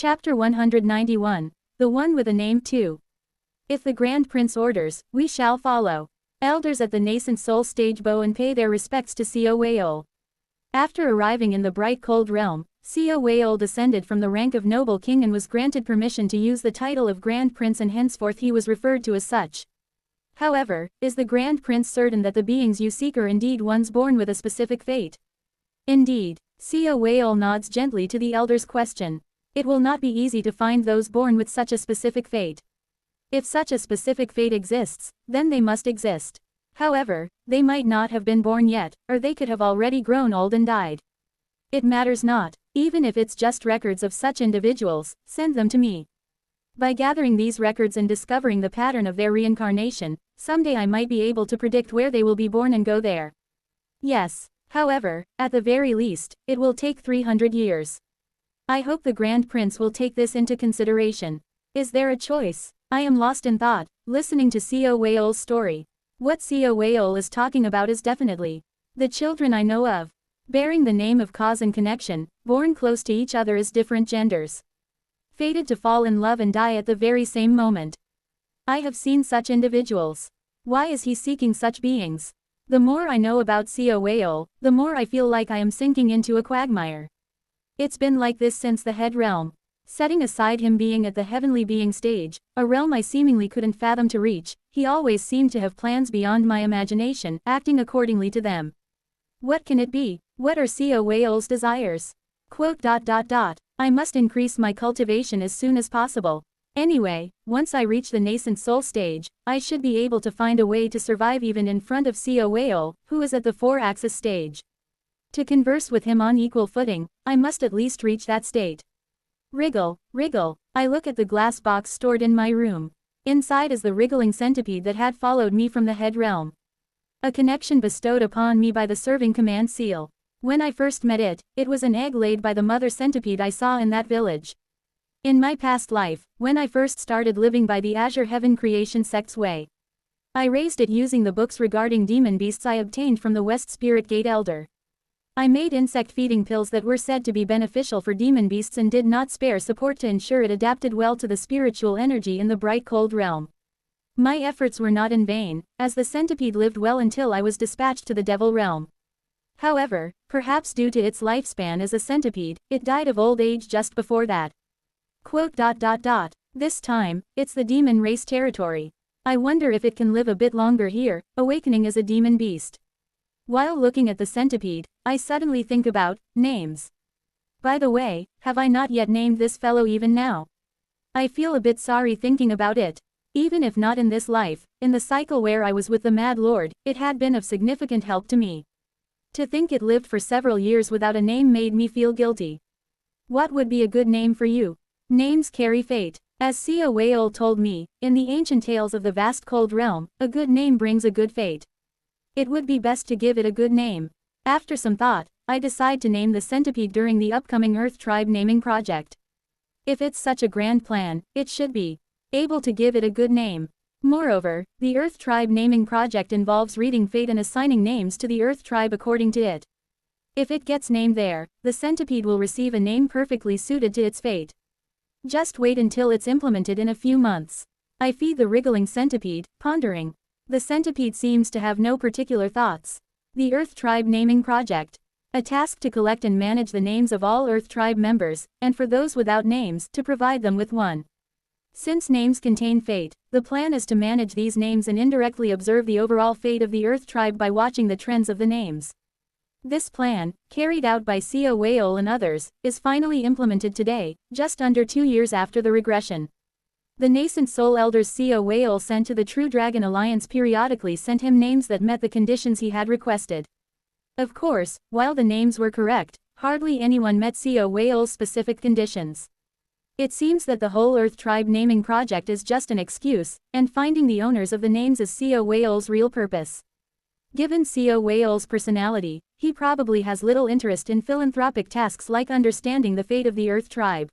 Chapter 191. The one with a name too. If the Grand Prince orders, we shall follow. Elders at the nascent soul stage bow and pay their respects to Seowaol. After arriving in the bright cold realm, Seowaol descended from the rank of noble king and was granted permission to use the title of Grand Prince, and henceforth he was referred to as such. However, is the Grand Prince certain that the beings you seek are indeed ones born with a specific fate? Indeed. Seowaol nods gently to the elder's question. It will not be easy to find those born with such a specific fate. If such a specific fate exists, then they must exist. However, they might not have been born yet, or they could have already grown old and died. It matters not, even if it's just records of such individuals, send them to me. By gathering these records and discovering the pattern of their reincarnation, someday I might be able to predict where they will be born and go there. Yes. However, at the very least, it will take 300 years. I hope the Grand Prince will take this into consideration. Is there a choice? I am lost in thought, listening to Seowaol's story. What Seowaol is talking about is definitely the children I know of, bearing the name of cause and connection, born close to each other as different genders. Fated to fall in love and die at the very same moment. I have seen such individuals. Why is he seeking such beings? The more I know about Seowaol, the more I feel like I am sinking into a quagmire. It's been like this since the head realm. Setting aside him being at the heavenly being stage, a realm I seemingly couldn't fathom to reach, he always seemed to have plans beyond my imagination, acting accordingly to them. What can it be? What are Seowaol's desires? I must increase my cultivation as soon as possible. Anyway, once I reach the nascent soul stage, I should be able to find a way to survive even in front of Seowaol, who is at the 4-axis stage. To converse with him on equal footing, I must at least reach that state. Wriggle, wriggle. I look at the glass box stored in my room. Inside is the wriggling centipede that had followed me from the head realm. A connection bestowed upon me by the serving command seal. When I first met it, it was an egg laid by the mother centipede I saw in that village. In my past life, when I first started living by the Azure Heaven Creation sect's way, I raised it using the books regarding demon beasts I obtained from the West Spirit Gate Elder. I made insect feeding pills that were said to be beneficial for demon beasts and did not spare support to ensure it adapted well to the spiritual energy in the bright cold realm. My efforts were not in vain, as the centipede lived well until I was dispatched to the devil realm. However, perhaps due to its lifespan as a centipede, it died of old age just before that. This time, it's the demon race territory. I wonder if it can live a bit longer here, awakening as a demon beast. While looking at the centipede, I suddenly think about names. By the way, have I not yet named this fellow even now? I feel a bit sorry thinking about it. Even if not in this life, in the cycle where I was with the Mad Lord, it had been of significant help to me. To think it lived for several years without a name made me feel guilty. What would be a good name for you? Names carry fate. As Seowaol told me, in the ancient tales of the vast cold realm, a good name brings a good fate. It would be best to give it a good name. After some thought, I decide to name the centipede during the upcoming Earth Tribe naming project. If it's such a grand plan, it should be able to give it a good name. Moreover, the Earth Tribe naming project involves reading fate and assigning names to the Earth Tribe according to it. If it gets named there, the centipede will receive a name perfectly suited to its fate. Just wait until it's implemented in a few months. I feed the wriggling centipede, pondering. The centipede seems to have no particular thoughts. The Earth Tribe naming project. A task to collect and manage the names of all Earth Tribe members, and for those without names, to provide them with one. Since names contain fate, the plan is to manage these names and indirectly observe the overall fate of the Earth Tribe by watching the trends of the names. This plan, carried out by Seowaol and others, is finally implemented today, just under 2 years after the regression. The nascent soul elders Seowaol sent to the True Dragon Alliance periodically sent him names that met the conditions he had requested. Of course, while the names were correct, hardly anyone met Seowaol's specific conditions. It seems that the whole Earth Tribe naming project is just an excuse, and finding the owners of the names is Seowaol's real purpose. Given Seowaol's personality, he probably has little interest in philanthropic tasks like understanding the fate of the Earth Tribe.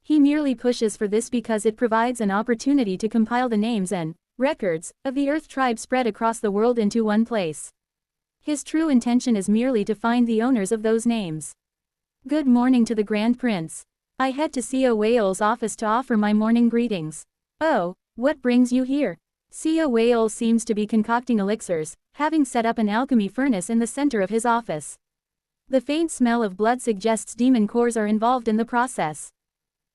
He merely pushes for this because it provides an opportunity to compile the names and records of the Earth Tribe spread across the world into one place. His true intention is merely to find the owners of those names. Good morning to the Grand Prince. I head to Seo Whale's office to offer my morning greetings. Oh, what brings you here? Seo Whale seems to be concocting elixirs, having set up an alchemy furnace in the center of his office. The faint smell of blood suggests demon cores are involved in the process.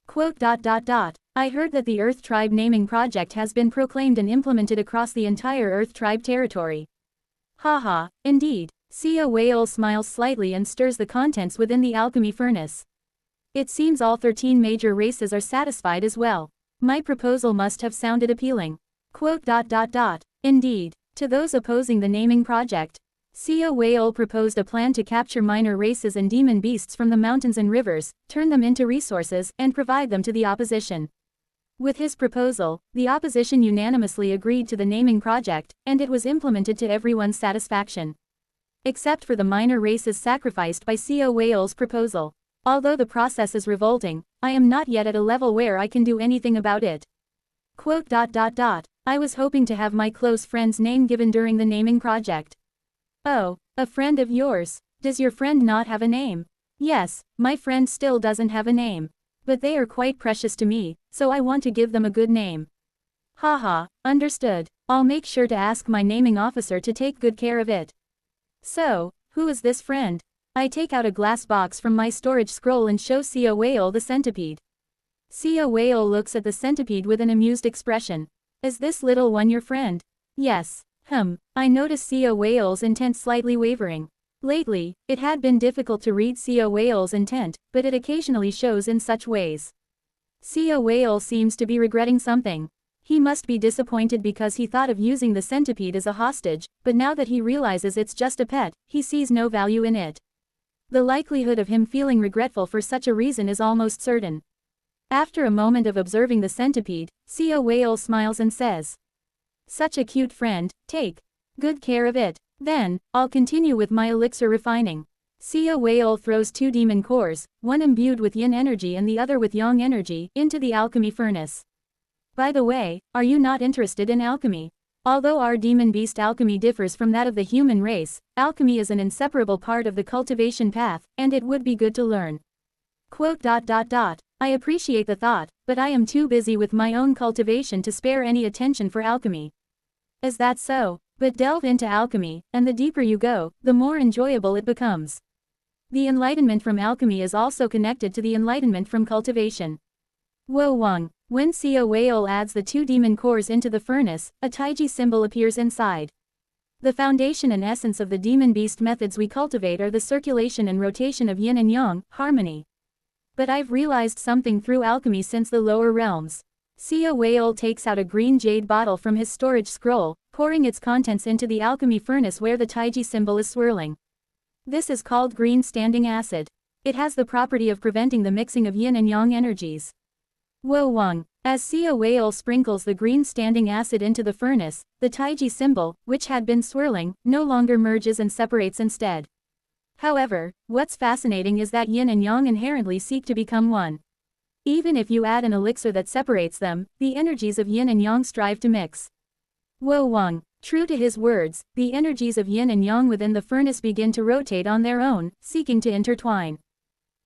Quote, I heard that the Earth Tribe naming project has been proclaimed and implemented across the entire Earth Tribe territory. Haha, indeed. Seo Whale smiles slightly and stirs the contents within the alchemy furnace. It seems all 13 major races are satisfied as well. My proposal must have sounded appealing. Quote, Indeed. To those opposing the naming project, Seo Whale proposed a plan to capture minor races and demon beasts from the mountains and rivers, turn them into resources, and provide them to the opposition. With his proposal, the opposition unanimously agreed to the naming project, and it was implemented to everyone's satisfaction. Except for the minor races sacrificed by Seo Whale's proposal. Although the process is revolting, I am not yet at a level where I can do anything about it. Quote, I was hoping to have my close friend's name given during the naming project. Oh, a friend of yours? Does your friend not have a name? Yes, my friend still doesn't have a name. But they are quite precious to me, so I want to give them a good name. Haha, understood. I'll make sure to ask my naming officer to take good care of it. So, who is this friend? I take out a glass box from my storage scroll and show Seo Whale the centipede. Seo Whale looks at the centipede with an amused expression. Is this little one your friend? Yes. I notice Seo Whale's intent slightly wavering. Lately, it had been difficult to read Seo Whale's intent, but it occasionally shows in such ways. Seo Whale seems to be regretting something. He must be disappointed because he thought of using the centipede as a hostage, but now that he realizes it's just a pet, he sees no value in it. The likelihood of him feeling regretful for such a reason is almost certain. After a moment of observing the centipede, Seo Whale smiles and says, such a cute friend, take good care of it. Then, I'll continue with my elixir refining. Seo Whale throws 2 demon cores, one imbued with yin energy and the other with yang energy, into the alchemy furnace. By the way, are you not interested in alchemy? Although our demon beast alchemy differs from that of the human race, alchemy is an inseparable part of the cultivation path, and it would be good to learn. Quote, I appreciate the thought, but I am too busy with my own cultivation to spare any attention for alchemy. Is that so? But delve into alchemy, and the deeper you go, the more enjoyable it becomes. The enlightenment from alchemy is also connected to the enlightenment from cultivation. Wo Wang. When Seo Whale adds the 2 demon cores into the furnace, a Taiji symbol appears inside. The foundation and essence of the demon beast methods we cultivate are the circulation and rotation of yin and yang, harmony. But I've realized something through alchemy since the lower realms. Seo Whale takes out a green jade bottle from his storage scroll, pouring its contents into the alchemy furnace where the Taiji symbol is swirling. This is called green standing acid. It has the property of preventing the mixing of yin and yang energies. Wo Wang. As Seo Whale sprinkles the green standing acid into the furnace, the Taiji symbol, which had been swirling, no longer merges and separates instead. However, what's fascinating is that yin and yang inherently seek to become one. Even if you add an elixir that separates them, the energies of yin and yang strive to mix. Wo Wang. True to his words, the energies of yin and yang within the furnace begin to rotate on their own, seeking to intertwine.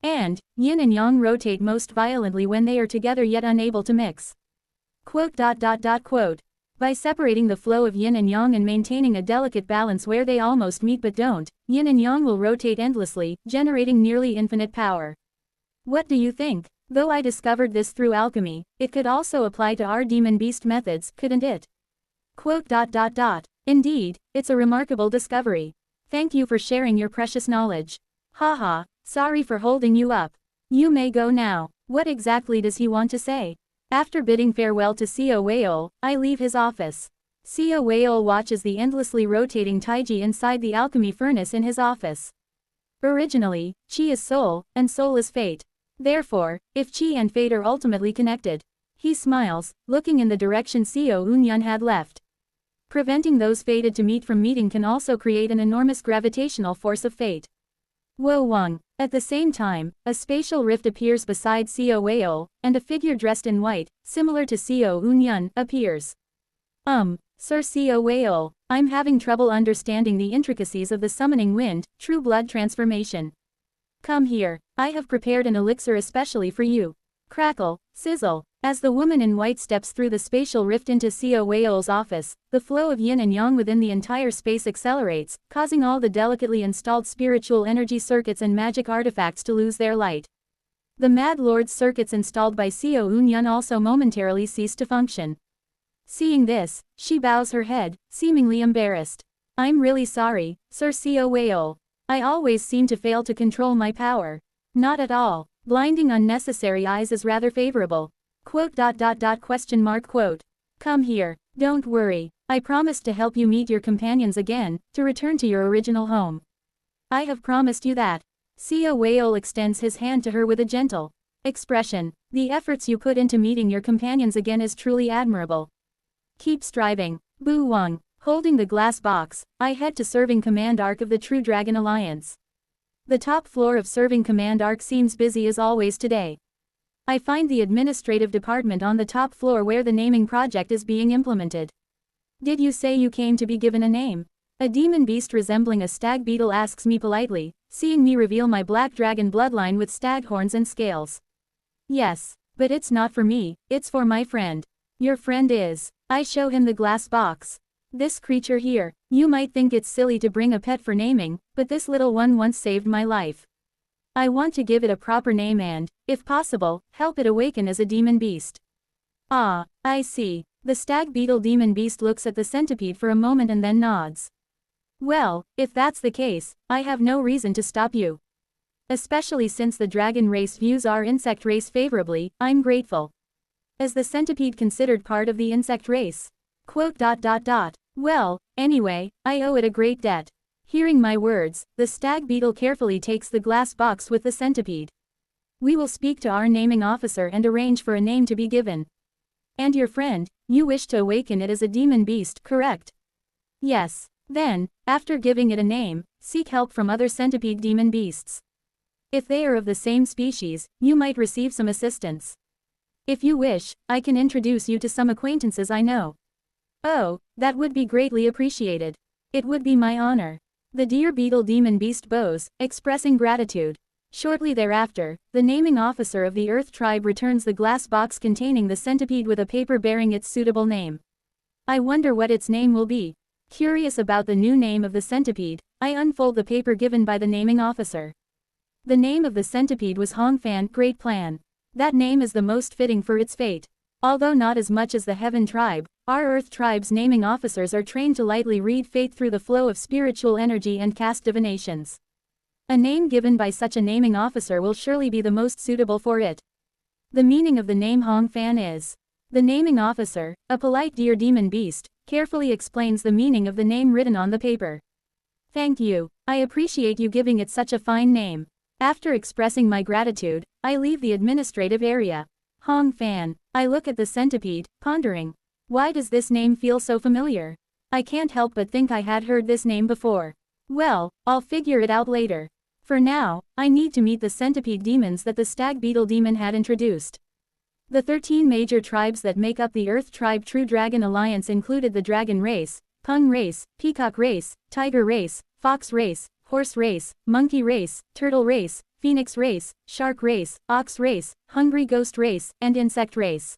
And, yin and yang rotate most violently when they are together yet unable to mix. Quote. By separating the flow of yin and yang and maintaining a delicate balance where they almost meet but don't, yin and yang will rotate endlessly, generating nearly infinite power. What do you think? Though I discovered this through alchemy, it could also apply to our demon beast methods, couldn't it? Quote. Indeed, it's a remarkable discovery. Thank you for sharing your precious knowledge. Haha, sorry for holding you up. You may go now. What exactly does he want to say? After bidding farewell to Seo Whale, I leave his office. Seo Whale watches the endlessly rotating Taiji inside the alchemy furnace in his office. Originally, Qi is soul, and soul is fate. Therefore, if Qi and fate are ultimately connected, he smiles, looking in the direction Seo Unyun had left. Preventing those fated to meet from meeting can also create an enormous gravitational force of fate. Wo Wang. At the same time, a spatial rift appears beside Seo Whale, and a figure dressed in white, similar to Seo Unyun, appears. Sir Seo Whale, I'm having trouble understanding the intricacies of the summoning wind, true blood transformation. Come here. I have prepared an elixir especially for you. Crackle, sizzle. As the woman in white steps through the spatial rift into Xiao Wei's office, the flow of yin and yang within the entire space accelerates, causing all the delicately installed spiritual energy circuits and magic artifacts to lose their light. The Mad Lord's circuits installed by Xiao Unyun also momentarily cease to function. Seeing this, she bows her head, seemingly embarrassed. I'm really sorry, Sir Xiao Wei. I always seem to fail to control my power. Not at all. Blinding unnecessary eyes is rather favorable. Quote. Come here. Don't worry. I promised to help you meet your companions again, to return to your original home. I have promised you that. Xiao Wei extends his hand to her with a gentle expression. The efforts you put into meeting your companions again is truly admirable. Keep striving. Bu Wang. Holding the glass box, I head to Serving Command Arc of the True Dragon Alliance. The top floor of Serving Command Arc seems busy as always today. I find the administrative department on the top floor where the naming project is being implemented. Did you say you came to be given a name? A demon beast resembling a stag beetle asks me politely, seeing me reveal my black dragon bloodline with stag horns and scales. Yes, but it's not for me, it's for my friend. Your friend is. I show him the glass box. This creature here. You might think it's silly to bring a pet for naming, but this little one once saved my life. I want to give it a proper name and, if possible, help it awaken as a demon beast. Ah, I see. The stag beetle demon beast looks at the centipede for a moment and then nods. Well, if that's the case, I have no reason to stop you. Especially since the dragon race views our insect race favorably, I'm grateful. Is the centipede considered part of the insect race? Quote. Well, anyway, I owe it a great debt. Hearing my words, the stag beetle carefully takes the glass box with the centipede. We will speak to our naming officer and arrange for a name to be given. And your friend, you wish to awaken it as a demon beast, correct? Yes. Then, after giving it a name, seek help from other centipede demon beasts. If they are of the same species, you might receive some assistance. If you wish, I can introduce you to some acquaintances I know. Oh, that would be greatly appreciated. It would be my honor. The deer beetle demon beast bows, expressing gratitude. Shortly thereafter, the naming officer of the Earth tribe returns the glass box containing the centipede with a paper bearing its suitable name. I wonder what its name will be. Curious about the new name of the centipede, I unfold the paper given by the naming officer. The name of the centipede was Hongfan, Great Plan. That name is the most fitting for its fate. Although not as much as the Heaven tribe, our Earth tribe's naming officers are trained to lightly read fate through the flow of spiritual energy and cast divinations. A name given by such a naming officer will surely be the most suitable for it. The meaning of the name Hongfan is. The naming officer, a polite deer demon beast, carefully explains the meaning of the name written on the paper. Thank you. I appreciate you giving it such a fine name. After expressing my gratitude, I leave the administrative area. Hongfan. I look at the centipede, pondering. Why does this name feel so familiar? I can't help but think I had heard this name before. Well, I'll figure it out later. For now, I need to meet the centipede demons that the stag beetle demon had introduced. The 13 major tribes that make up the Earth Tribe True Dragon Alliance included the dragon race, pung race, peacock race, tiger race, fox race, horse race, monkey race, turtle race, phoenix race, shark race, ox race, hungry ghost race, and insect race.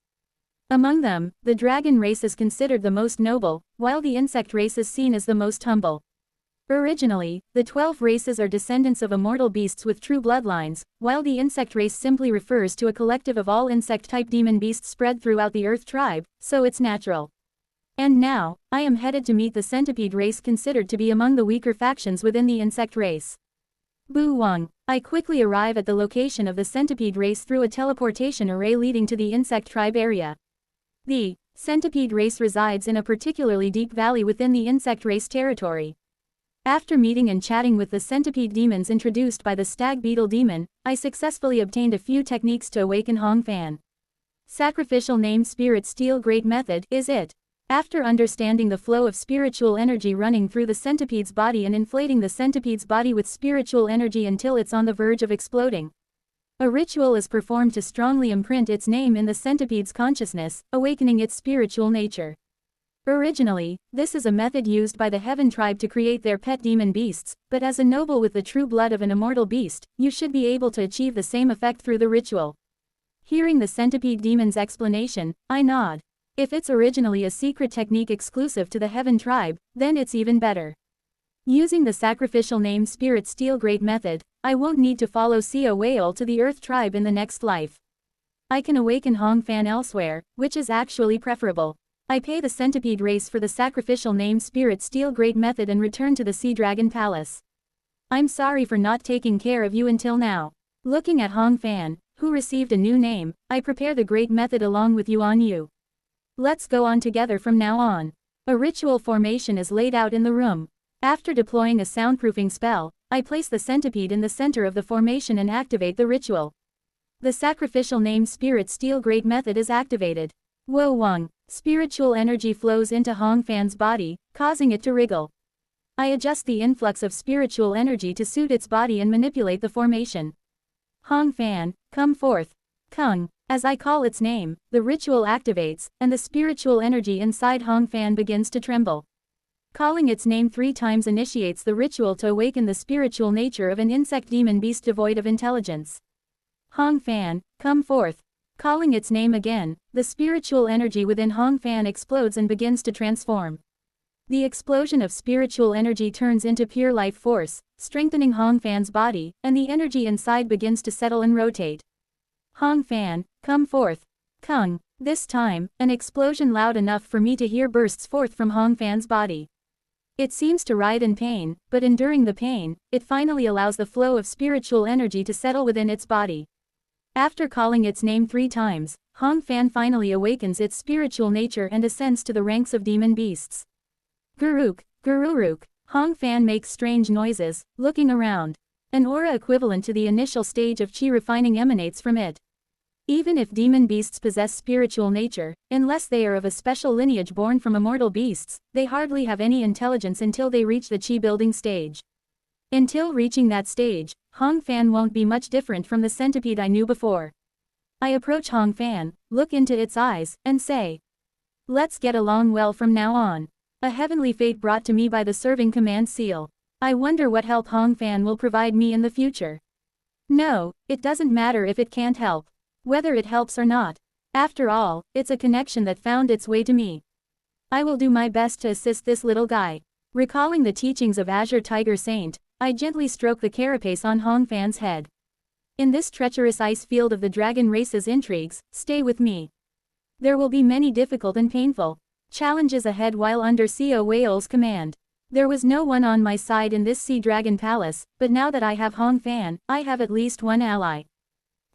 Among them, the dragon race is considered the most noble, while the insect race is seen as the most humble. Originally, the 12 races are descendants of immortal beasts with true bloodlines, while the insect race simply refers to a collective of all insect-type demon beasts spread throughout the Earth tribe, so it's natural. And now, I am headed to meet the centipede race considered to be among the weaker factions within the insect race. Bu Wang. I quickly arrive at the location of the centipede race through a teleportation array leading to the insect tribe area. The centipede race resides in a particularly deep valley within the insect race territory. After meeting and chatting with the centipede demons introduced by the stag beetle demon, I successfully obtained a few techniques to awaken Hongfan. Sacrificial named spirit steel great method is it. After understanding the flow of spiritual energy running through the centipede's body and inflating the centipede's body with spiritual energy until it's on the verge of exploding, a ritual is performed to strongly imprint its name in the centipede's consciousness, awakening its spiritual nature. Originally, this is a method used by the Heaven tribe to create their pet demon beasts, but as a noble with the true blood of an immortal beast, you should be able to achieve the same effect through the ritual. Hearing the centipede demon's explanation, I nod. If it's originally a secret technique exclusive to the Heaven tribe, then it's even better. Using the sacrificial name Spirit Steel Great method, I won't need to follow Seo Whale to the Earth tribe in the next life. I can awaken Hong Fan elsewhere, which is actually preferable. I pay the centipede race for the sacrificial name Spirit Steel Great method and return to the Sea Dragon Palace. I'm sorry for not taking care of you until now. Looking at Hong Fan, who received a new name, I prepare the Great method along with Yuan Yu. Let's go on together from now on. A ritual formation is laid out in the room. After deploying a soundproofing spell, I place the centipede in the center of the formation and activate the ritual. The sacrificial name Spirit Steel Great method is activated. Wo Wang, spiritual energy flows into Hong Fan's body, causing it to wriggle. I adjust the influx of spiritual energy to suit its body and manipulate the formation. Hong Fan, come forth. Kung. As I call its name, the ritual activates, and the spiritual energy inside Hong Fan begins to tremble. Calling its name 3 times initiates the ritual to awaken the spiritual nature of an insect demon beast devoid of intelligence. Hong Fan, come forth. Calling its name again, the spiritual energy within Hong Fan explodes and begins to transform. The explosion of spiritual energy turns into pure life force, strengthening Hong Fan's body, and the energy inside begins to settle and rotate. Hong Fan, come forth. Kung. This time, an explosion loud enough for me to hear bursts forth from Hong Fan's body. It seems to writhe in pain, but enduring the pain, it finally allows the flow of spiritual energy to settle within its body. After calling its name 3 times, Hong Fan finally awakens its spiritual nature and ascends to the ranks of demon beasts. Guruk, Gururuk. Hong Fan makes strange noises, looking around. An aura equivalent to the initial stage of chi refining emanates from it. Even if demon beasts possess spiritual nature, unless they are of a special lineage born from immortal beasts, they hardly have any intelligence until they reach the chi building stage. Until reaching that stage, Hong Fan won't be much different from the centipede I knew before. I approach Hong Fan, look into its eyes, and say, let's get along well from now on. A heavenly fate brought to me by the serving command seal. I wonder what help Hong Fan will provide me in the future. No, it doesn't matter if it can't help. Whether it helps or not. After all, it's a connection that found its way to me. I will do my best to assist this little guy. Recalling the teachings of Azure Tiger Saint, I gently stroke the carapace on Hong Fan's head. In this treacherous ice field of the dragon race's intrigues, stay with me. There will be many difficult and painful challenges ahead while under Seo Whale's command. There was no one on my side in this Sea Dragon Palace, but now that I have Hong Fan, I have at least one ally.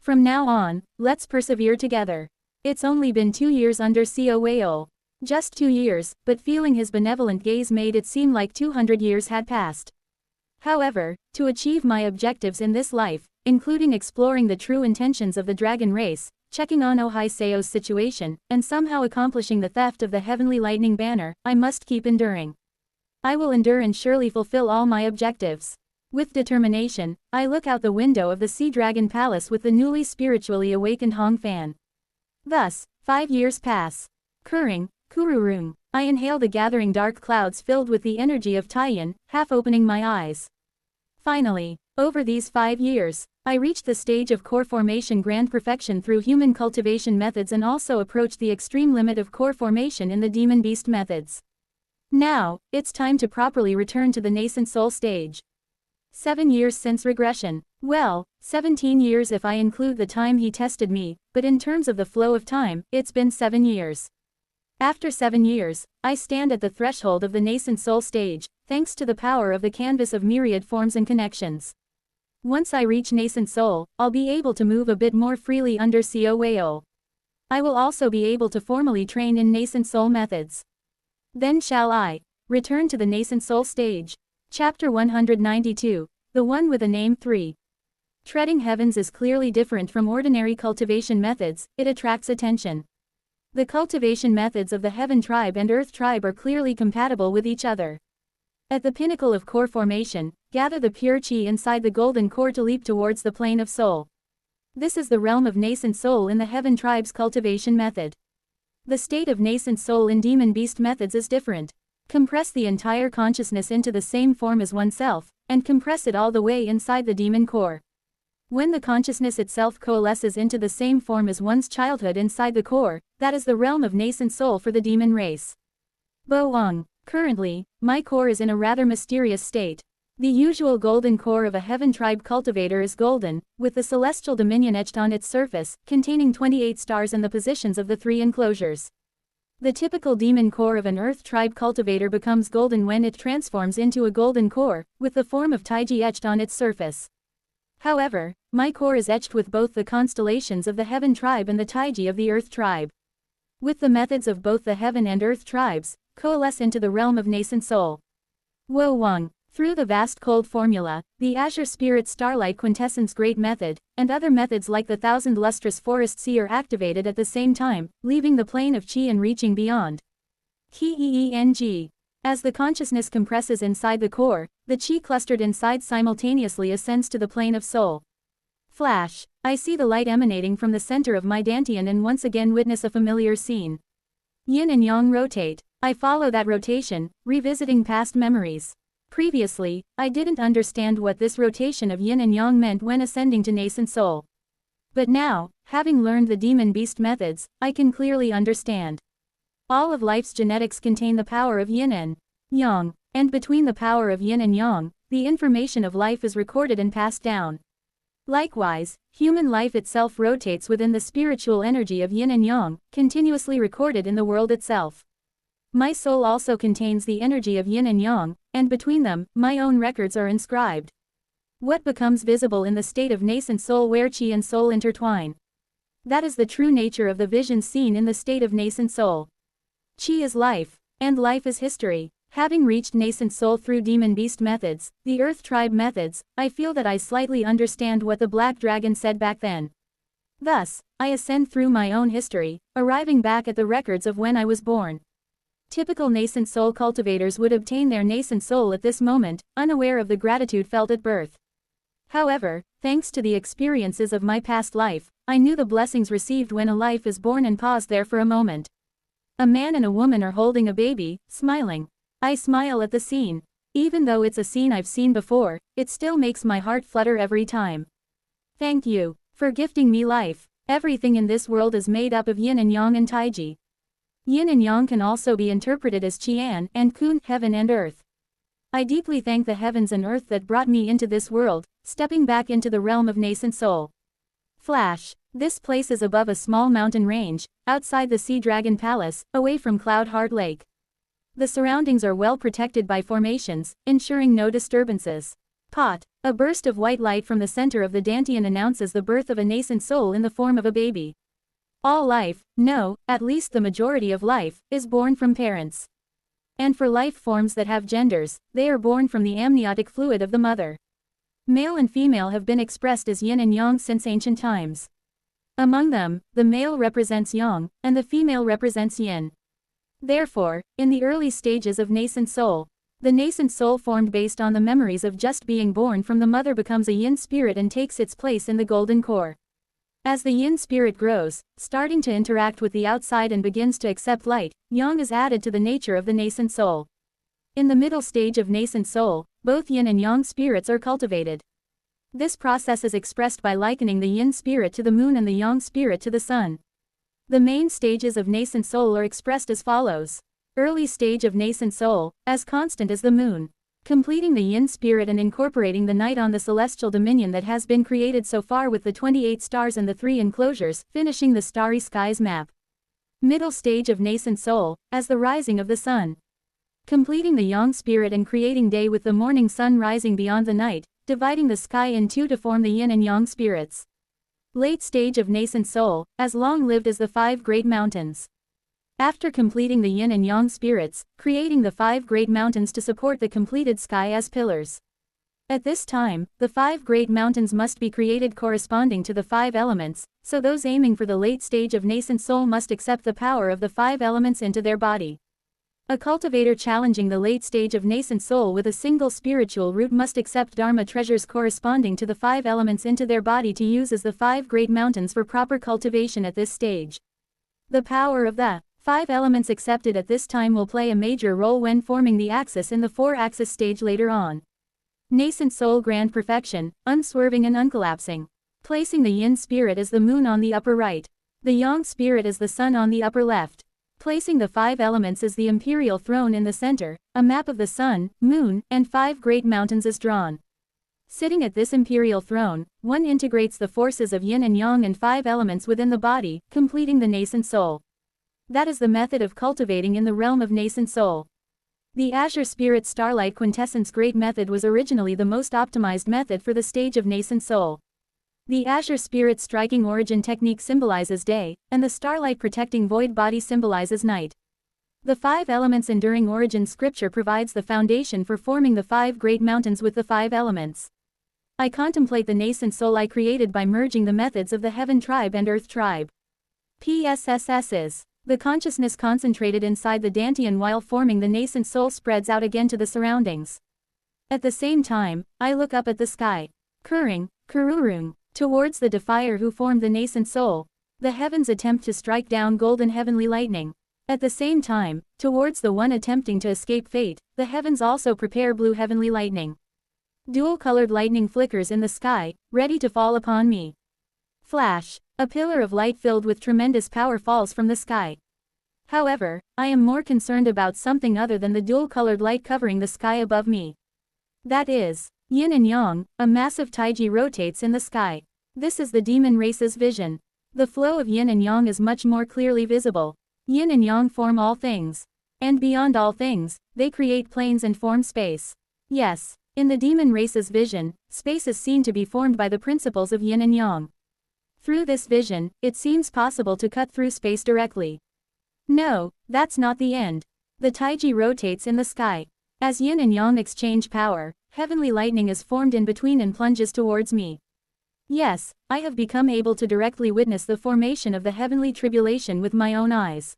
From now on, let's persevere together. It's only been 2 years under Seo Whale. Just 2 years, but feeling his benevolent gaze made it seem like 200 years had passed. However, to achieve my objectives in this life, including exploring the true intentions of the dragon race, checking on Ohai Seo's situation, and somehow accomplishing the theft of the heavenly lightning banner, I must keep enduring. I will endure and surely fulfill all my objectives. With determination, I look out the window of the Sea Dragon Palace with the newly spiritually awakened Hong Fan. Thus, 5 years pass. Kuring, Kururung. I inhale the gathering dark clouds filled with the energy of Taiyan, half opening my eyes. Finally, over these 5 years, I reached the stage of core formation grand perfection through human cultivation methods and also approached the extreme limit of core formation in the demon beast methods. Now, it's time to properly return to the nascent soul stage. 7 years since regression. Well, 17 years if I include the time he tested me, but in terms of the flow of time, it's been 7 years. After 7 years, I stand at the threshold of the nascent soul stage, thanks to the power of the canvas of myriad forms and connections. Once I reach nascent soul, I'll be able to move a bit more freely under Seo Whale. I will also be able to formally train in nascent soul methods. Then shall I return to the nascent soul stage. Chapter 192, the one with a name 3. Treading heavens is clearly different from ordinary cultivation methods, it attracts attention. The cultivation methods of the Heaven tribe and Earth tribe are clearly compatible with each other. At the pinnacle of core formation, gather the pure chi inside the golden core to leap towards the plane of soul. This is the realm of nascent soul in the Heaven tribe's cultivation method. The state of nascent soul in demon beast methods is different. Compress the entire consciousness into the same form as oneself, and compress it all the way inside the demon core. When the consciousness itself coalesces into the same form as one's childhood inside the core, that is the realm of nascent soul for the demon race. Bo-ong. Currently, my core is in a rather mysterious state. The usual golden core of a heaven tribe cultivator is golden, with the celestial dominion etched on its surface, containing 28 stars and the positions of the 3 enclosures. The typical demon core of an earth tribe cultivator becomes golden when it transforms into a golden core, with the form of Taiji etched on its surface. However, my core is etched with both the constellations of the heaven tribe and the Taiji of the earth tribe. With the methods of both the heaven and earth tribes, coalesce into the realm of nascent soul. Wo-wang. Through the vast cold formula, the Azure Spirit Starlight Quintessence Great Method, and other methods like the Thousand Lustrous Forest Sea are activated at the same time, leaving the plane of Qi and reaching beyond. Qi. As the consciousness compresses inside the core, the Qi clustered inside simultaneously ascends to the plane of soul. Flash. I see the light emanating from the center of my dantian and once again witness a familiar scene. Yin and Yang rotate. I follow that rotation, revisiting past memories. Previously, I didn't understand what this rotation of yin and yang meant when ascending to nascent soul. But now, having learned the demon beast methods, I can clearly understand. All of life's genetics contain the power of yin and yang, and between the power of yin and yang, the information of life is recorded and passed down. Likewise, human life itself rotates within the spiritual energy of yin and yang, continuously recorded in the world itself. My soul also contains the energy of yin and yang, and between them, my own records are inscribed. What becomes visible in the state of nascent soul where Qi and soul intertwine? That is the true nature of the vision seen in the state of nascent soul. Qi is life, and life is history. Having reached nascent soul through demon beast methods, the earth tribe methods, I feel that I slightly understand what the black dragon said back then. Thus, I ascend through my own history, arriving back at the records of when I was born. Typical nascent soul cultivators would obtain their nascent soul at this moment, unaware of the gratitude felt at birth. However, thanks to the experiences of my past life, I knew the blessings received when a life is born and paused there for a moment. A man and a woman are holding a baby, smiling. I smile at the scene. Even though it's a scene I've seen before, it still makes my heart flutter every time. Thank you for gifting me life. Everything in this world is made up of yin and yang and taiji. Yin and yang can also be interpreted as Qian and Kun, heaven and earth. I deeply thank the heavens and earth that brought me into this world, stepping back into the realm of nascent soul. Flash. This place is above a small mountain range, outside the Sea Dragon Palace, away from Cloud Heart Lake. The surroundings are well protected by formations, ensuring no disturbances. Pot. A burst of white light from the center of the dantian announces the birth of a nascent soul in the form of a baby. All life, no, at least the majority of life, is born from parents. And for life forms that have genders, they are born from the amniotic fluid of the mother. Male and female have been expressed as yin and yang since ancient times. Among them, the male represents yang, and the female represents yin. Therefore, in the early stages of nascent soul, the nascent soul formed based on the memories of just being born from the mother becomes a yin spirit and takes its place in the golden core. As the yin spirit grows, starting to interact with the outside and begins to accept light, yang is added to the nature of the nascent soul. In the middle stage of nascent soul, both yin and yang spirits are cultivated. This process is expressed by likening the yin spirit to the moon and the yang spirit to the sun. The main stages of nascent soul are expressed as follows. Early stage of nascent soul, as constant as the moon. Completing the yin spirit and incorporating the night on the celestial dominion that has been created so far with the 28 stars and the 3 enclosures, finishing the starry skies map. Middle stage of nascent soul, as the rising of the sun. Completing the yang spirit and creating day with the morning sun rising beyond the night, dividing the sky in two to form the yin and yang spirits. Late stage of nascent soul, as long-lived as the 5 great mountains. After completing the yin and yang spirits, creating the 5 great mountains to support the completed sky as pillars. At this time, the 5 great mountains must be created corresponding to the 5 elements, so those aiming for the late stage of nascent soul must accept the power of the 5 elements into their body. A cultivator challenging the late stage of nascent soul with a single spiritual root must accept Dharma treasures corresponding to the 5 elements into their body to use as the 5 great mountains for proper cultivation at this stage. The power of the 5 elements accepted at this time will play a major role when forming the axis in the 4-axis stage later on. Nascent soul grand perfection, unswerving and uncollapsing. Placing the yin spirit as the moon on the upper right. The yang spirit as the sun on the upper left. Placing the 5 elements as the imperial throne in the center, a map of the sun, moon, and 5 great mountains is drawn. Sitting at this imperial throne, one integrates the forces of yin and yang and 5 elements within the body, completing the nascent soul. That is the method of cultivating in the realm of nascent soul. The Azure Spirit Starlight Quintessence Great Method was originally the most optimized method for the stage of nascent soul. The Azure Spirit Striking Origin technique symbolizes day, and the Starlight Protecting Void Body symbolizes night. The 5 elements enduring origin scripture provides the foundation for forming the 5 great mountains with the 5 elements. I contemplate the nascent soul I created by merging the methods of the Heaven Tribe and Earth Tribe. PSSS is the consciousness concentrated inside the Dantian while forming the nascent soul spreads out again to the surroundings. At the same time, I look up at the sky. Kururung, towards the defier who formed the nascent soul. The heavens attempt to strike down golden heavenly lightning. At the same time, towards the one attempting to escape fate, the heavens also prepare blue heavenly lightning. Dual-colored lightning flickers in the sky, ready to fall upon me. Flash. A pillar of light filled with tremendous power falls from the sky. However, I am more concerned about something other than the dual-colored light covering the sky above me. That is, yin and yang, a massive taiji rotates in the sky. This is the demon race's vision. The flow of yin and yang is much more clearly visible. Yin and yang form all things. And beyond all things, they create planes and form space. Yes, in the demon race's vision, space is seen to be formed by the principles of yin and yang. Through this vision, it seems possible to cut through space directly. No, that's not the end. The taiji rotates in the sky. As yin and yang exchange power, heavenly lightning is formed in between and plunges towards me. Yes, I have become able to directly witness the formation of the heavenly tribulation with my own eyes.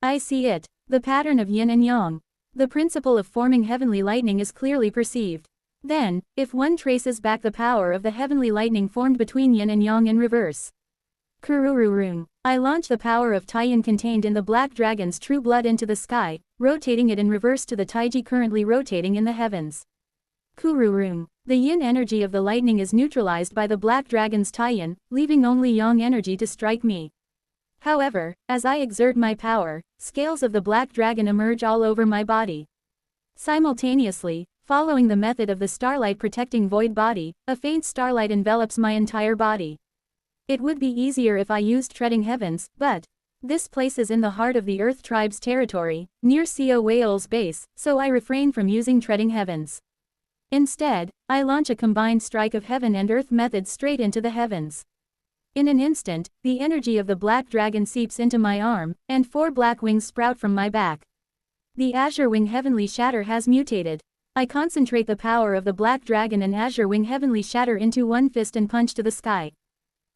I see it, the pattern of yin and yang. The principle of forming heavenly lightning is clearly perceived. Then, if one traces back the power of the heavenly lightning formed between yin and yang in reverse. Kurururung. I launch the power of Taiyin contained in the black dragon's true blood into the sky, rotating it in reverse to the taiji currently rotating in the heavens. Kururung. The yin energy of the lightning is neutralized by the black dragon's Taiyin, leaving only yang energy to strike me. However, as I exert my power, scales of the black dragon emerge all over my body. Simultaneously, following the method of the starlight protecting void body, a faint starlight envelops my entire body. It would be easier if I used treading heavens, but this place is in the heart of the Earth Tribe's territory, near Co Whale's base, so I refrain from using treading heavens. Instead, I launch a combined strike of heaven and earth method straight into the heavens. In an instant, the energy of the black dragon seeps into my arm, and 4 black wings sprout from my back. The Azure Wing Heavenly Shatter has mutated. I concentrate the power of the black dragon and Azure Wing Heavenly Shatter into one fist and punch to the sky.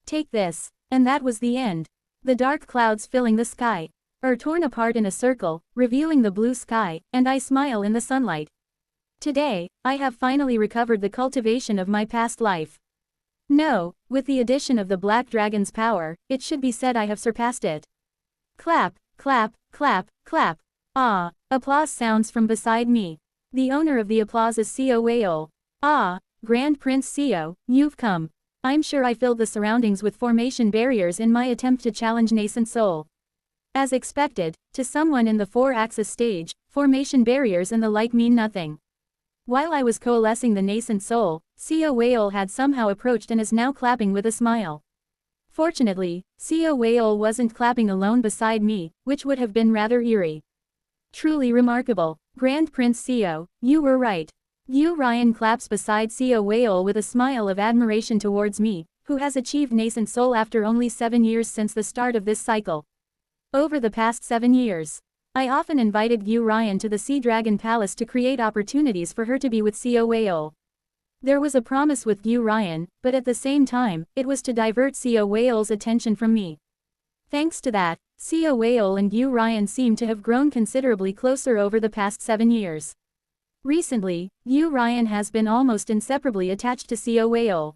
Take this. And that was the end. The dark clouds filling the sky are torn apart in a circle, revealing the blue sky, and I smile in the sunlight. Today, I have finally recovered the cultivation of my past life. No, with the addition of the black dragon's power, it should be said I have surpassed it. Clap, clap, clap, clap. Ah, applause sounds from beside me. The owner of the applause is Co Whale. Ah, Grand Prince Co, you've come. I'm sure I filled the surroundings with formation barriers in my attempt to challenge nascent soul. As expected, to someone in the 4-axis stage, formation barriers and the like mean nothing. While I was coalescing the nascent soul, Co Whale had somehow approached and is now clapping with a smile. Fortunately, Co Whale wasn't clapping alone beside me, which would have been rather eerie. Truly remarkable. Grand Prince Co, you were right. Yu Ryan claps beside Co Whale with a smile of admiration towards me, who has achieved nascent soul after only 7 years since the start of this cycle. Over the past 7 years, I often invited Yu Ryan to the Sea Dragon Palace to create opportunities for her to be with Co Whale. There was a promise with Yu Ryan, but at the same time, it was to divert Co Whale's attention from me. Thanks to that, Co Whale and Yu Ryan seem to have grown considerably closer over the past 7 years. Recently, Yu Ryan has been almost inseparably attached to Co Whale.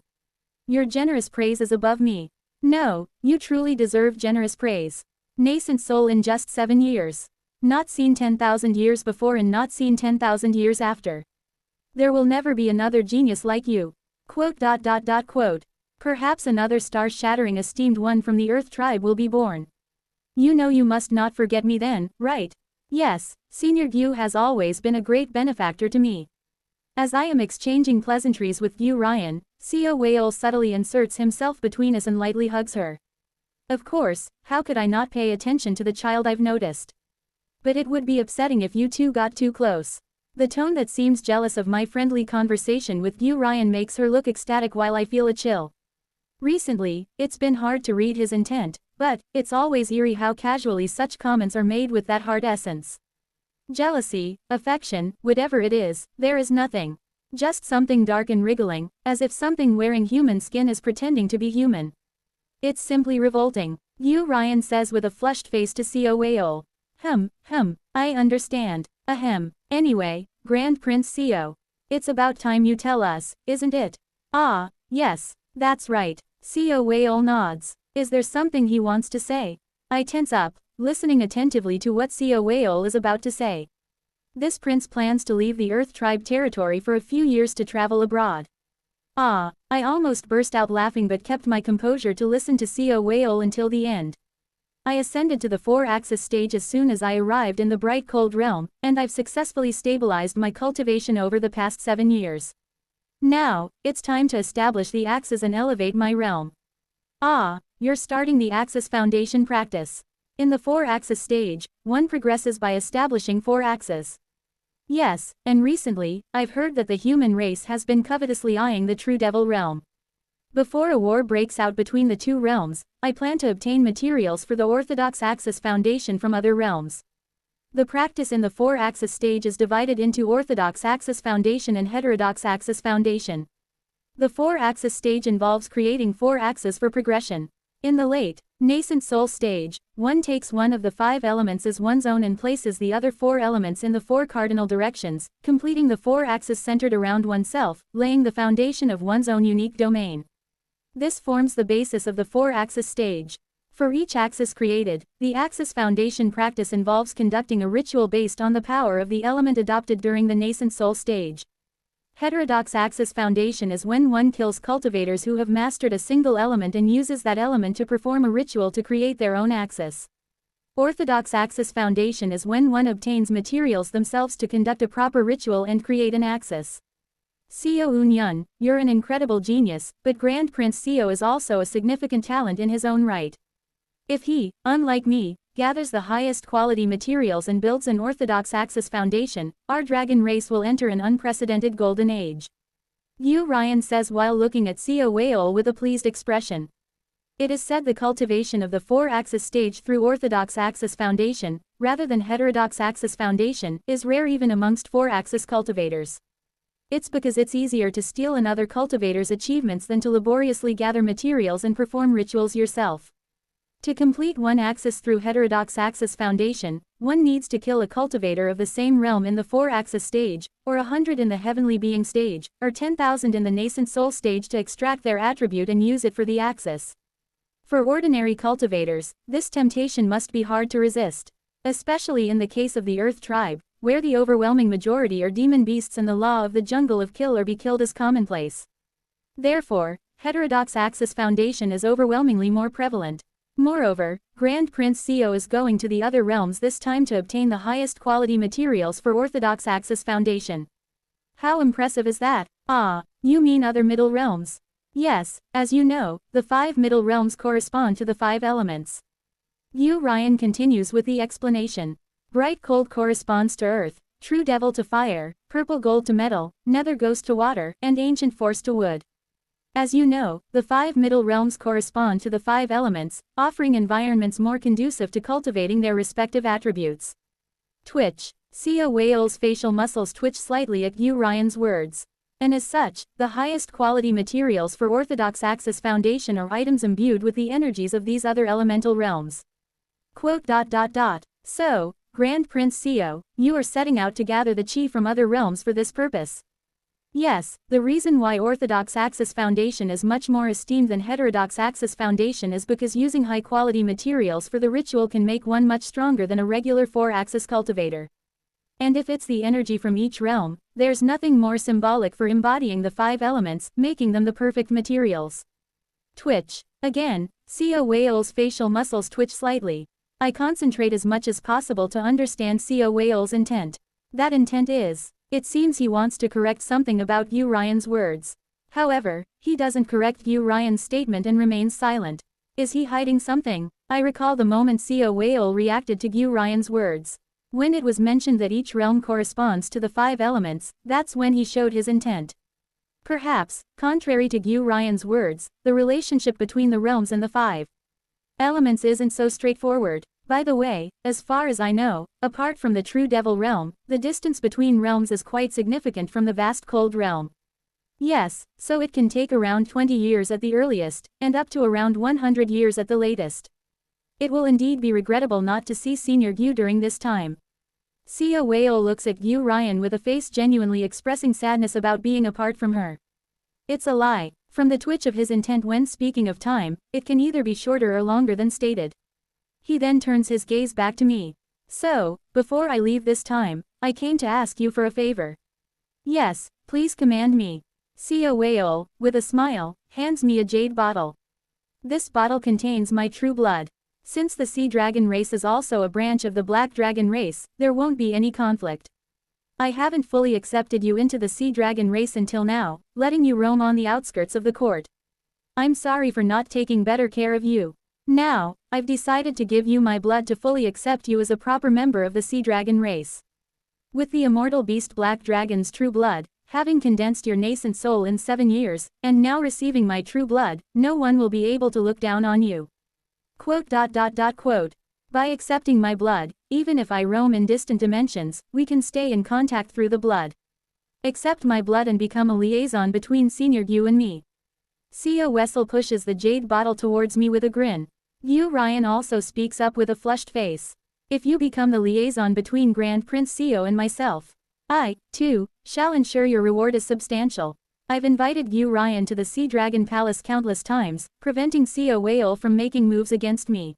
Your generous praise is above me. No, you truly deserve generous praise. Nascent soul in just 7 years. Not seen 10,000 years before and not seen 10,000 years after. There will never be another genius like you. Quote. Perhaps another star-shattering esteemed one from the Earth tribe will be born. You know you must not forget me then, right? Yes, Senior Gyu has always been a great benefactor to me. As I am exchanging pleasantries with Gyu Ryan, Seo Whale subtly inserts himself between us and lightly hugs her. Of course, how could I not pay attention to the child I've noticed? But it would be upsetting if you two got too close. The tone that seems jealous of my friendly conversation with Gyu Ryan makes her look ecstatic while I feel a chill. Recently, it's been hard to read his intent, but it's always eerie how casually such comments are made with that hard essence. Jealousy, affection, whatever it is, there is nothing. Just something dark and wriggling, as if something wearing human skin is pretending to be human. It's simply revolting, Gyu Ryan says with a flushed face to Seo Whale. I understand. Ahem. Anyway, Grand Prince Seo. It's about time you tell us, isn't it? Ah, yes, that's right. Seo Whale nods. Is there something he wants to say? I tense up, listening attentively to what Seo Whale is about to say. This prince plans to leave the Earth Tribe territory for a few years to travel abroad. Ah, I almost burst out laughing but kept my composure to listen to Seo Whale until the end. I ascended to the 4-axis stage as soon as I arrived in the bright cold realm, and I've successfully stabilized my cultivation over the past 7 years. Now, it's time to establish the axis and elevate my realm. Ah, you're starting the axis foundation practice. In the 4-axis stage, one progresses by establishing 4 axes. Yes, and recently, I've heard that the human race has been covetously eyeing the True Devil realm. Before a war breaks out between the two realms, I plan to obtain materials for the Orthodox Axis Foundation from other realms. The practice in the 4-axis stage is divided into Orthodox Axis Foundation and Heterodox Axis Foundation. The 4-axis stage involves creating 4 axes for progression. In the late, nascent soul stage, one takes one of the 5 elements as one's own and places the other 4 elements in the 4 cardinal directions, completing the 4 axes centered around oneself, laying the foundation of one's own unique domain. This forms the basis of the 4-axis stage. For each axis created, the Axis Foundation practice involves conducting a ritual based on the power of the element adopted during the nascent soul stage. Heterodox Axis Foundation is when one kills cultivators who have mastered a single element and uses that element to perform a ritual to create their own axis. Orthodox Axis Foundation is when one obtains materials themselves to conduct a proper ritual and create an axis. Seo Eun-yun, you're an incredible genius, but Grand Prince Seo is also a significant talent in his own right. If he, unlike me, gathers the highest quality materials and builds an Orthodox Axis Foundation, our dragon race will enter an unprecedented golden age. Gyu Ryan says while looking at Seo Whale with a pleased expression. It is said the cultivation of the 4-axis stage through Orthodox Axis Foundation, rather than Heterodox Axis Foundation, is rare even amongst 4-axis cultivators. It's because it's easier to steal another cultivator's achievements than to laboriously gather materials and perform rituals yourself. To complete one axis through Heterodox Axis Foundation, one needs to kill a cultivator of the same realm in the 4-axis stage, or 100 in the Heavenly Being stage, or 10,000 in the Nascent Soul stage to extract their attribute and use it for the axis. For ordinary cultivators, this temptation must be hard to resist. Especially in the case of the Earth Tribe, where the overwhelming majority are demon beasts and the law of the jungle of kill or be killed is commonplace. Therefore, Heterodox Axis Foundation is overwhelmingly more prevalent. Moreover, Grand Prince Seo is going to the other realms this time to obtain the highest quality materials for Orthodox Axis Foundation. How impressive is that? Ah, you mean other middle realms? Yes, as you know, the 5 middle realms correspond to the 5 elements. Gyu Ryan continues with the explanation. Bright cold corresponds to earth, true devil to fire, purple gold to metal, nether ghost to water, and ancient force to wood. As you know, the 5 middle realms correspond to the 5 elements, offering environments more conducive to cultivating their respective attributes. Twitch. Seo Whale's facial muscles twitch slightly at Gyu Ryan's words. And as such, the highest quality materials for Orthodox Axis Foundation are items imbued with the energies of these other elemental realms. So, Grand Prince Seo, you are setting out to gather the chi from other realms for this purpose. Yes, the reason why Orthodox Axis Foundation is much more esteemed than Heterodox Axis Foundation is because using high-quality materials for the ritual can make one much stronger than a regular 4-axis cultivator. And if it's the energy from each realm, there's nothing more symbolic for embodying the 5 elements, making them the perfect materials. Twitch. Again, Co Whale's facial muscles twitch slightly. I concentrate as much as possible to understand Co Whale's intent. That intent is, it seems he wants to correct something about Yu Ryan's words. However, he doesn't correct Yu Ryan's statement and remains silent. Is he hiding something? I recall the moment Co Whale reacted to Yu Ryan's words. When it was mentioned that each realm corresponds to the 5 elements, that's when he showed his intent. Perhaps, contrary to Yu Ryan's words, the relationship between the realms and the 5 elements isn't so straightforward. By the way, as far as I know, apart from the true devil realm, the distance between realms is quite significant from the vast cold realm. Yes, so it can take around 20 years at the earliest, and up to around 100 years at the latest. It will indeed be regrettable not to see Senior Yu during this time. Co Whale looks at Yu Ryan with a face genuinely expressing sadness about being apart from her. It's a lie. From the twitch of his intent when speaking of time, it can either be shorter or longer than stated. He then turns his gaze back to me. So, before I leave this time, I came to ask you for a favor. Yes, please command me. Co Whale, with a smile, hands me a jade bottle. This bottle contains my true blood. Since the Sea Dragon race is also a branch of the Black Dragon race, there won't be any conflict. I haven't fully accepted you into the Sea Dragon race until now, letting you roam on the outskirts of the court. I'm sorry for not taking better care of you. Now, I've decided to give you my blood to fully accept you as a proper member of the Sea Dragon race. With the immortal beast Black Dragon's true blood, having condensed your nascent soul in 7 years, and now receiving my true blood, no one will be able to look down on you. Quote. By accepting my blood, even if I roam in distant dimensions, we can stay in contact through the blood. Accept my blood and become a liaison between Senior Yu and me. Co Wessel pushes the jade bottle towards me with a grin. Yu Ryan also speaks up with a flushed face. If you become the liaison between Grand Prince Co and myself, I, too, shall ensure your reward is substantial. I've invited Yu Ryan to the Sea Dragon Palace countless times, preventing Co Whale from making moves against me.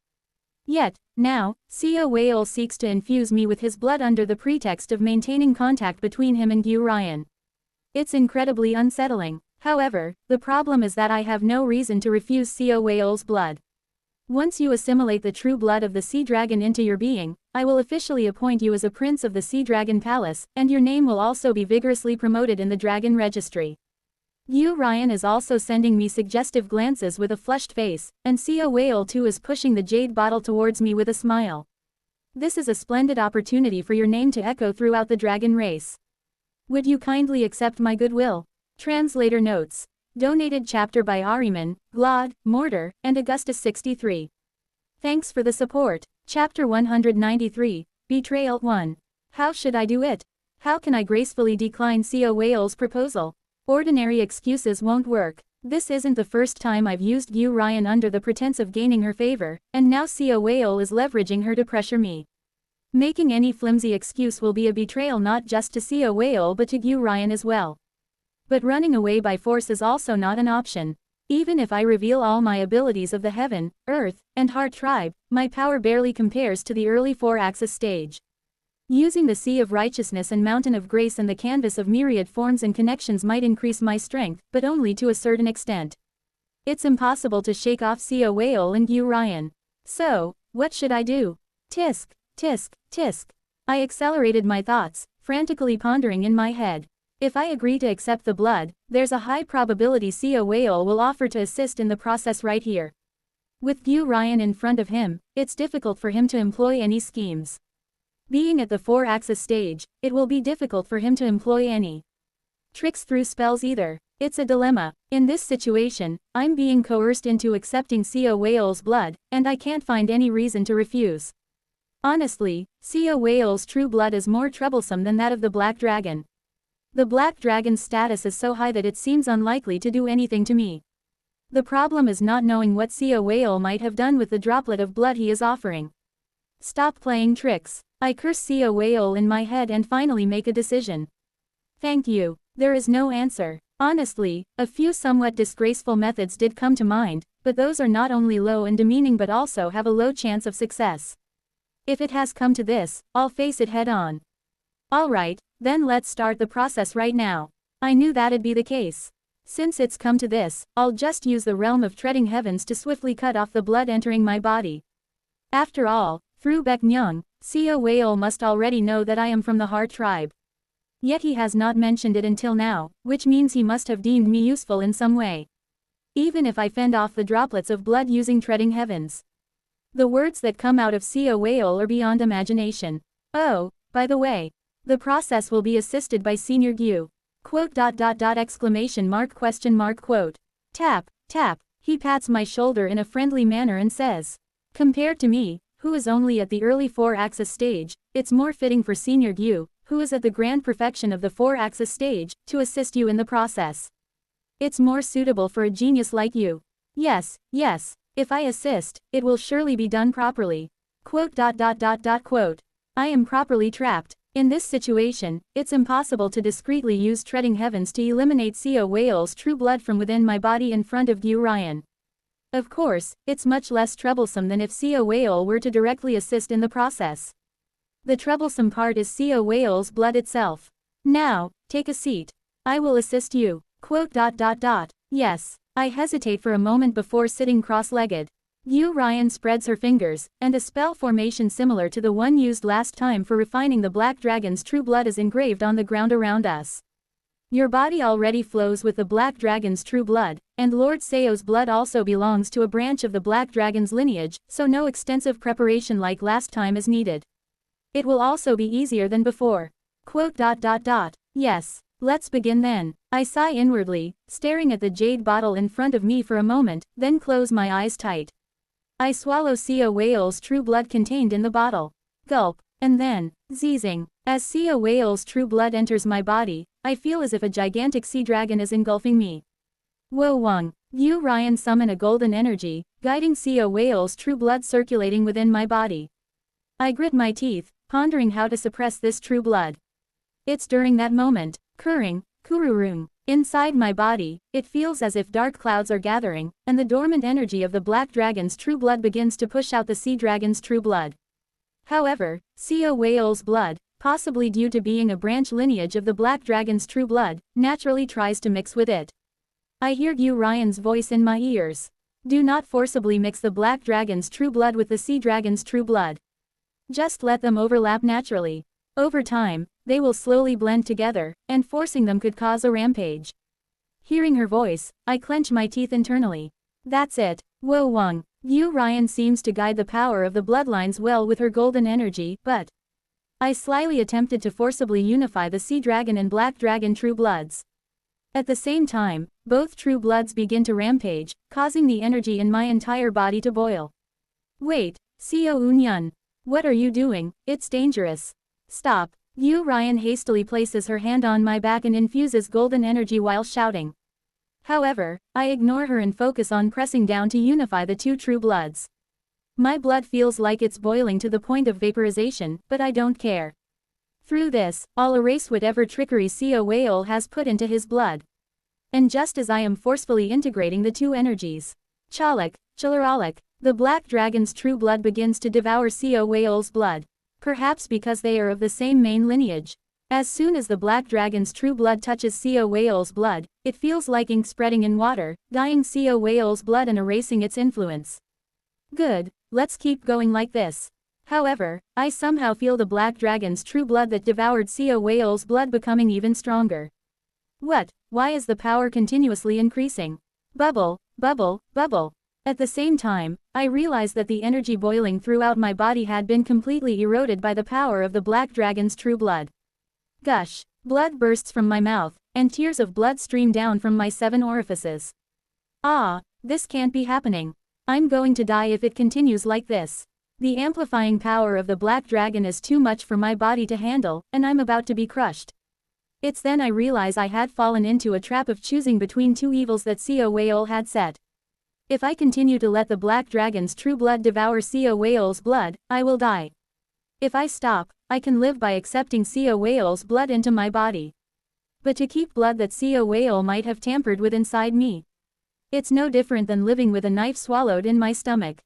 Yet, now, Co Whale seeks to infuse me with his blood under the pretext of maintaining contact between him and Yu Ryan. It's incredibly unsettling. However, the problem is that I have no reason to refuse Co Whale's blood. Once you assimilate the true blood of the Sea Dragon into your being, I will officially appoint you as a prince of the Sea Dragon Palace, and your name will also be vigorously promoted in the Dragon Registry. Yu Ryan is also sending me suggestive glances with a flushed face, and Co Whale too is pushing the jade bottle towards me with a smile. This is a splendid opportunity for your name to echo throughout the dragon race. Would you kindly accept my goodwill? Translator notes. Donated chapter by Ariman, Glad, Mortar, and Augustus 63. Thanks for the support. Chapter 193, Betrayal 1. How should I do it? How can I gracefully decline Co Whale's proposal? Ordinary excuses won't work. This isn't the first time I've used Yu Ryan under the pretense of gaining her favor, and now Co Whale is leveraging her to pressure me. Making any flimsy excuse will be a betrayal not just to Co Whale but to Yu Ryan as well. But running away by force is also not an option. Even if I reveal all my abilities of the Heaven, Earth, and Heart tribe, my power barely compares to the early 4-axis stage. Using the Sea of Righteousness and Mountain of Grace and the canvas of myriad forms and connections might increase my strength, but only to a certain extent. It's impossible to shake off Co Whale and Yu Ryan. So, what should I do? Tisk, tisk, tisk. I accelerated my thoughts, frantically pondering in my head. If I agree to accept the blood, there's a high probability Co Whale will offer to assist in the process right here. With Yu Ryan in front of him, it's difficult for him to employ any schemes. Being at the 4-axis stage, it will be difficult for him to employ any tricks through spells either. It's a dilemma. In this situation, I'm being coerced into accepting Co Whale's blood, and I can't find any reason to refuse. Honestly, Co Whale's true blood is more troublesome than that of the Black Dragon. The Black Dragon's status is so high that it seems unlikely to do anything to me. The problem is not knowing what Co Whale might have done with the droplet of blood he is offering. Stop playing tricks. I curse Co Whale in my head and finally make a decision. Thank you. There is no answer. Honestly, a few somewhat disgraceful methods did come to mind, but those are not only low and demeaning but also have a low chance of success. If it has come to this, I'll face it head on. Alright, then let's start the process right now. I knew that'd be the case. Since it's come to this, I'll just use the realm of treading heavens to swiftly cut off the blood entering my body. After all, through Baek Myung, Seo Whale must already know that I am from the Heart tribe. Yet he has not mentioned it until now, which means he must have deemed me useful in some way. Even if I fend off the droplets of blood using treading heavens. The words that come out of Seo Whale are beyond imagination. Oh, by the way, the process will be assisted by Senior Gyu. Quote ... exclamation mark question mark quote. Tap, tap, he pats my shoulder in a friendly manner and says. Compared to me, who is only at the early 4-axis stage, it's more fitting for Senior Gyu, who is at the grand perfection of the 4-axis stage, to assist you in the process. It's more suitable for a genius like you. Yes, yes, if I assist, it will surely be done properly. Quote ... quote. I am properly trapped. In this situation, it's impossible to discreetly use treading heavens to eliminate Seo Whale's true blood from within my body in front of Gyu Ryan. Of course, it's much less troublesome than if Seo Whale were to directly assist in the process. The troublesome part is Seo Whale's blood itself. Now, take a seat. I will assist you. Quote ... Yes. I hesitate for a moment before sitting cross-legged. Gyu Ryan spreads her fingers, and a spell formation similar to the one used last time for refining the Black Dragon's true blood is engraved on the ground around us. Your body already flows with the Black Dragon's true blood, and Lord Seo's blood also belongs to a branch of the Black Dragon's lineage, so no extensive preparation like last time is needed. It will also be easier than before. Quote ... Yes, let's begin then. I sigh inwardly, staring at the jade bottle in front of me for a moment, then close my eyes tight. I swallow Seo Whale's true blood contained in the bottle. Gulp, and then, zeezing. As Seo Whale's true blood enters my body, I feel as if a gigantic sea dragon is engulfing me. Wo Wang, Gyu Ryan summon a golden energy, guiding Seo Whale's true blood circulating within my body. I grit my teeth, pondering how to suppress this true blood. It's during that moment, Kururung, inside my body, it feels as if dark clouds are gathering, and the dormant energy of the Black Dragon's true blood begins to push out the Sea Dragon's true blood. However, Seo Whale's blood, possibly due to being a branch lineage of the Black Dragon's true blood, naturally tries to mix with it. I hear Gyu Ryan's voice in my ears. Do not forcibly mix the Black Dragon's true blood with the Sea Dragon's true blood. Just let them overlap naturally. Over time, they will slowly blend together, and forcing them could cause a rampage. Hearing her voice, I clench my teeth internally. That's it, Wo Wang. Gyu Ryan seems to guide the power of the bloodlines well with her golden energy, but I slyly attempted to forcibly unify the Sea Dragon and Black Dragon true bloods. At the same time, both true bloods begin to rampage, causing the energy in my entire body to boil. Wait, Seo Eun-yun. What are you doing? It's dangerous. Stop. Gyu Ryan hastily places her hand on my back and infuses golden energy while shouting. However, I ignore her and focus on pressing down to unify the two true bloods. My blood feels like it's boiling to the point of vaporization, but I don't care. Through this, I'll erase whatever trickery Seo Whale has put into his blood. And just as I am forcefully integrating the two energies, Chalak, Chalaralik, the Black Dragon's true blood begins to devour Seo Whale's blood. Perhaps because they are of the same main lineage. As soon as the Black Dragon's true blood touches Seo Whale's blood, it feels like ink spreading in water, dyeing Seo Whale's blood and erasing its influence. Good, let's keep going like this. However, I somehow feel the Black Dragon's true blood that devoured Seo Whale's blood becoming even stronger. What? Why is the power continuously increasing? Bubble, bubble, bubble. At the same time, I realized that the energy boiling throughout my body had been completely eroded by the power of the Black Dragon's true blood. Gush, blood bursts from my mouth, and tears of blood stream down from my 7 orifices. Ah, this can't be happening. I'm going to die if it continues like this. The amplifying power of the Black Dragon is too much for my body to handle, and I'm about to be crushed. It's then I realize I had fallen into a trap of choosing between two evils that Seo Whale had set. If I continue to let the Black Dragon's true blood devour Seo Whale's blood, I will die. If I stop, I can live by accepting Seo Whale's blood into my body. but to keep blood that CO whale might have tampered with inside me. It's no different than living with a knife swallowed in my stomach.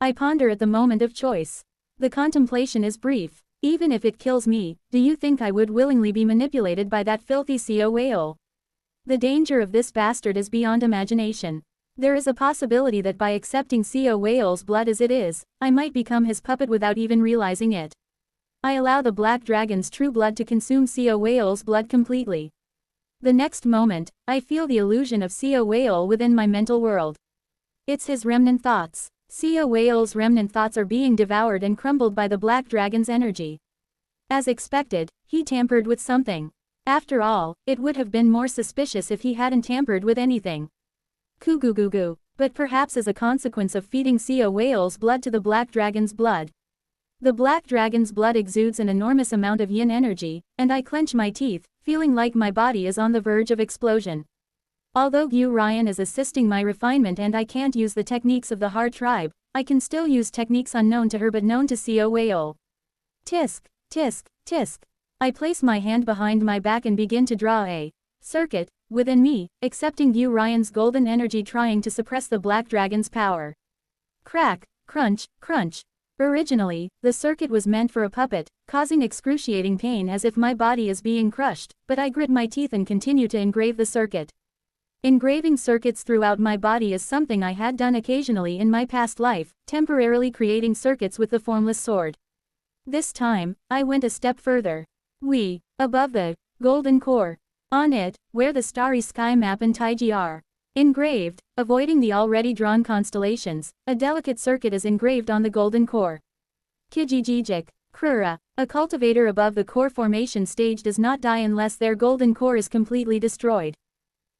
I ponder at the moment of choice. The contemplation is brief. Even if it kills me, do you think I would willingly be manipulated by that filthy CO whale? The danger of this bastard is beyond imagination. There is a possibility that by accepting CO whale's blood as it is, I might become his puppet without even realizing it. I allow the black dragon's true blood to consume CO whale's blood completely. The next moment, I feel the illusion of CO whale within my mental world. It's his remnant thoughts. CO whale's remnant thoughts are being devoured and crumbled by the black dragon's energy. As expected, he tampered with something. After all, it would have been more suspicious if he hadn't tampered with anything. Coo-goo-goo-goo. But perhaps as a consequence of feeding CO whale's blood to the black dragon's blood. The black dragon's blood exudes an enormous amount of yin energy, and I clench my teeth, feeling like my body is on the verge of explosion. Although Gu Ryan is assisting my refinement and I can't use the techniques of the Heart tribe, I can still use techniques unknown to her but known to CO whale. Tisk, tisk, tisk. I place my hand behind my back and begin to draw a circuit within me, accepting Gu Ryan's golden energy trying to suppress the black dragon's power. Crack, crunch, crunch. Originally, the circuit was meant for a puppet, causing excruciating pain as if my body is being crushed, but I grit my teeth and continue to engrave the circuit. Engraving circuits throughout my body is something I had done occasionally in my past life, temporarily creating circuits with the formless sword. This time, I went a step further. Above the golden core. On it, where the starry sky map and Taiji are engraved, avoiding the already drawn constellations, a delicate circuit is engraved on the golden core. Kijijijik, Krura, a cultivator above the core formation stage does not die unless their golden core is completely destroyed.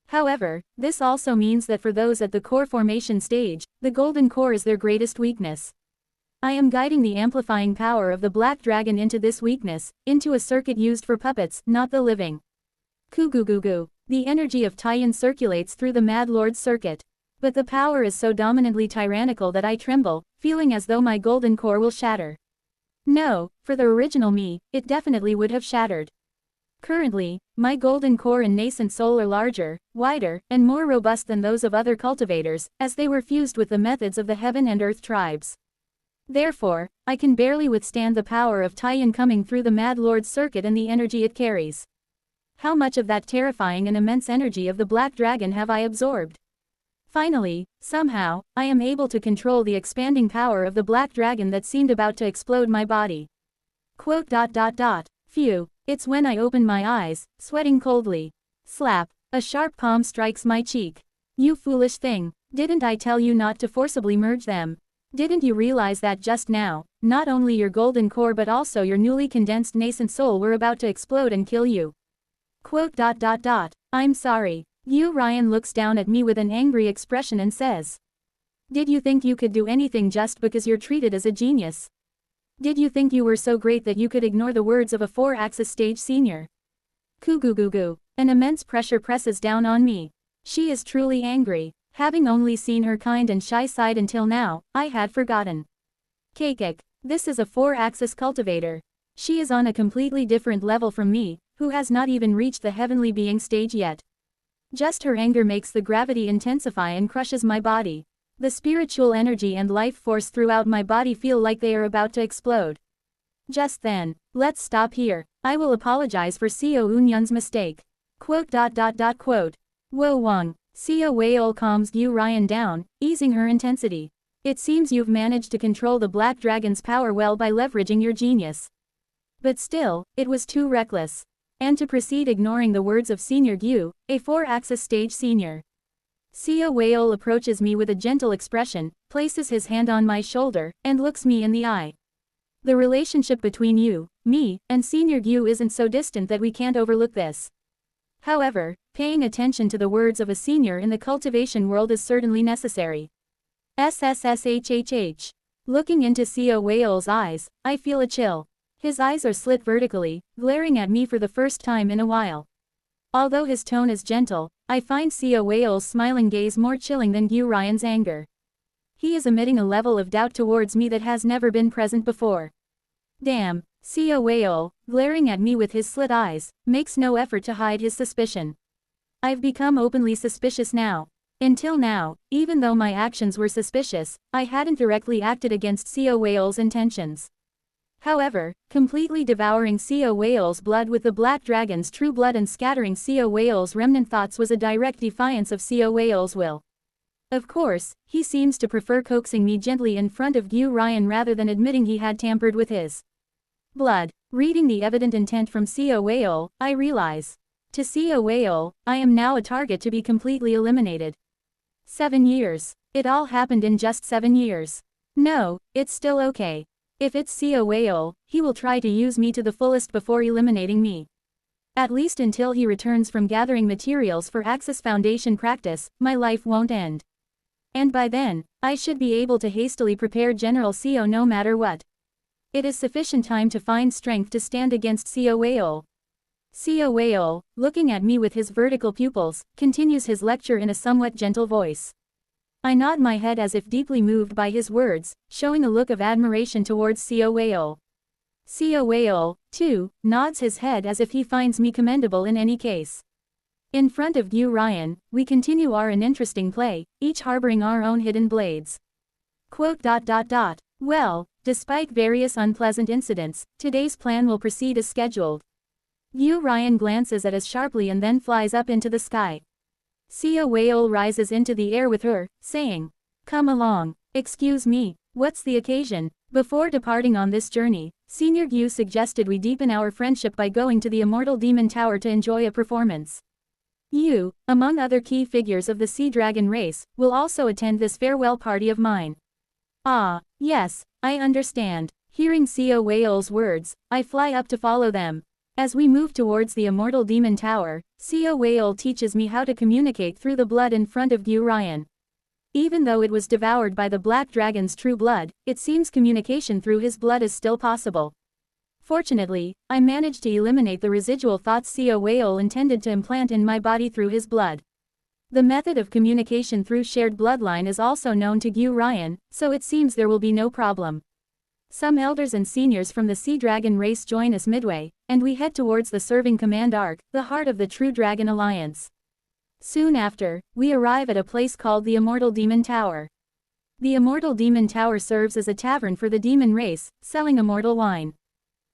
However, this also means that for those at the core formation stage, the golden core is their greatest weakness. I am guiding the amplifying power of the black dragon into this weakness, into a circuit used for puppets, not the living. Coo-goo-goo-goo. The energy of Taiyan circulates through the Mad Lord's circuit. But the power is so dominantly tyrannical that I tremble, feeling as though my golden core will shatter. No, for the original me, it definitely would have shattered. Currently, my golden core and nascent soul are larger, wider, and more robust than those of other cultivators, as they were fused with the methods of the Heaven and Earth tribes. Therefore, I can barely withstand the power of Taiyan coming through the Mad Lord's circuit and the energy it carries. How much of that terrifying and immense energy of the Black Dragon have I absorbed? Finally, somehow, I am able to control the expanding power of the Black Dragon that seemed about to explode my body. Phew. It's when I open my eyes, sweating coldly. Slap. A sharp palm strikes my cheek. You foolish thing. Didn't I tell you not to forcibly merge them? Didn't you realize that just now, not only your golden core but also your newly condensed nascent soul were about to explode and kill you? I'm sorry. Yu Ryan looks down at me with an angry expression and says. Did you think you could do anything just because you're treated as a genius? Did you think you were so great that you could ignore the words of a 4-axis stage senior? Coo-goo-goo-goo. An immense pressure presses down on me. She is truly angry. Having only seen her kind and shy side until now, I had forgotten. Kakik. This is a 4-axis cultivator. She is on a completely different level from me, who has not even reached the heavenly being stage yet. Just her anger makes the gravity intensify and crushes my body. The spiritual energy and life force throughout my body feel like they are about to explode. Just then, let's stop here. I will apologize for Seo Unyun's mistake. Wo Wang. Seo Weol calms Yu Ryan down, easing her intensity. It seems you've managed to control the Black Dragon's power well by leveraging your genius. But still, it was too reckless. And to proceed ignoring the words of Senior Gu, a 4-axis stage senior. Seo Weol approaches me with a gentle expression, places his hand on my shoulder, and looks me in the eye. The relationship between you, me, and Senior Gu isn't so distant that we can't overlook this. However, paying attention to the words of a senior in the cultivation world is certainly necessary. SSSHHH. Looking into Seo Weol's eyes, I feel a chill. His eyes are slit vertically, glaring at me for the first time in a while. Although his tone is gentle, I find Seo Weol's smiling gaze more chilling than Gu Ryan's anger. He is emitting a level of doubt towards me that has never been present before. Damn, COAO, glaring at me with his slit eyes, makes no effort to hide his suspicion. I've become openly suspicious now. Until now, even though my actions were suspicious, I hadn't directly acted against COAO's intentions. However, completely devouring COAO's blood with the Black Dragon's true blood and scattering COAO's remnant thoughts was a direct defiance of COAO's will. Of course, he seems to prefer coaxing me gently in front of Gu Ryan rather than admitting he had tampered with his blood. Reading the evident intent from COAO, I realize. To COAO, I am now a target to be completely eliminated. 7 years. It all happened in just 7 years. No, it's still okay. If it's COAO, he will try to use me to the fullest before eliminating me. At least until he returns from gathering materials for Axis Foundation practice, my life won't end. And by then, I should be able to hastily prepare General CO no matter what. It is sufficient time to find strength to stand against COAO. COAO, looking at me with his vertical pupils, continues his lecture in a somewhat gentle voice. I nod my head as if deeply moved by his words, showing a look of admiration towards COAO. COAO, too, nods his head as if he finds me commendable in any case. In front of Gu Ryan, we continue our uninteresting play, each harboring our own hidden blades. Well, despite various unpleasant incidents, today's plan will proceed as scheduled. Gu Ryan glances at us sharply and then flies up into the sky. COAO rises into the air with her, saying, "Come along." "Excuse me, what's the occasion?" Before departing on this journey, Senior Gu suggested we deepen our friendship by going to the Immortal Demon Tower to enjoy a performance. You, among other key figures of the Sea Dragon race, will also attend this farewell party of mine. Ah, yes, I understand. Hearing COAO's words, I fly up to follow them. As we move towards the Immortal Demon Tower, COAO teaches me how to communicate through the blood in front of Gu Ryan. Even though it was devoured by the Black Dragon's true blood, it seems communication through his blood is still possible. Fortunately, I managed to eliminate the residual thoughts COAO intended to implant in my body through his blood. The method of communication through shared bloodline is also known to Gu Ryan, so it seems there will be no problem. Some elders and seniors from the Sea Dragon race join us midway, and we head towards the Serving Command Arc, the heart of the True Dragon Alliance. Soon after, we arrive at a place called the Immortal Demon Tower. The Immortal Demon Tower serves as a tavern for the demon race, selling immortal wine.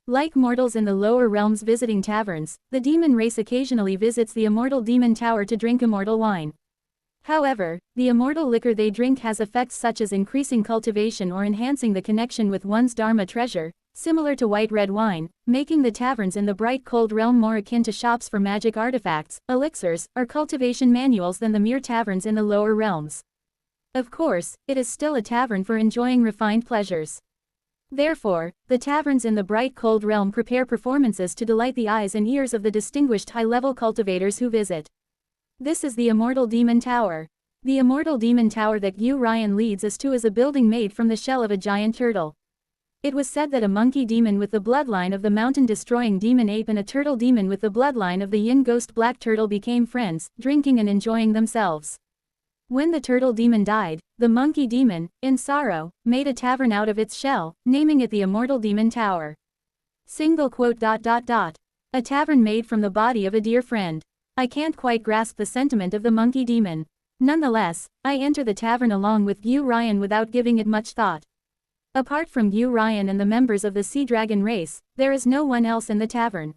Like mortals in the lower realms visiting taverns, the demon race occasionally visits the Immortal Demon Tower to drink immortal wine. However, the immortal liquor they drink has effects such as increasing cultivation or enhancing the connection with one's Dharma treasure, similar to white red wine, making the taverns in the bright cold realm more akin to shops for magic artifacts, elixirs, or cultivation manuals than the mere taverns in the lower realms. Of course, it is still a tavern for enjoying refined pleasures. Therefore, the taverns in the bright cold realm prepare performances to delight the eyes and ears of the distinguished high-level cultivators who visit. This is the Immortal Demon Tower. The Immortal Demon Tower that Gu Ryan leads us to is a building made from the shell of a giant turtle. It was said that a monkey demon with the bloodline of the mountain-destroying demon ape and a turtle demon with the bloodline of the yin ghost black turtle became friends, drinking and enjoying themselves. When the turtle demon died, the monkey demon, in sorrow, made a tavern out of its shell, naming it the Immortal Demon Tower. A tavern made from the body of a dear friend. I can't quite grasp the sentiment of the monkey demon. Nonetheless, I enter the tavern along with Gu Ryan without giving it much thought. Apart from Gu Ryan and the members of the Sea Dragon race, there is no one else in the tavern.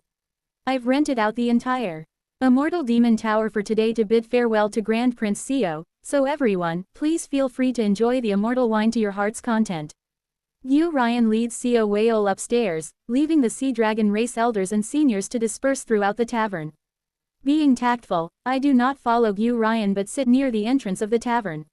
I've rented out the entire Immortal Demon Tower for today to bid farewell to Grand Prince CO, so everyone, please feel free to enjoy the immortal wine to your heart's content. Gu Ryan leads COAO upstairs, leaving the Sea Dragon race elders and seniors to disperse throughout the tavern. Being tactful, I do not follow Gu Ryan but sit near the entrance of the tavern.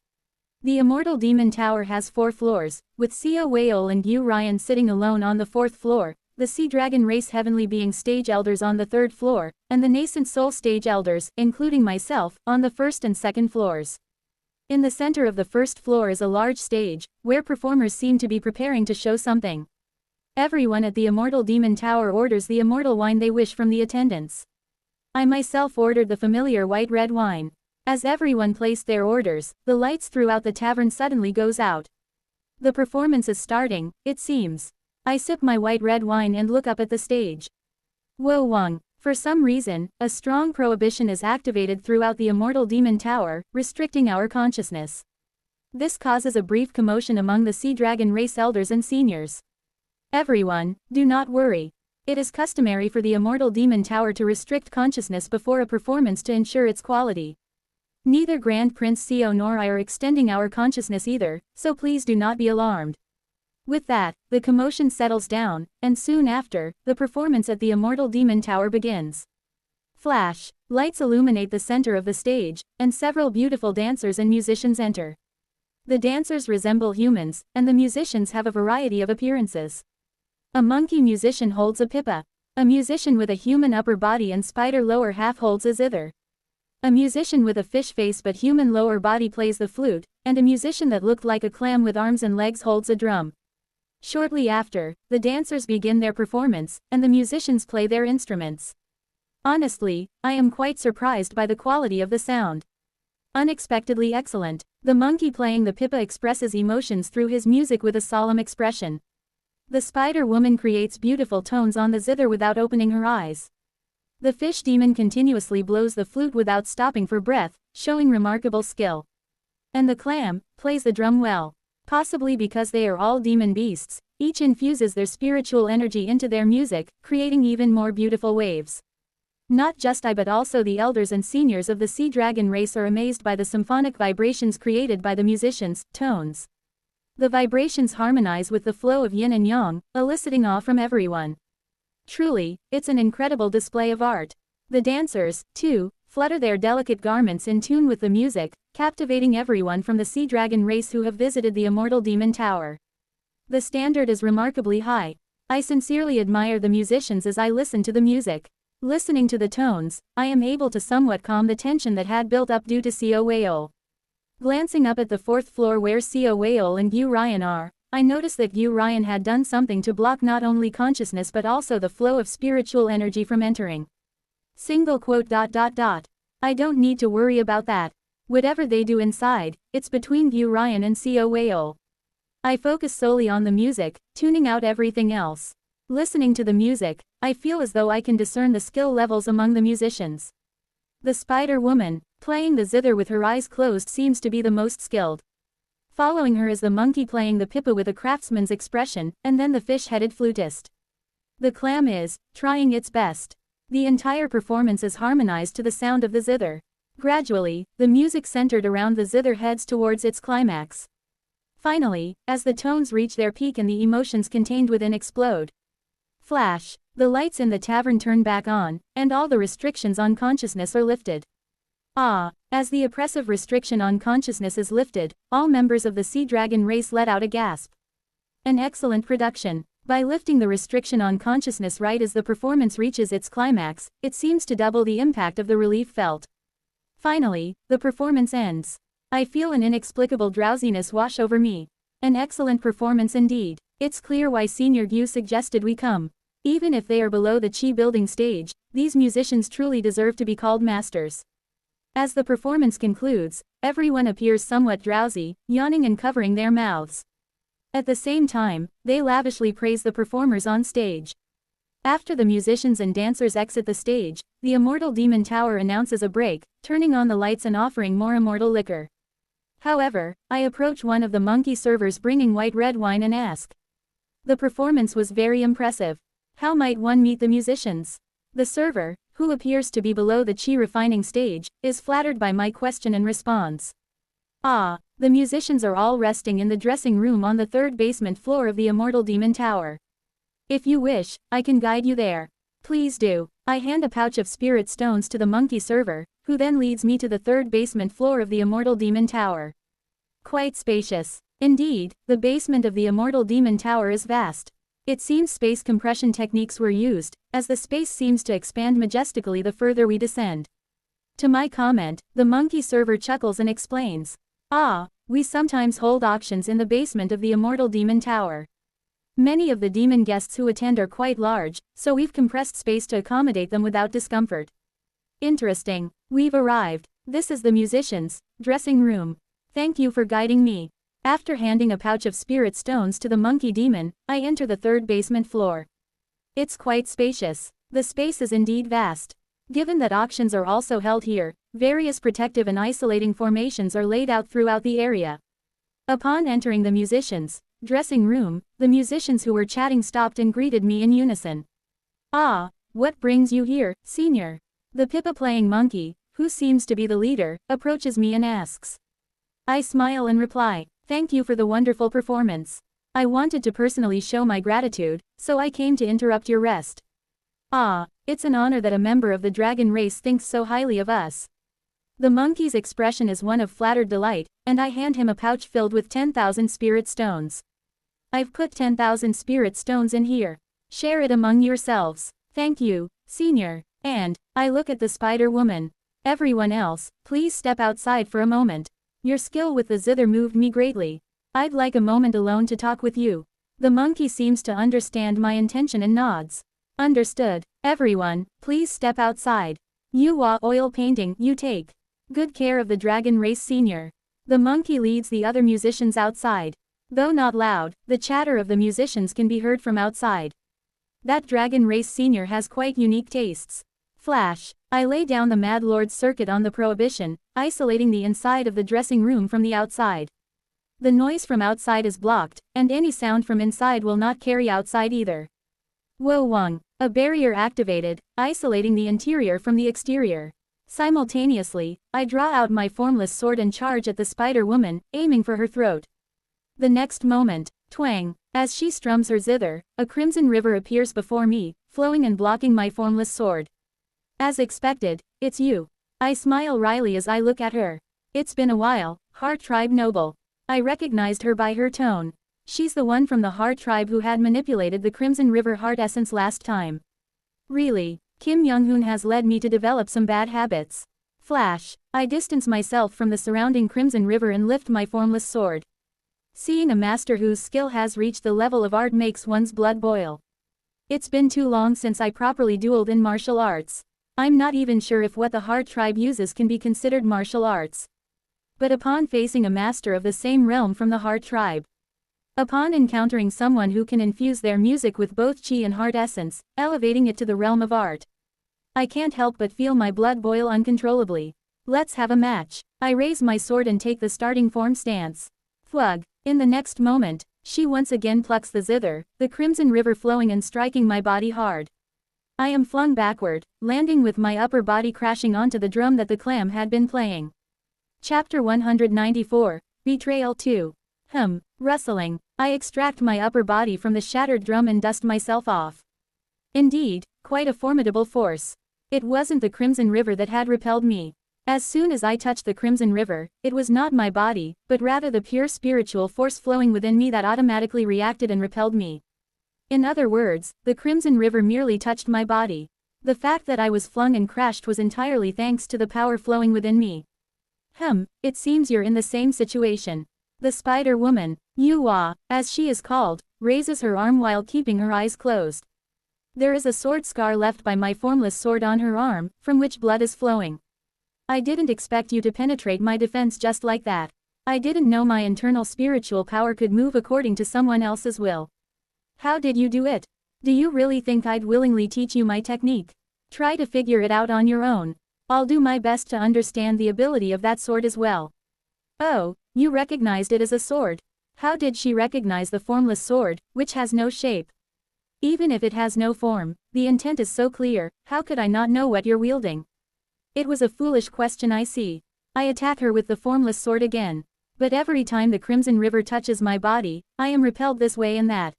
The Immortal Demon Tower has 4 floors, with COAO and Gu Ryan sitting alone on the 4th floor, the Sea Dragon race heavenly being stage elders on the 3rd floor, and the nascent soul stage elders, including myself, on the 1st and 2nd floors. In the center of the 1st floor is a large stage, where performers seem to be preparing to show something. Everyone at the Immortal Demon Tower orders the immortal wine they wish from the attendants. I myself ordered the familiar white red wine. As everyone placed their orders, the lights throughout the tavern suddenly goes out. The performance is starting, it seems. I sip my white red wine and look up at the stage. Wo Wang. For some reason, a strong prohibition is activated throughout the Immortal Demon Tower, restricting our consciousness. This causes a brief commotion among the Sea Dragon race elders and seniors. Everyone, do not worry. It is customary for the Immortal Demon Tower to restrict consciousness before a performance to ensure its quality. Neither Grand Prince Seo nor I are extending our consciousness either, so please do not be alarmed. With that, the commotion settles down, and soon after, the performance at the Immortal Demon Tower begins. Flash, lights illuminate the center of the stage, and several beautiful dancers and musicians enter. The dancers resemble humans, and the musicians have a variety of appearances. A monkey musician holds a pipa. A musician with a human upper body and spider lower half holds a zither. A musician with a fish face but human lower body plays the flute, and a musician that looked like a clam with arms and legs holds a drum. Shortly after, the dancers begin their performance, and the musicians play their instruments. Honestly, I am quite surprised by the quality of the sound. Unexpectedly excellent. The monkey playing the pipa expresses emotions through his music with a solemn expression. The spider woman creates beautiful tones on the zither without opening her eyes. The fish demon continuously blows the flute without stopping for breath, showing remarkable skill. And the clam plays the drum well. Possibly because they are all demon beasts, each infuses their spiritual energy into their music, creating even more beautiful waves. Not just I but also the elders and seniors of the Sea Dragon race are amazed by the symphonic vibrations created by the musicians' tones. The vibrations harmonize with the flow of yin and yang, eliciting awe from everyone. Truly, it's an incredible display of art. The dancers, too, flutter their delicate garments in tune with the music, captivating everyone from the Sea Dragon race who have visited the Immortal Demon Tower. The standard is remarkably high. I sincerely admire the musicians as I listen to the music. Listening to the tones, I am able to somewhat calm the tension that had built up due to Seo Weol. Glancing up at the fourth floor where Seo Weol and Gu Ryan are, I noticed that Gu Ryan had done something to block not only consciousness but also the flow of spiritual energy from entering. I don't need to worry about that. Whatever they do inside, it's between Gu Ryan and Seo Weol. I focus solely on the music, tuning out everything else. Listening to the music, I feel as though I can discern the skill levels among the musicians. The spider woman, playing the zither with her eyes closed, seems to be the most skilled. Following her is the monkey playing the pipa with a craftsman's expression, and then the fish-headed flutist. The clam is trying its best. The entire performance is harmonized to the sound of the zither. Gradually, the music centered around the zither heads towards its climax. Finally, as the tones reach their peak and the emotions contained within explode. Flash, the lights in the tavern turn back on, and all the restrictions on consciousness are lifted. As the oppressive restriction on consciousness is lifted, all members of the Sea Dragon race let out a gasp. An excellent production. By lifting the restriction on consciousness right as the performance reaches its climax, it seems to double the impact of the relief felt. Finally, the performance ends. I feel an inexplicable drowsiness wash over me. An excellent performance indeed. It's clear why Senior Gu suggested we come. Even if they are below the Chi building stage, these musicians truly deserve to be called masters. As the performance concludes, everyone appears somewhat drowsy, yawning and covering their mouths. At the same time, they lavishly praise the performers on stage. After the musicians and dancers exit the stage, the Immortal Demon Tower announces a break, turning on the lights and offering more immortal liquor. However, I approach one of the monkey servers bringing white red wine and ask. The performance was very impressive. How might one meet the musicians? The server, who appears to be below the Chi refining stage, is flattered by my question and responds. The musicians are all resting in the dressing room on the third basement floor of the Immortal Demon Tower. If you wish, I can guide you there. Please do. I hand a pouch of spirit stones to the monkey server, who then leads me to the third basement floor of the Immortal Demon Tower. Quite spacious. Indeed, the basement of the Immortal Demon Tower is vast. It seems space compression techniques were used, as the space seems to expand majestically the further we descend. To my comment, the monkey server chuckles and explains. We sometimes hold auctions in the basement of the Immortal Demon Tower. Many of the demon guests who attend are quite large, so we've compressed space to accommodate them without discomfort. Interesting. We've arrived. This is the musicians' dressing room. Thank you for guiding me. After handing a pouch of spirit stones to the monkey demon, I enter the third basement floor. It's quite spacious. The space is indeed vast. Given that auctions are also held here, various protective and isolating formations are laid out throughout the area. Upon entering the musicians' dressing room, the musicians who were chatting stopped and greeted me in unison. "Ah, what brings you here, senior?" The pipa-playing monkey, who seems to be the leader, approaches me and asks. I smile and reply, "Thank you for the wonderful performance. I wanted to personally show my gratitude, so I came to interrupt your rest." "Ah, it's an honor that a member of the dragon race thinks so highly of us." The monkey's expression is one of flattered delight, and I hand him a pouch filled with 10,000 spirit stones. "I've put 10,000 spirit stones in here. Share it among yourselves." "Thank you, senior." And I look at the spider woman. "Everyone else, please step outside for a moment. Your skill with the zither moved me greatly. I'd like a moment alone to talk with you." The monkey seems to understand my intention and nods. "Understood. Everyone, please step outside. You oil painting, you take good care of the dragon race senior." The monkey leads the other musicians outside. Though not loud, the chatter of the musicians can be heard from outside. That dragon race senior has quite unique tastes. Flash. I lay down the Mad Lord's circuit on the prohibition, isolating the inside of the dressing room from the outside. The noise from outside is blocked, and any sound from inside will not carry outside either. Wo Wang. A barrier activated, isolating the interior from the exterior. Simultaneously, I draw out my formless sword and charge at the spider woman, aiming for her throat. The next moment, twang, as she strums her zither, a crimson river appears before me, flowing and blocking my formless sword. As expected, it's you. I smile wryly as I look at her. It's been a while, Heart Tribe Noble. I recognized her by her tone. She's the one from the Heart Tribe who had manipulated the Crimson River Heart Essence last time. Really, Kim Young-hoon has led me to develop some bad habits. Flash. I distance myself from the surrounding Crimson River and lift my formless sword. Seeing a master whose skill has reached the level of art makes one's blood boil. It's been too long since I properly dueled in martial arts. I'm not even sure if what the Heart Tribe uses can be considered martial arts. But upon facing a master of the same realm from the Heart Tribe, upon encountering someone who can infuse their music with both chi and heart essence, elevating it to the realm of art, I can't help but feel my blood boil uncontrollably. Let's have a match. I raise my sword and take the starting form stance. Thwug. In the next moment, she once again plucks the zither, the crimson river flowing and striking my body hard. I am flung backward, landing with my upper body crashing onto the drum that the clam had been playing. Chapter 194, Betrayal 2. Rustling. I extract my upper body from the shattered drum and dust myself off. Indeed, quite a formidable force. It wasn't the Crimson River that had repelled me. As soon as I touched the Crimson River, it was not my body, but rather the pure spiritual force flowing within me that automatically reacted and repelled me. In other words, the Crimson River merely touched my body. The fact that I was flung and crashed was entirely thanks to the power flowing within me. It seems you're in the same situation. The Spider Woman, Yuhua, as she is called, raises her arm while keeping her eyes closed. There is a sword scar left by my formless sword on her arm, from which blood is flowing. I didn't expect you to penetrate my defense just like that. I didn't know my internal spiritual power could move according to someone else's will. How did you do it? Do you really think I'd willingly teach you my technique? Try to figure it out on your own. I'll do my best to understand the ability of that sword as well. Oh, you recognized it as a sword. How did she recognize the formless sword, which has no shape? Even if it has no form, the intent is so clear, how could I not know what you're wielding? It was a foolish question, I see. I attack her with the formless sword again. But every time the Crimson River touches my body, I am repelled this way and that.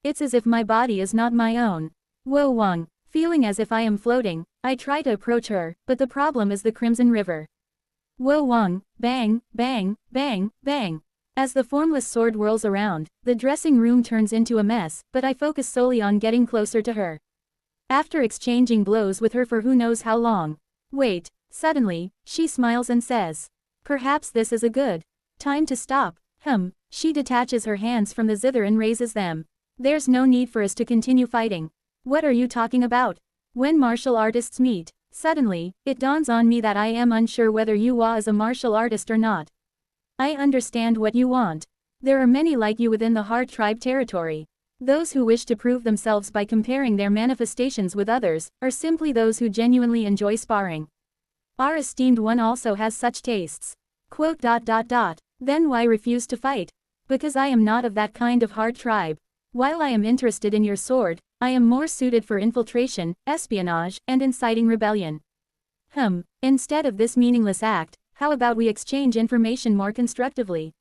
It's as if my body is not my own. Wo Wang. Feeling as if I am floating, I try to approach her, but the problem is the Crimson River. Wo Wang. Bang, bang, bang, bang. As the formless sword whirls around, the dressing room turns into a mess, but I focus solely on getting closer to her. After exchanging blows with her for who knows how long. Wait. Suddenly, she smiles and says, "Perhaps this is a good time to stop." She detaches her hands from the zither and raises them. "There's no need for us to continue fighting." "What are you talking about?" When martial artists meet, suddenly, it dawns on me that I am unsure whether Yuhua is a martial artist or not. I understand what you want. There are many like you within the Heart Tribe territory. Those who wish to prove themselves by comparing their manifestations with others, are simply those who genuinely enjoy sparring. Our esteemed one also has such tastes. Quote. Then why refuse to fight? Because I am not of that kind of Heart Tribe. While I am interested in your sword, I am more suited for infiltration, espionage, and inciting rebellion. Instead of this meaningless act, how about we exchange information more constructively?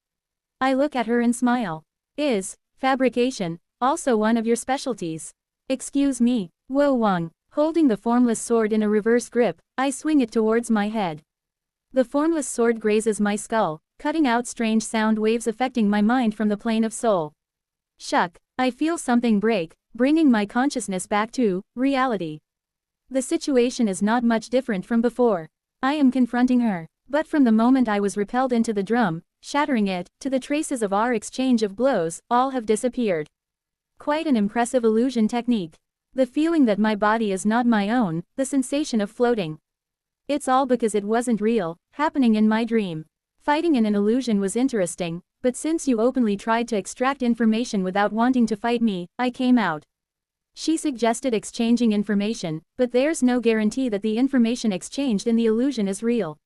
I look at her and smile. Is fabrication also one of your specialties? Excuse me, Wo Wang. Holding the formless sword in a reverse grip, I swing it towards my head. The formless sword grazes my skull, cutting out strange sound waves affecting my mind from the plane of soul. Shuck, I feel something break, bringing my consciousness back to reality. The situation is not much different from before. I am confronting her, but from the moment I was repelled into the drum, shattering it, to the traces of our exchange of blows, all have disappeared. Quite an impressive illusion technique. The feeling that my body is not my own, the sensation of floating. It's all because it wasn't real, happening in my dream. Fighting in an illusion was interesting, but since you openly tried to extract information without wanting to fight me, I came out. She suggested exchanging information, but there's no guarantee that the information exchanged in the illusion is real.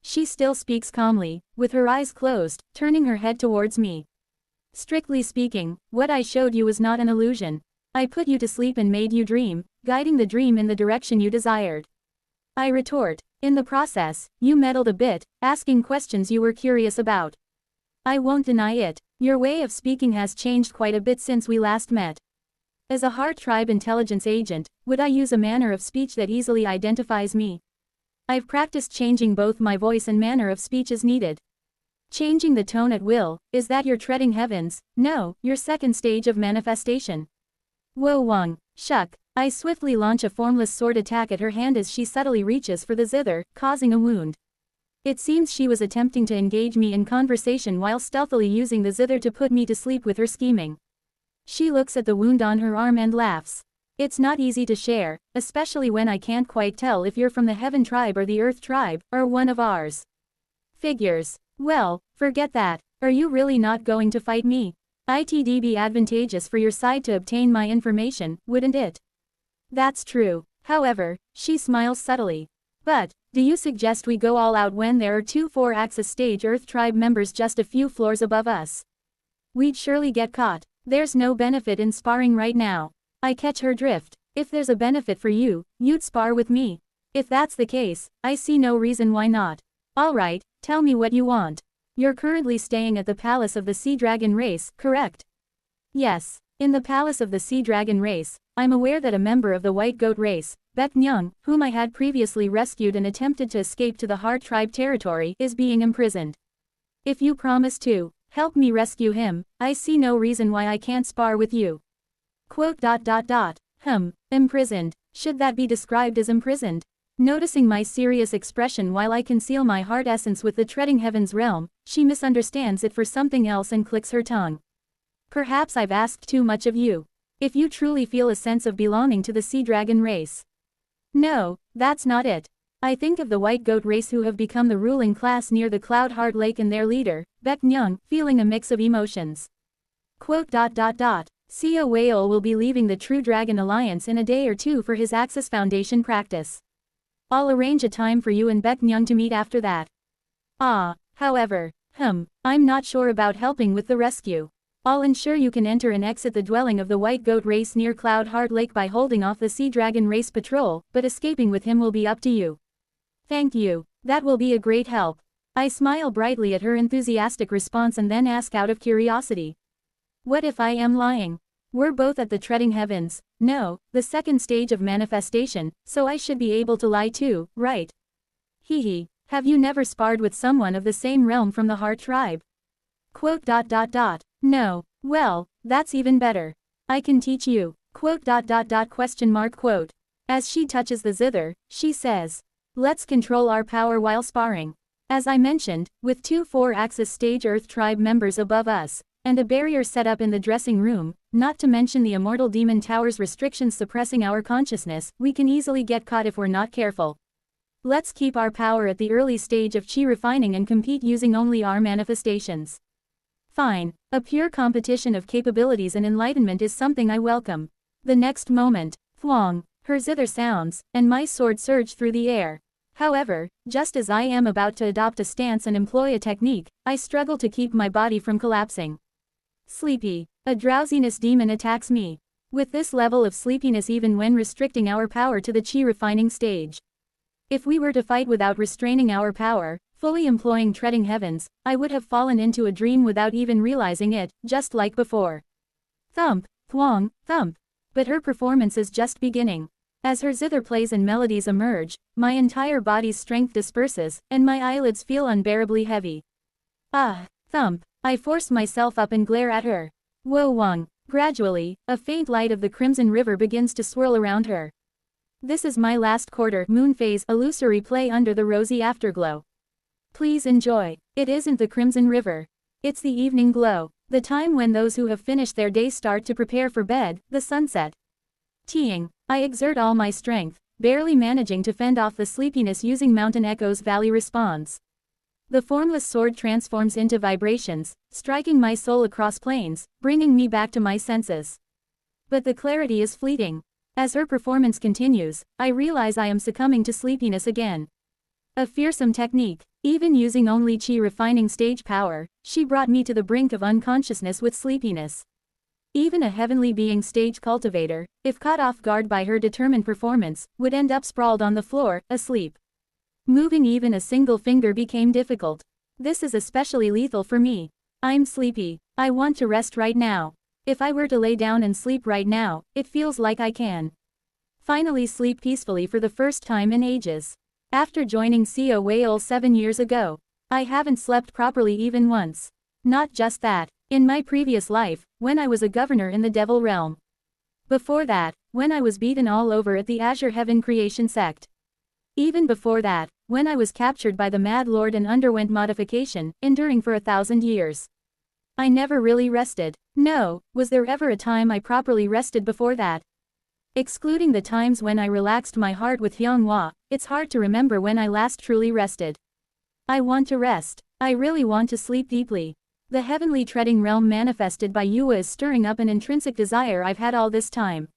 She still speaks calmly, with her eyes closed, turning her head towards me. Strictly speaking, what I showed you was not an illusion. I put you to sleep and made you dream, guiding the dream in the direction you desired. I retort. In the process, you meddled a bit, asking questions you were curious about. I won't deny it, your way of speaking has changed quite a bit since we last met. As a Heart Tribe intelligence agent, would I use a manner of speech that easily identifies me? I've practiced changing both my voice and manner of speech as needed. Changing the tone at will, is that your treading heavens? No, your second stage of manifestation. Wo Wang, shuck. I swiftly launch a formless sword attack at her hand as she subtly reaches for the zither, causing a wound. It seems she was attempting to engage me in conversation while stealthily using the zither to put me to sleep with her scheming. She looks at the wound on her arm and laughs. It's not easy to share, especially when I can't quite tell if you're from the Heaven Tribe or the Earth Tribe, or one of ours. Figures. Well, forget that. Are you really not going to fight me? It'd be advantageous for your side to obtain my information, wouldn't it? That's true. However, she smiles subtly. But, do you suggest we go all out when there are two 4-axis stage Earth Tribe members just a few floors above us? We'd surely get caught. There's no benefit in sparring right now. I catch her drift. If there's a benefit for you, you'd spar with me. If that's the case, I see no reason why not. Alright, tell me what you want. You're currently staying at the Palace of the Sea Dragon race, correct? Yes, in the Palace of the Sea Dragon race, I'm aware that a member of the White Goat race, Baek Nyung, whom I had previously rescued and attempted to escape to the Heart Tribe territory, is being imprisoned. If you promise to help me rescue him, I see no reason why I can't spar with you. Quote. Imprisoned. Should that be described as imprisoned? Noticing my serious expression while I conceal my heart essence with the treading heavens realm, she misunderstands it for something else and clicks her tongue. Perhaps I've asked too much of you. If you truly feel a sense of belonging to the Sea Dragon race. No, that's not it. I think of the White Goat race who have become the ruling class near the Cloud Heart Lake and their leader, Baek Nyung, feeling a mix of emotions. Quote. Seo Whale will be leaving the True Dragon Alliance in a day or two for his Axis Foundation practice. I'll arrange a time for you and Baek Nyung to meet after that. However, I'm not sure about helping with the rescue. I'll ensure you can enter and exit the dwelling of the White Goat race near Cloud Heart Lake by holding off the Sea Dragon race patrol, but escaping with him will be up to you. Thank you, that will be a great help. I smile brightly at her enthusiastic response and then ask out of curiosity. What if I am lying? We're both at the treading heavens, no, the second stage of manifestation, so I should be able to lie too, right? Hee. Have you never sparred with someone of the same realm from the Heart Tribe? Quote. No, well, that's even better. I can teach you. Quote. Quote. As she touches the zither, she says, let's control our power while sparring. As I mentioned, with two 4-axis stage Earth Tribe members above us, and a barrier set up in the dressing room, not to mention the Immortal Demon Tower's restrictions suppressing our consciousness, we can easily get caught if we're not careful. Let's keep our power at the early stage of chi refining and compete using only our manifestations. Fine, a pure competition of capabilities and enlightenment is something I welcome. The next moment, thwong, her zither sounds, and my sword surged through the air. However, just as I am about to adopt a stance and employ a technique, I struggle to keep my body from collapsing. Sleepy. A drowsiness demon attacks me. With this level of sleepiness even when restricting our power to the chi refining stage. If we were to fight without restraining our power, fully employing treading heavens, I would have fallen into a dream without even realizing it, just like before. Thump, thwong, thump. But her performance is just beginning. As her zither plays and melodies emerge, my entire body's strength disperses, and my eyelids feel unbearably heavy. Ah, thump. I force myself up and glare at her. Wo Wang. Gradually, a faint light of the crimson river begins to swirl around her. This is my last quarter moon phase illusory play under the rosy afterglow. Please enjoy. It isn't the crimson river. It's the evening glow, the time when those who have finished their day start to prepare for bed, the sunset. Teeing. I exert all my strength, barely managing to fend off the sleepiness using Mountain Echo's Valley response. The formless sword transforms into vibrations, striking my soul across planes, bringing me back to my senses. But the clarity is fleeting. As her performance continues, I realize I am succumbing to sleepiness again. A fearsome technique. Even using only chi refining stage power, she brought me to the brink of unconsciousness with sleepiness. Even a heavenly being stage cultivator, if caught off guard by her determined performance, would end up sprawled on the floor, asleep. Moving even a single finger became difficult. This is especially lethal for me. I'm sleepy. I want to rest right now. If I were to lay down and sleep right now, it feels like I can finally sleep peacefully for the first time in ages. After joining Co Whale 7 years ago, I haven't slept properly even once. Not just that, in my previous life, when I was a governor in the Devil Realm. Before that, when I was beaten all over at the Azure Heaven Creation Sect. Even before that, when I was captured by the Mad Lord and underwent modification, enduring for 1,000 years. I never really rested. No, was there ever a time I properly rested before that? Excluding the times when I relaxed my heart with Hyunghwa, it's hard to remember when I last truly rested. I want to rest. I really want to sleep deeply. The heavenly treading realm manifested by Yua is stirring up an intrinsic desire I've had all this time.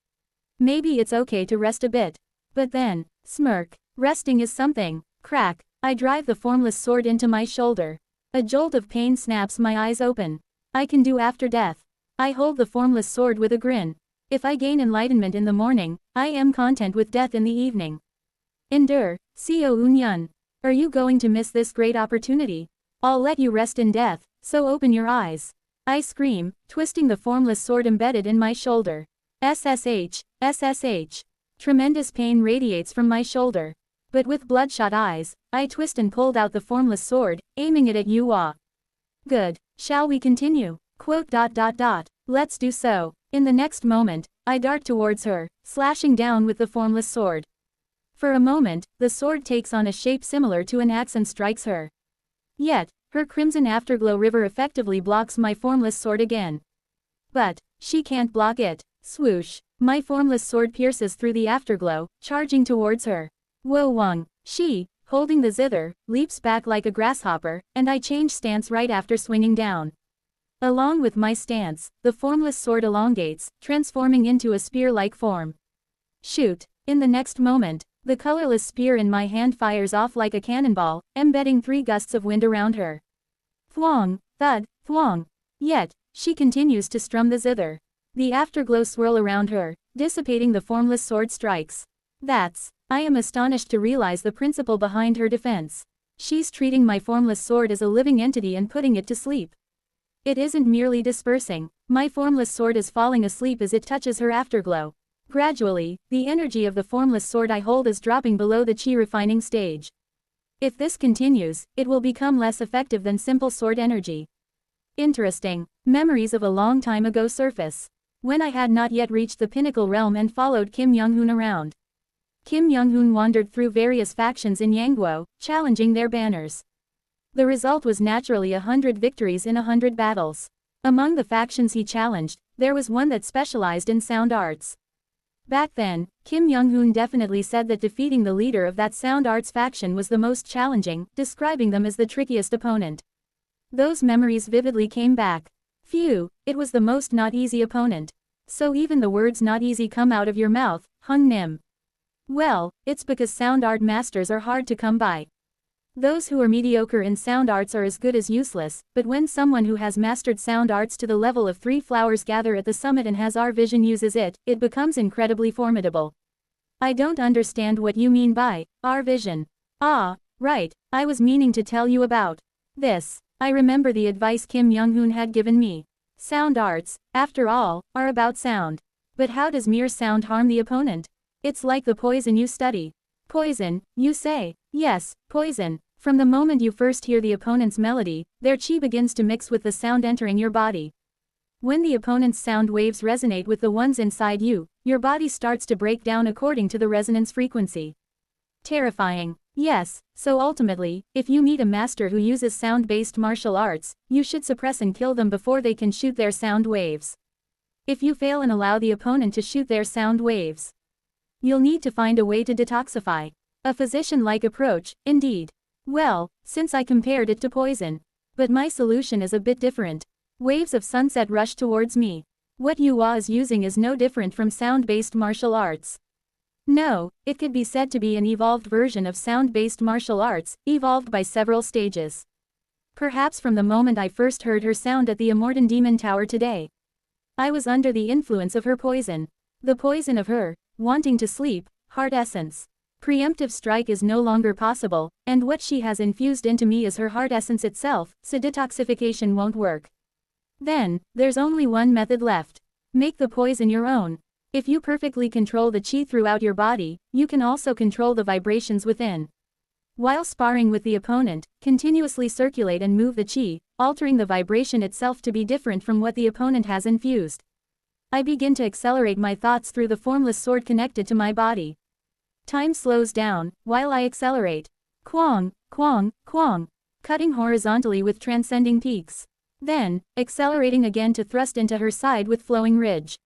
Maybe it's okay to rest a bit. But then, smirk. Resting is something. Crack. I drive the formless sword into my shoulder. A jolt of pain snaps my eyes open. I can do after death. I hold the formless sword with a grin. If I gain enlightenment in the morning, I am content with death in the evening. Endure, Seo Eun-yun. Are you going to miss this great opportunity? I'll let you rest in death, so open your eyes. I scream, twisting the formless sword embedded in my shoulder. SSH, SSH. Tremendous pain radiates from my shoulder. But with bloodshot eyes, I twist and pulled out the formless sword, aiming it at Yua. Good. Shall we continue? Let's do so. In the next moment, I dart towards her, slashing down with the formless sword. For a moment, the sword takes on a shape similar to an axe and strikes her. Yet, her crimson afterglow river effectively blocks my formless sword again. But, she can't block it. Swoosh. My formless sword pierces through the afterglow, charging towards her. Wo Wang. She, holding the zither, leaps back like a grasshopper, and I change stance right after swinging down. Along with my stance, the formless sword elongates, transforming into a spear-like form. Shoot. In the next moment, the colorless spear in my hand fires off like a cannonball, embedding 3 gusts of wind around her. Thwong, thud, thwong. Yet, she continues to strum the zither. The afterglow swirl around her, dissipating the formless sword strikes. I am astonished to realize the principle behind her defense. She's treating my formless sword as a living entity and putting it to sleep. It isn't merely dispersing. My formless sword is falling asleep as it touches her afterglow. Gradually, the energy of the formless sword I hold is dropping below the chi refining stage. If this continues, it will become less effective than simple sword energy. Interesting. Memories of a long time ago surface. When I had not yet reached the pinnacle realm and followed Kim Young-hoon around. Kim Young-hoon wandered through various factions in Yangguo, challenging their banners. The result was naturally 100 victories in 100 battles. Among the factions he challenged, there was one that specialized in sound arts. Back then, Kim Young-hoon definitely said that defeating the leader of that sound arts faction was the most challenging, describing them as the trickiest opponent. Those memories vividly came back. Phew, it was the most not easy opponent. So even the words not easy come out of your mouth, hung Nim. Well, it's because sound art masters are hard to come by. Those who are mediocre in sound arts are as good as useless, but when someone who has mastered sound arts to the level of 3 flowers gather at the summit and has our vision uses it, it becomes incredibly formidable. I don't understand what you mean by our vision. Ah, right, I was meaning to tell you about this. I remember the advice Kim Young-hoon had given me. Sound arts, after all, are about sound. But how does mere sound harm the opponent? It's like the poison you study. Poison, you say? Yes, poison. From the moment you first hear the opponent's melody, their chi begins to mix with the sound entering your body. When the opponent's sound waves resonate with the ones inside you, your body starts to break down according to the resonance frequency. Terrifying. Yes, so ultimately, if you meet a master who uses sound-based martial arts, you should suppress and kill them before they can shoot their sound waves. If you fail and allow the opponent to shoot their sound waves, you'll need to find a way to detoxify. A physician-like approach, indeed. Well, since I compared it to poison. But my solution is a bit different. Waves of sunset rush towards me. What Yuhua is using is no different from sound-based martial arts. No, it could be said to be an evolved version of sound-based martial arts, evolved by several stages. Perhaps from the moment I first heard her sound at the Immortan Demon Tower today, I was under the influence of her poison. The poison of her, wanting to sleep, heart essence. Preemptive strike is no longer possible, and what she has infused into me is her heart essence itself, so detoxification won't work. Then, there's only one method left. Make the poison your own. If you perfectly control the chi throughout your body, you can also control the vibrations within. While sparring with the opponent, continuously circulate and move the chi, altering the vibration itself to be different from what the opponent has infused. I begin to accelerate my thoughts through the formless sword connected to my body. Time slows down, while I accelerate. Kwang, kwang, kwang. Cutting horizontally with transcending peaks. Then, accelerating again to thrust into her side with flowing ridge.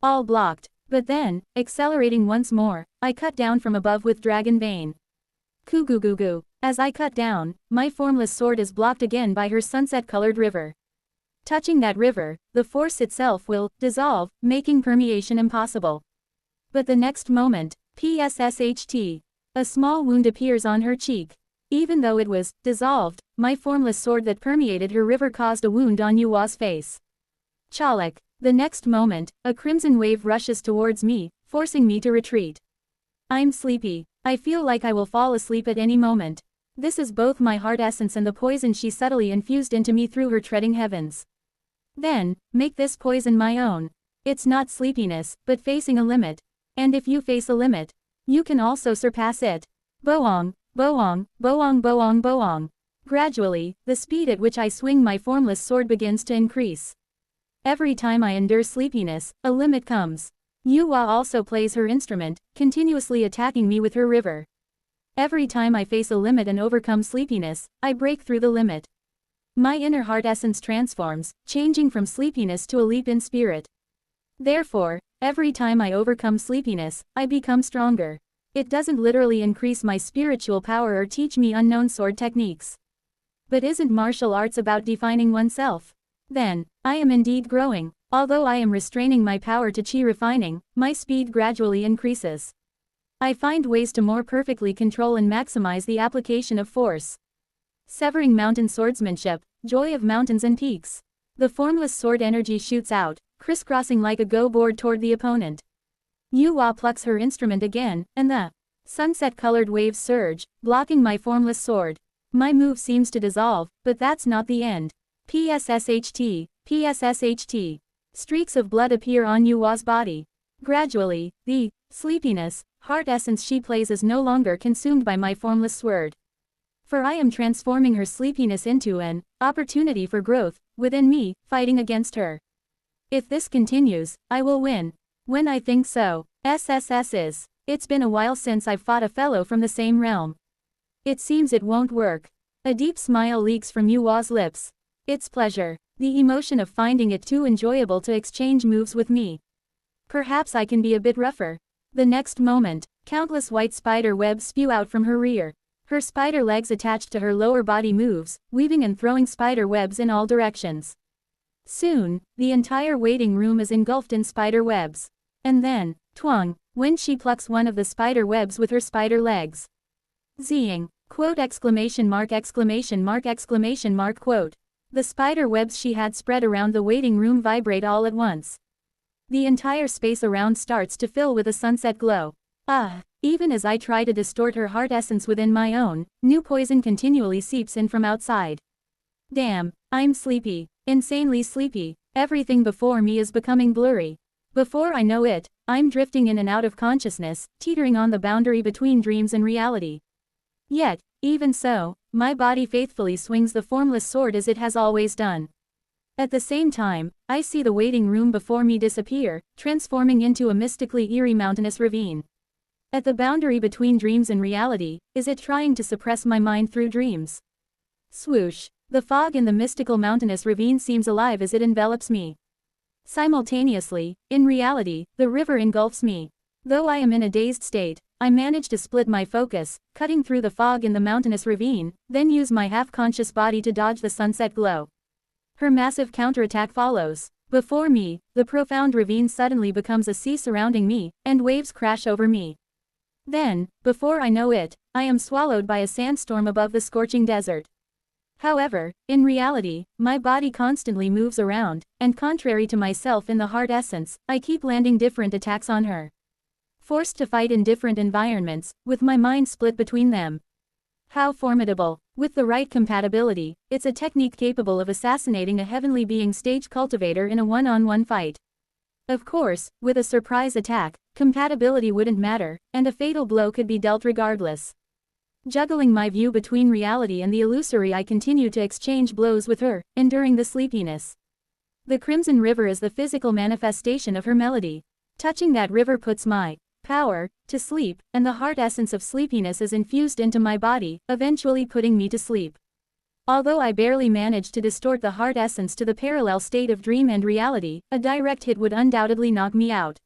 All blocked, but then, accelerating once more, I cut down from above with dragon vein. Kugugugu. As I cut down, my formless sword is blocked again by her sunset-colored river. Touching that river, the force itself will dissolve, making permeation impossible. But the next moment, PSSHT. A small wound appears on her cheek. Even though it was dissolved, my formless sword that permeated her river caused a wound on Yua's face. Chalak. The next moment, a crimson wave rushes towards me, forcing me to retreat. I'm sleepy. I feel like I will fall asleep at any moment. This is both my heart essence and the poison she subtly infused into me through her treading heavens. Then, make this poison my own. It's not sleepiness, but facing a limit. And if you face a limit, you can also surpass it. Boong, boong, boong, boong, boong. Gradually, the speed at which I swing my formless sword begins to increase. Every time I endure sleepiness, a limit comes. Yuhua also plays her instrument, continuously attacking me with her river. Every time I face a limit and overcome sleepiness, I break through the limit. My inner heart essence transforms, changing from sleepiness to a leap in spirit. Therefore, every time I overcome sleepiness, I become stronger. It doesn't literally increase my spiritual power or teach me unknown sword techniques. But isn't martial arts about defining oneself? Then, I am indeed growing. Although I am restraining my power to chi refining, my speed gradually increases. I find ways to more perfectly control and maximize the application of force. Severing mountain swordsmanship, joy of mountains and peaks. The formless sword energy shoots out, crisscrossing like a go-board toward the opponent. Yuhua plucks her instrument again, and the sunset-colored waves surge, blocking my formless sword. My move seems to dissolve, but that's not the end. PSSHT, PSSHT. Streaks of blood appear on Yuhua's body. Gradually, the sleepiness, heart essence she plays is no longer consumed by my formless sword. For I am transforming her sleepiness into an opportunity for growth, within me, fighting against her. If this continues, I will win. When I think so, SSS is. It's been a while since I've fought a fellow from the same realm. It seems it won't work. A deep smile leaks from Yuhua's lips. It's pleasure. The emotion of finding it too enjoyable to exchange moves with me. Perhaps I can be a bit rougher. The next moment, countless white spider webs spew out from her rear. Her spider legs attached to her lower body moves, weaving and throwing spider webs in all directions. Soon, the entire waiting room is engulfed in spider webs. And then, twang, when she plucks one of the spider webs with her spider legs. Zing, quote exclamation mark exclamation mark exclamation mark quote. The spider webs she had spread around the waiting room vibrate all at once. The entire space around starts to fill with a sunset glow. Even as I try to distort her heart essence within my own, new poison continually seeps in from outside. Damn, I'm sleepy, insanely sleepy, everything before me is becoming blurry. Before I know it, I'm drifting in and out of consciousness, teetering on the boundary between dreams and reality. Yet, even so, my body faithfully swings the formless sword as it has always done. At the same time, I see the waiting room before me disappear, transforming into a mystically eerie mountainous ravine. At the boundary between dreams and reality, is it trying to suppress my mind through dreams? Swoosh! The fog in the mystical mountainous ravine seems alive as it envelops me. Simultaneously, in reality, the river engulfs me. Though I am in a dazed state, I manage to split my focus, cutting through the fog in the mountainous ravine, then use my half-conscious body to dodge the sunset glow. Her massive counterattack follows. Before me, the profound ravine suddenly becomes a sea surrounding me, and waves crash over me. Then, before I know it, I am swallowed by a sandstorm above the scorching desert. However, in reality, my body constantly moves around, and contrary to myself in the heart essence, I keep landing different attacks on her. Forced to fight in different environments, with my mind split between them. How formidable! With the right compatibility, it's a technique capable of assassinating a heavenly being stage cultivator in a one-on-one fight. Of course, with a surprise attack, compatibility wouldn't matter, and a fatal blow could be dealt regardless. Juggling my view between reality and the illusory, I continue to exchange blows with her, enduring the sleepiness. The Crimson River is the physical manifestation of her melody. Touching that river puts my power to sleep, and the heart essence of sleepiness is infused into my body, eventually putting me to sleep. Although I barely manage to distort the heart essence to the parallel state of dream and reality, a direct hit would undoubtedly knock me out.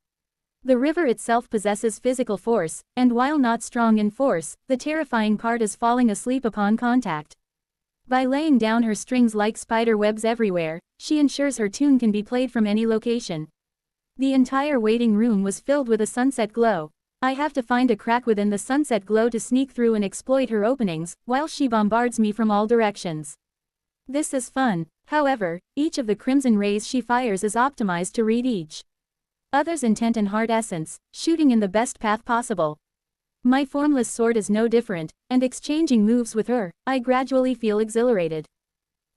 The river itself possesses physical force, and while not strong in force, the terrifying part is falling asleep upon contact. By laying down her strings like spider webs everywhere, she ensures her tune can be played from any location. The entire waiting room was filled with a sunset glow. I have to find a crack within the sunset glow to sneak through and exploit her openings, while she bombards me from all directions. This is fun. However, each of the crimson rays she fires is optimized to read each other's intent and heart essence, shooting in the best path possible. My formless sword is no different, and exchanging moves with her, I gradually feel exhilarated.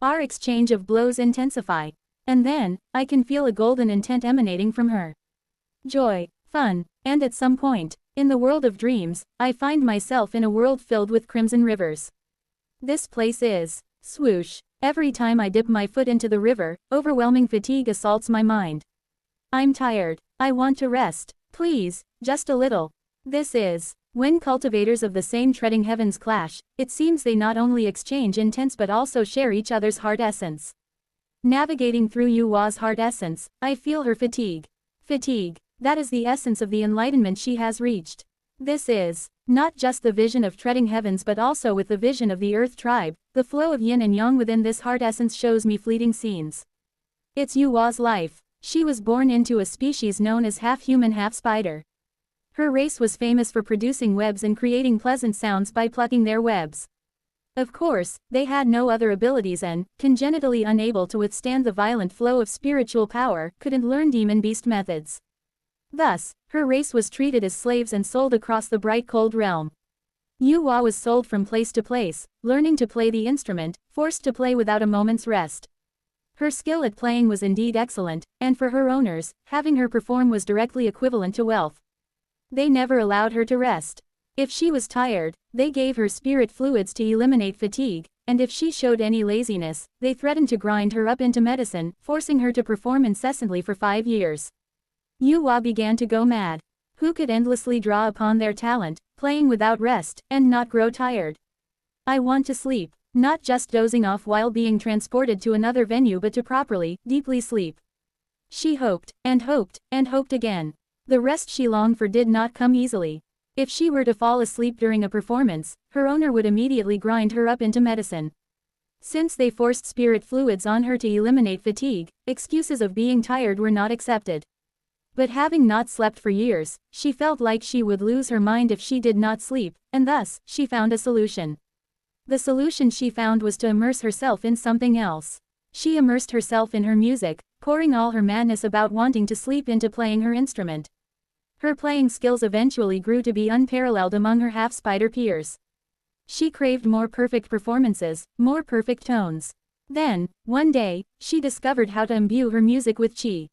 Our exchange of blows intensify. And then, I can feel a golden intent emanating from her. Joy, fun, and at some point, in the world of dreams, I find myself in a world filled with crimson rivers. This place is, swoosh, every time I dip my foot into the river, overwhelming fatigue assaults my mind. I'm tired. I want to rest. Please, just a little. This is, when cultivators of the same treading heavens clash, it seems they not only exchange intense but also share each other's heart essence. Navigating through Yuwa's heart essence, I feel her fatigue. Fatigue, that is the essence of the enlightenment she has reached. This is, not just the vision of treading heavens but also with the vision of the earth tribe, the flow of yin and yang within this heart essence shows me fleeting scenes. It's Yuwa's life. She was born into a species known as half-human half-spider. Her race was famous for producing webs and creating pleasant sounds by plucking their webs. Of course, they had no other abilities and, congenitally unable to withstand the violent flow of spiritual power, couldn't learn demon-beast methods. Thus, her race was treated as slaves and sold across the bright cold realm. Yuwa was sold from place to place, learning to play the instrument, forced to play without a moment's rest. Her skill at playing was indeed excellent, and for her owners, having her perform was directly equivalent to wealth. They never allowed her to rest. If she was tired, they gave her spirit fluids to eliminate fatigue, and if she showed any laziness, they threatened to grind her up into medicine, forcing her to perform incessantly for 5 years. Yuwa began to go mad. Who could endlessly draw upon their talent, playing without rest, and not grow tired? I want to sleep. Not just dozing off while being transported to another venue but to properly, deeply sleep. She hoped, and hoped, and hoped again. The rest she longed for did not come easily. If she were to fall asleep during a performance, her owner would immediately grind her up into medicine. Since they forced spirit fluids on her to eliminate fatigue, excuses of being tired were not accepted. But having not slept for years, she felt like she would lose her mind if she did not sleep, and thus, she found a solution. The solution she found was to immerse herself in something else. She immersed herself in her music, pouring all her madness about wanting to sleep into playing her instrument. Her playing skills eventually grew to be unparalleled among her half-spider peers. She craved more perfect performances, more perfect tones. Then, one day, she discovered how to imbue her music with chi.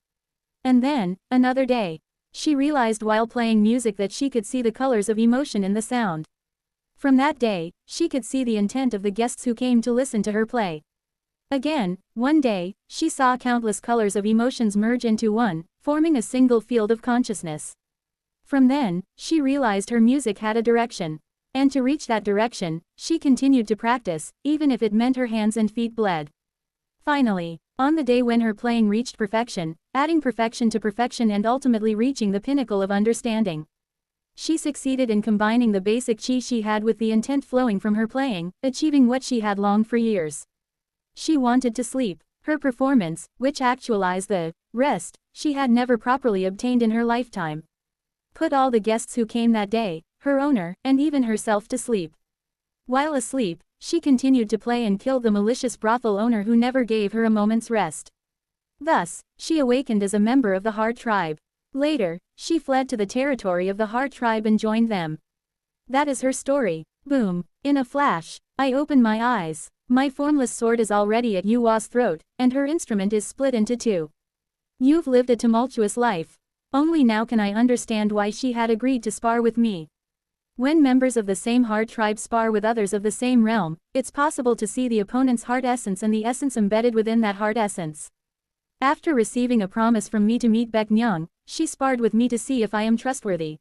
And then, another day, she realized while playing music that she could see the colors of emotion in the sound. From that day, she could see the intent of the guests who came to listen to her play. Again, one day, she saw countless colors of emotions merge into one, forming a single field of consciousness. From then, she realized her music had a direction. And to reach that direction, she continued to practice, even if it meant her hands and feet bled. Finally, on the day when her playing reached perfection, adding perfection to perfection and ultimately reaching the pinnacle of understanding, she succeeded in combining the basic chi she had with the intent flowing from her playing, achieving what she had longed for years. She wanted to sleep. Her performance, which actualized the rest she had never properly obtained in her lifetime, put all the guests who came that day, her owner, and even herself to sleep. While asleep, she continued to play and kill the malicious brothel owner who never gave her a moment's rest. Thus, she awakened as a member of the Heart Tribe. Later, she fled to the territory of the Heart Tribe and joined them. That is her story. Boom. In a flash, I open my eyes. My formless sword is already at Yua's throat, and her instrument is split into two. You've lived a tumultuous life. Only now can I understand why she had agreed to spar with me. When members of the same Heart Tribe spar with others of the same realm, it's possible to see the opponent's heart essence and the essence embedded within that heart essence. After receiving a promise from me to meet Baek Myung, she sparred with me to see if I am trustworthy.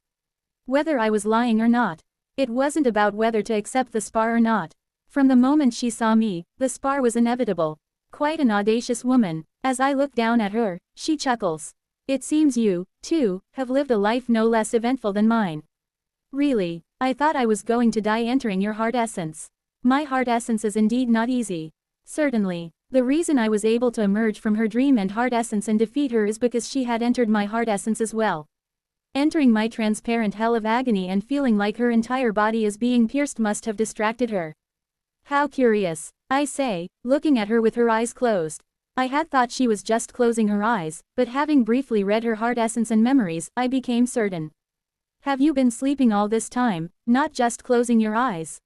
Whether I was lying or not. It wasn't about whether to accept the spar or not. From the moment she saw me, the spar was inevitable. Quite an audacious woman. As I look down at her, she chuckles. It seems you, too, have lived a life no less eventful than mine. Really, I thought I was going to die entering your heart essence. My heart essence is indeed not easy. Certainly, the reason I was able to emerge from her dream and heart essence and defeat her is because she had entered my heart essence as well. Entering my transparent hell of agony and feeling like her entire body is being pierced must have distracted her. How curious, I say, looking at her with her eyes closed. I had thought she was just closing her eyes, but having briefly read her heart essence and memories, I became certain. Have you been sleeping all this time, not just closing your eyes?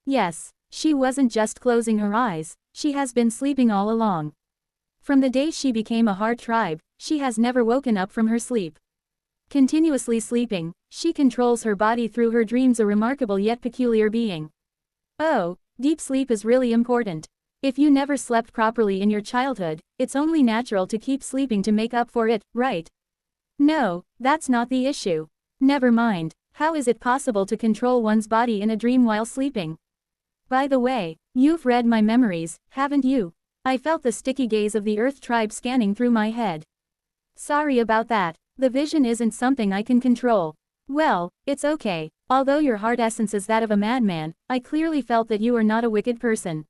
Yes, she wasn't just closing her eyes, she has been sleeping all along. From the day she became a Heart Tribe, she has never woken up from her sleep. Continuously sleeping, she controls her body through her dreams, a remarkable yet peculiar being. Oh, deep sleep is really important. If you never slept properly in your childhood, it's only natural to keep sleeping to make up for it, right? No, that's not the issue. Never mind, how is it possible to control one's body in a dream while sleeping? By the way, you've read my memories, haven't you? I felt the sticky gaze of the Earth Tribe scanning through my head. Sorry about that, the vision isn't something I can control. Well, it's okay, although your heart essence is that of a madman, I clearly felt that you are not a wicked person.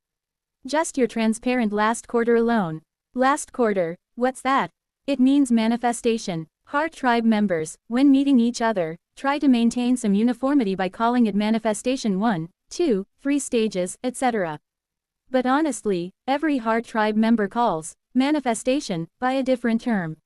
Just your transparent last quarter alone. Last quarter, what's that? It means manifestation. Heart Tribe members, when meeting each other, try to maintain some uniformity by calling it manifestation 1, 2, 3 stages, etc. But honestly, every Heart Tribe member calls manifestation by a different term.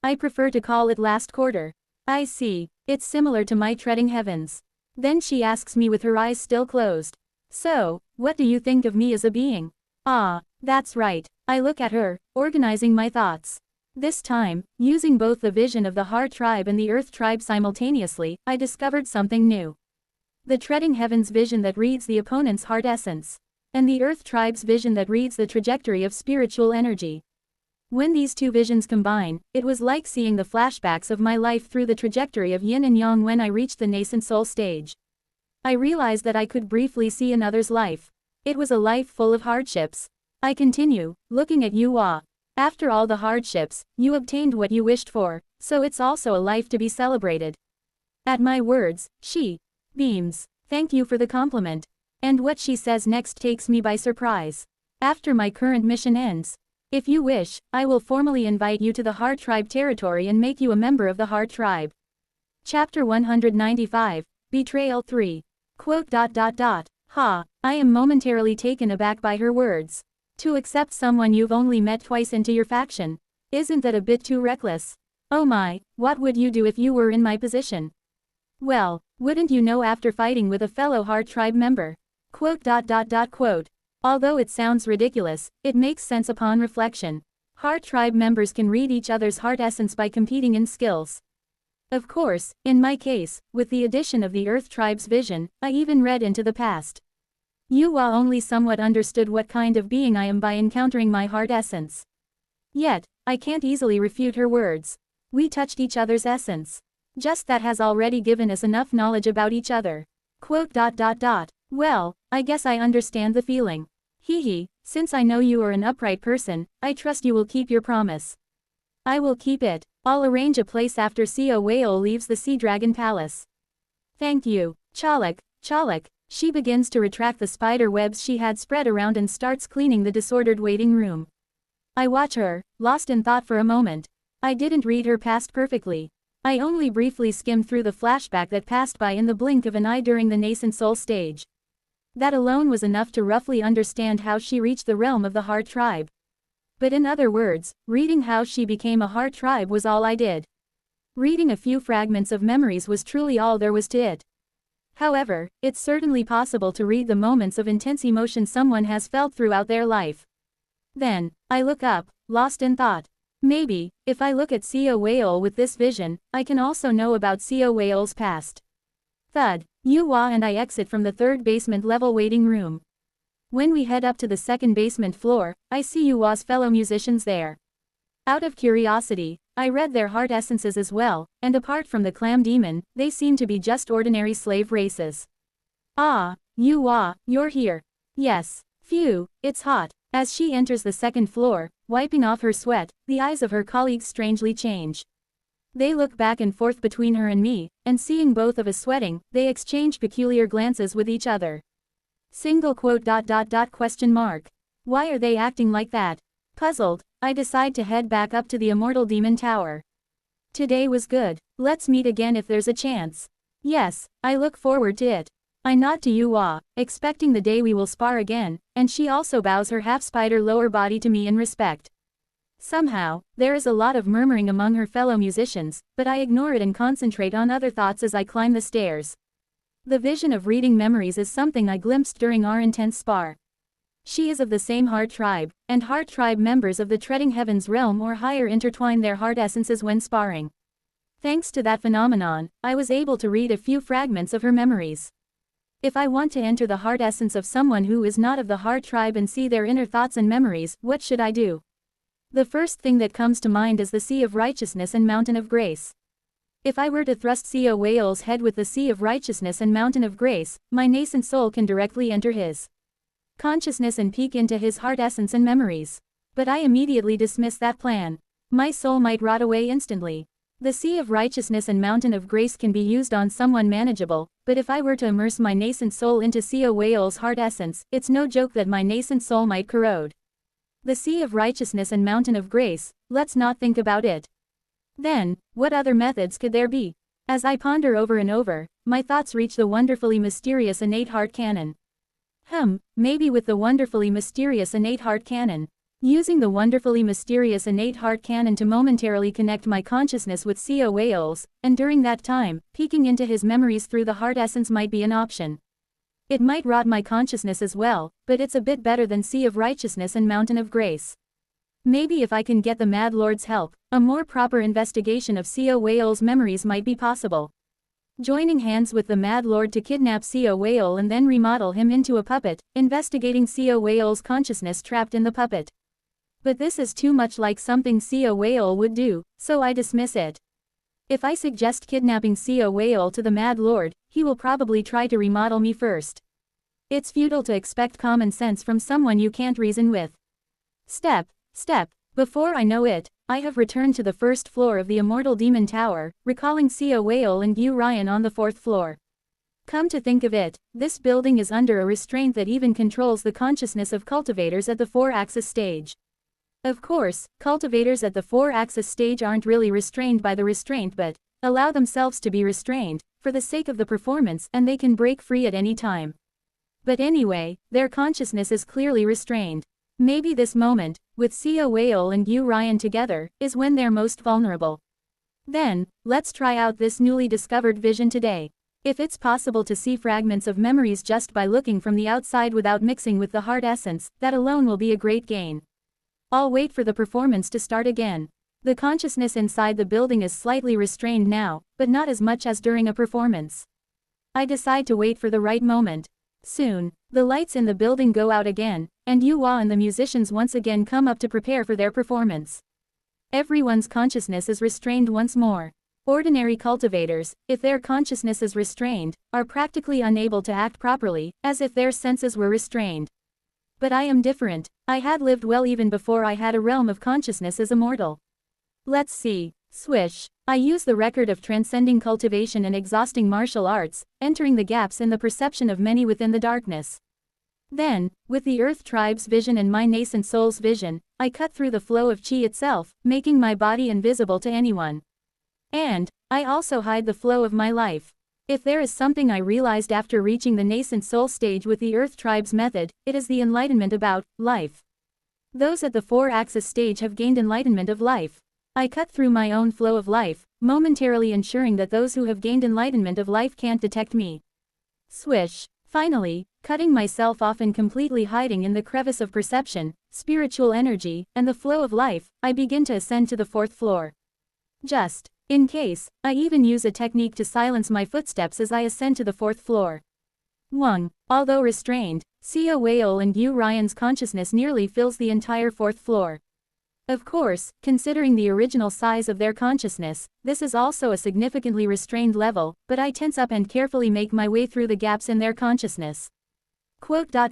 I prefer to call it last quarter. I see, it's similar to my treading heavens. Then she asks me with her eyes still closed. So, what do you think of me as a being? Ah, that's right, I look at her, organizing my thoughts. This time, using both the vision of the Heart Tribe and the Earth Tribe simultaneously, I discovered something new. The Treading Heavens vision that reads the opponent's heart essence, and the Earth Tribe's vision that reads the trajectory of spiritual energy. When these two visions combine, it was like seeing the flashbacks of my life through the trajectory of yin and yang when I reached the nascent soul stage. I realized that I could briefly see another's life. It was a life full of hardships. I continue, looking at Yua. After all the hardships, you obtained what you wished for, so it's also a life to be celebrated. At my words, she beams. Thank you for the compliment. And what she says next takes me by surprise. After my current mission ends, if you wish, I will formally invite you to the Heart Tribe territory and make you a member of the Heart Tribe. Chapter 195, Betrayal 3. Quote. Ha, I am momentarily taken aback by her words. To accept someone you've only met twice into your faction. Isn't that a bit too reckless? Oh my, what would you do if you were in my position? Well, wouldn't you know after fighting with a fellow Heart Tribe member? Quote. Although it sounds ridiculous, it makes sense upon reflection. Heart Tribe members can read each other's heart essence by competing in skills. Of course, in my case, with the addition of the Earth Tribe's vision, I even read into the past. Yuwa only somewhat understood what kind of being I am by encountering my heart essence. Yet, I can't easily refute her words. We touched each other's essence. Just that has already given us enough knowledge about each other. Quote. Well, I guess I understand the feeling. Hee, since I know you are an upright person, I trust you will keep your promise. I will keep it. I'll arrange a place after Seo Whale leaves the Sea Dragon Palace. Thank you. Chalak. She begins to retract the spider webs she had spread around and starts cleaning the disordered waiting room. I watch her, lost in thought for a moment. I didn't read her past perfectly. I only briefly skimmed through the flashback that passed by in the blink of an eye during the nascent soul stage. That alone was enough to roughly understand how she reached the realm of the Heart Tribe. But in other words, reading how she became a Heart Tribe was all I did. Reading a few fragments of memories was truly all there was to it. However, it's certainly possible to read the moments of intense emotion someone has felt throughout their life. Then, I look up, lost in thought. Maybe, if I look at Seo Whale with this vision, I can also know about Seo Whale's past. Thud, Yuwa and I exit from the third basement level waiting room. When we head up to the second basement floor, I see Yuwa's fellow musicians there. Out of curiosity, I read their heart essences as well, and apart from the clam demon, they seem to be just ordinary slave races. Ah, Yuwa, you're here. Yes. Phew, it's hot. As she enters the second floor, wiping off her sweat, the eyes of her colleagues strangely change. They look back and forth between her and me, and seeing both of us sweating, they exchange peculiar glances with each other. Single quote. Question mark. Why are they acting like that? Puzzled, I decide to head back up to the Immortal Demon Tower. Today was good. Let's meet again if there's a chance. Yes, I look forward to it. I nod to Yuwa, expecting the day we will spar again, and she also bows her half-spider lower body to me in respect. Somehow, there is a lot of murmuring among her fellow musicians, but I ignore it and concentrate on other thoughts as I climb the stairs. The vision of reading memories is something I glimpsed during our intense spar. She is of the same Heart Tribe, and Heart Tribe members of the Treading Heavens realm or higher intertwine their heart essences when sparring. Thanks to that phenomenon, I was able to read a few fragments of her memories. If I want to enter the heart essence of someone who is not of the Heart Tribe and see their inner thoughts and memories, what should I do? The first thing that comes to mind is the Sea of Righteousness and Mountain of Grace. If I were to thrust Seo Whale's head with the Sea of Righteousness and Mountain of Grace, my nascent soul can directly enter his consciousness and peek into his heart essence and memories. But I immediately dismiss that plan. My soul might rot away instantly. The Sea of Righteousness and Mountain of Grace can be used on someone manageable, but if I were to immerse my nascent soul into Seo Whale's heart essence, it's no joke that my nascent soul might corrode. The Sea of Righteousness and Mountain of Grace, let's not think about it. Then, what other methods could there be? As I ponder over and over, my thoughts reach the wonderfully mysterious innate heart canon. Maybe with the wonderfully mysterious innate heart canon. Using the wonderfully mysterious innate heart canon to momentarily connect my consciousness with Seo Whale's, and during that time, peeking into his memories through the heart essence might be an option. It might rot my consciousness as well, but it's a bit better than Sea of Righteousness and Mountain of Grace. Maybe if I can get the Mad Lord's help, a more proper investigation of Seo Whale's memories might be possible. Joining hands with the Mad Lord to kidnap Seo Whale and then remodel him into a puppet, investigating Seo Whale's consciousness trapped in the puppet. But this is too much like something Seo Whale would do, so I dismiss it. If I suggest kidnapping Seo Whale to the Mad Lord, he will probably try to remodel me first. It's futile to expect common sense from someone you can't reason with. Step. Before I know it, I have returned to the first floor of the Immortal Demon Tower, recalling Sia Whale and Yu Ryan on the fourth floor. Come to think of it, this building is under a restraint that even controls the consciousness of cultivators at the 4-axis stage. Of course, cultivators at the 4-axis stage aren't really restrained by the restraint but allow themselves to be restrained, for the sake of the performance, and they can break free at any time. But anyway, their consciousness is clearly restrained. Maybe this moment, with Sia Whale and Yu Ryan together, is when they're most vulnerable. Then, let's try out this newly discovered vision today. If it's possible to see fragments of memories just by looking from the outside without mixing with the heart essence, that alone will be a great gain. I'll wait for the performance to start again. The consciousness inside the building is slightly restrained now, but not as much as during a performance. I decide to wait for the right moment. Soon, the lights in the building go out again, and Yu Hua and the musicians once again come up to prepare for their performance. Everyone's consciousness is restrained once more. Ordinary cultivators, if their consciousness is restrained, are practically unable to act properly, as if their senses were restrained. But I am different. I had lived well even before I had a realm of consciousness as immortal. Let's see. Swish. I use the record of transcending cultivation and exhausting martial arts, entering the gaps in the perception of many within the darkness. Then, with the Earth Tribe's vision and my nascent soul's vision, I cut through the flow of chi itself, making my body invisible to anyone. And I also hide the flow of my life. If there is something I realized after reaching the nascent soul stage with the Earth Tribe's method, it is the enlightenment about life. Those at the 4-axis stage have gained enlightenment of life. I cut through my own flow of life, momentarily ensuring that those who have gained enlightenment of life can't detect me. Swish. Finally, cutting myself off and completely hiding in the crevice of perception, spiritual energy, and the flow of life, I begin to ascend to the 4th floor. Just in case, I even use a technique to silence my footsteps as I ascend to the 4th floor. Wang, although restrained, Sia Whale and Yu Ryan's consciousness nearly fills the entire 4th floor. Of course, considering the original size of their consciousness, this is also a significantly restrained level, but I tense up and carefully make my way through the gaps in their consciousness. Quote. I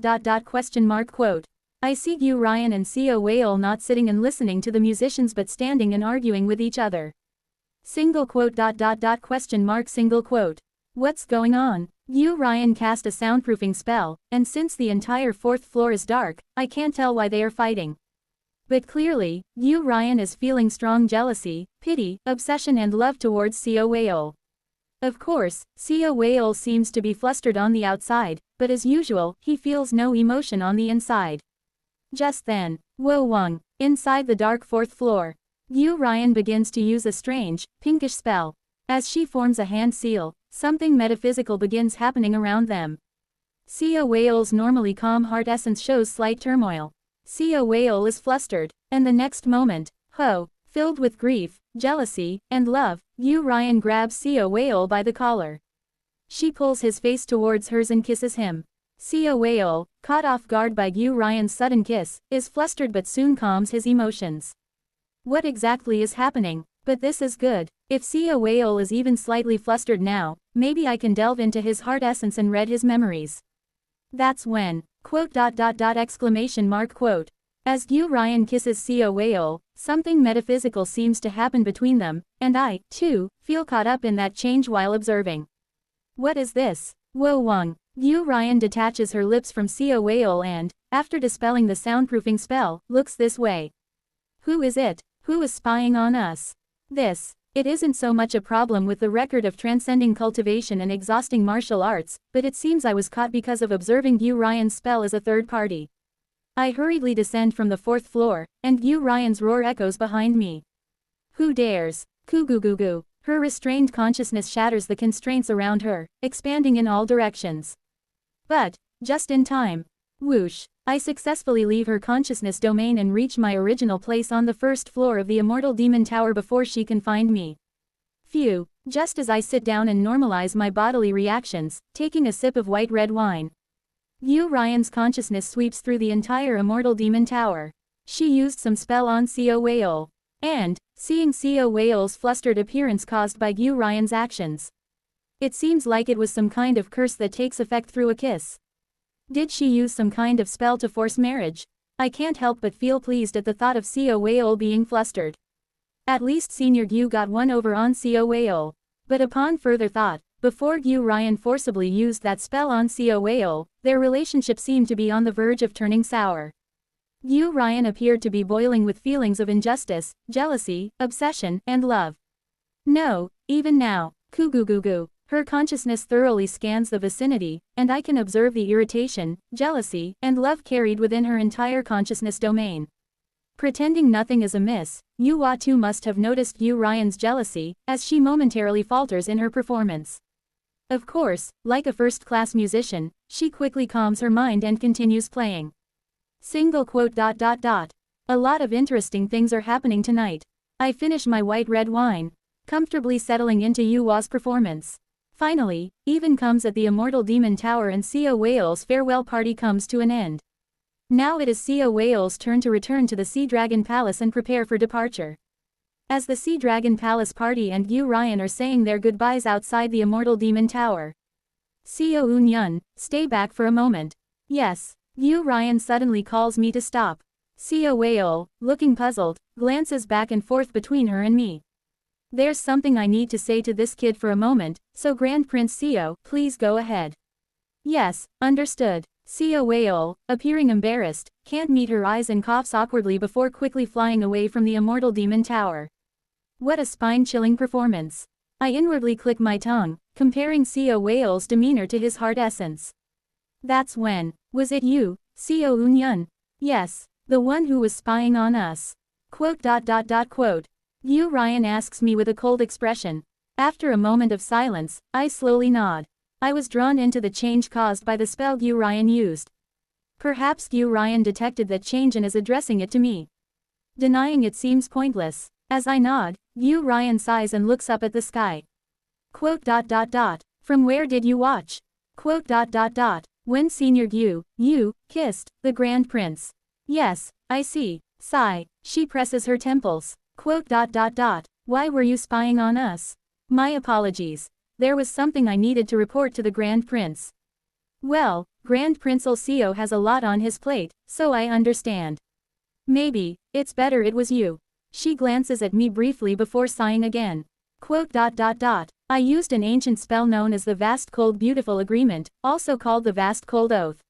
see Yu Ryan and Sia Whale not sitting and listening to the musicians but standing and arguing with each other. Single quote. Single quote. What's going on? Yu Ryan cast a soundproofing spell, and since the entire 4th floor is dark, I can't tell why they are fighting. But clearly, Yu Ryan is feeling strong jealousy, pity, obsession and love towards Sia Whale. Of course, Sia Whale seems to be flustered on the outside, but as usual, he feels no emotion on the inside. Just then, Wo Wang, inside the dark 4th floor. Yu Ryan begins to use a strange, pinkish spell. As she forms a hand seal, something metaphysical begins happening around them. Sia Whale's normally calm heart essence shows slight turmoil. Sia Whale is flustered, and the next moment, filled with grief, jealousy, and love, Yu Ryan grabs Sia Whale by the collar. She pulls his face towards hers and kisses him. Sia Whale, caught off guard by Yu Ryan's sudden kiss, is flustered but soon calms his emotions. What exactly is happening? But this is good. If Sia Whale is even slightly flustered now, maybe I can delve into his heart essence and read his memories. That's when, quote. As Yu Ryan kisses Sia Whale, something metaphysical seems to happen between them, and I, too, feel caught up in that change while observing. What is this? Wo Wang. Yu Ryan detaches her lips from Sia Whale and, after dispelling the soundproofing spell, looks this way. Who is it? Who is spying on us? It isn't so much a problem with the record of transcending cultivation and exhausting martial arts, but it seems I was caught because of observing Yu Ryan's spell as a third party. I hurriedly descend from the 4th floor, and Yu Ryan's roar echoes behind me. Who dares? Kugugugu. Her restrained consciousness shatters the constraints around her, expanding in all directions. But, just in time. Whoosh. I successfully leave her consciousness domain and reach my original place on the 1st floor of the Immortal Demon Tower before she can find me. Phew. Just as I sit down and normalize my bodily reactions, taking a sip of white red wine. Yu Ryan's consciousness sweeps through the entire Immortal Demon Tower. She used some spell on Sia Whale. And, seeing Sia Whale's flustered appearance caused by Yu Ryan's actions. It seems like it was some kind of curse that takes effect through a kiss. Did she use some kind of spell to force marriage? I can't help but feel pleased at the thought of Sia Whale being flustered. At least Senior Gyu got one over on Seo Whale. But upon further thought, before Gyu Ryan forcibly used that spell on Seo Whale, their relationship seemed to be on the verge of turning sour. Gyu Ryan appeared to be boiling with feelings of injustice, jealousy, obsession, and love. No, even now, Kugugugu, her consciousness thoroughly scans the vicinity, and I can observe the irritation, jealousy, and love carried within her entire consciousness domain. Pretending nothing is amiss, Yu Watu must have noticed Gyu Ryan's jealousy, as she momentarily falters in her performance. Of course, like a first-class musician, she quickly calms her mind and continues playing. A lot of interesting things are happening tonight. I finish my white red wine, comfortably settling into Yuwa's performance. Finally, even comes at the Immortal Demon Tower and Seo Whale's farewell party comes to an end. Now it is Seo Whale's turn to return to the Sea Dragon Palace and prepare for departure. As the Sea Dragon Palace party and Gyu Ryan are saying their goodbyes outside the Immortal Demon Tower. Seo Eun-yun, stay back for a moment. Yes. Gyu Ryan suddenly calls me to stop. Seo Whale, looking puzzled, glances back and forth between her and me. There's something I need to say to this kid for a moment, so Grand Prince Seo, please go ahead. Yes, understood. Seo Whale, appearing embarrassed, can't meet her eyes and coughs awkwardly before quickly flying away from the Immortal Demon Tower. What a spine-chilling performance. I inwardly click my tongue, comparing Seo Whale's demeanor to his heart essence. That's when. Was it you, Seo Eun-yun? Yes, the one who was spying on us. Gyu Ryan asks me with a cold expression. After a moment of silence, I slowly nod. I was drawn into the change caused by the spell Gyu Ryan used. Perhaps Gyu Ryan detected that change and is addressing it to me. Denying it seems pointless. As I nod, Gyu Ryan sighs and looks up at the sky. From where did you watch? When Senior Gyu, kissed the Grand Prince. Yes, I see. Sigh, she presses her temples. Why were you spying on us? My apologies. There was something I needed to report to the Grand Prince. Well, Grand Prince Seo has a lot on his plate, so I understand. Maybe, it's better it was you. She glances at me briefly before sighing again. I used an ancient spell known as the Vast Cold Beautiful Agreement, also called the Vast Cold Oath.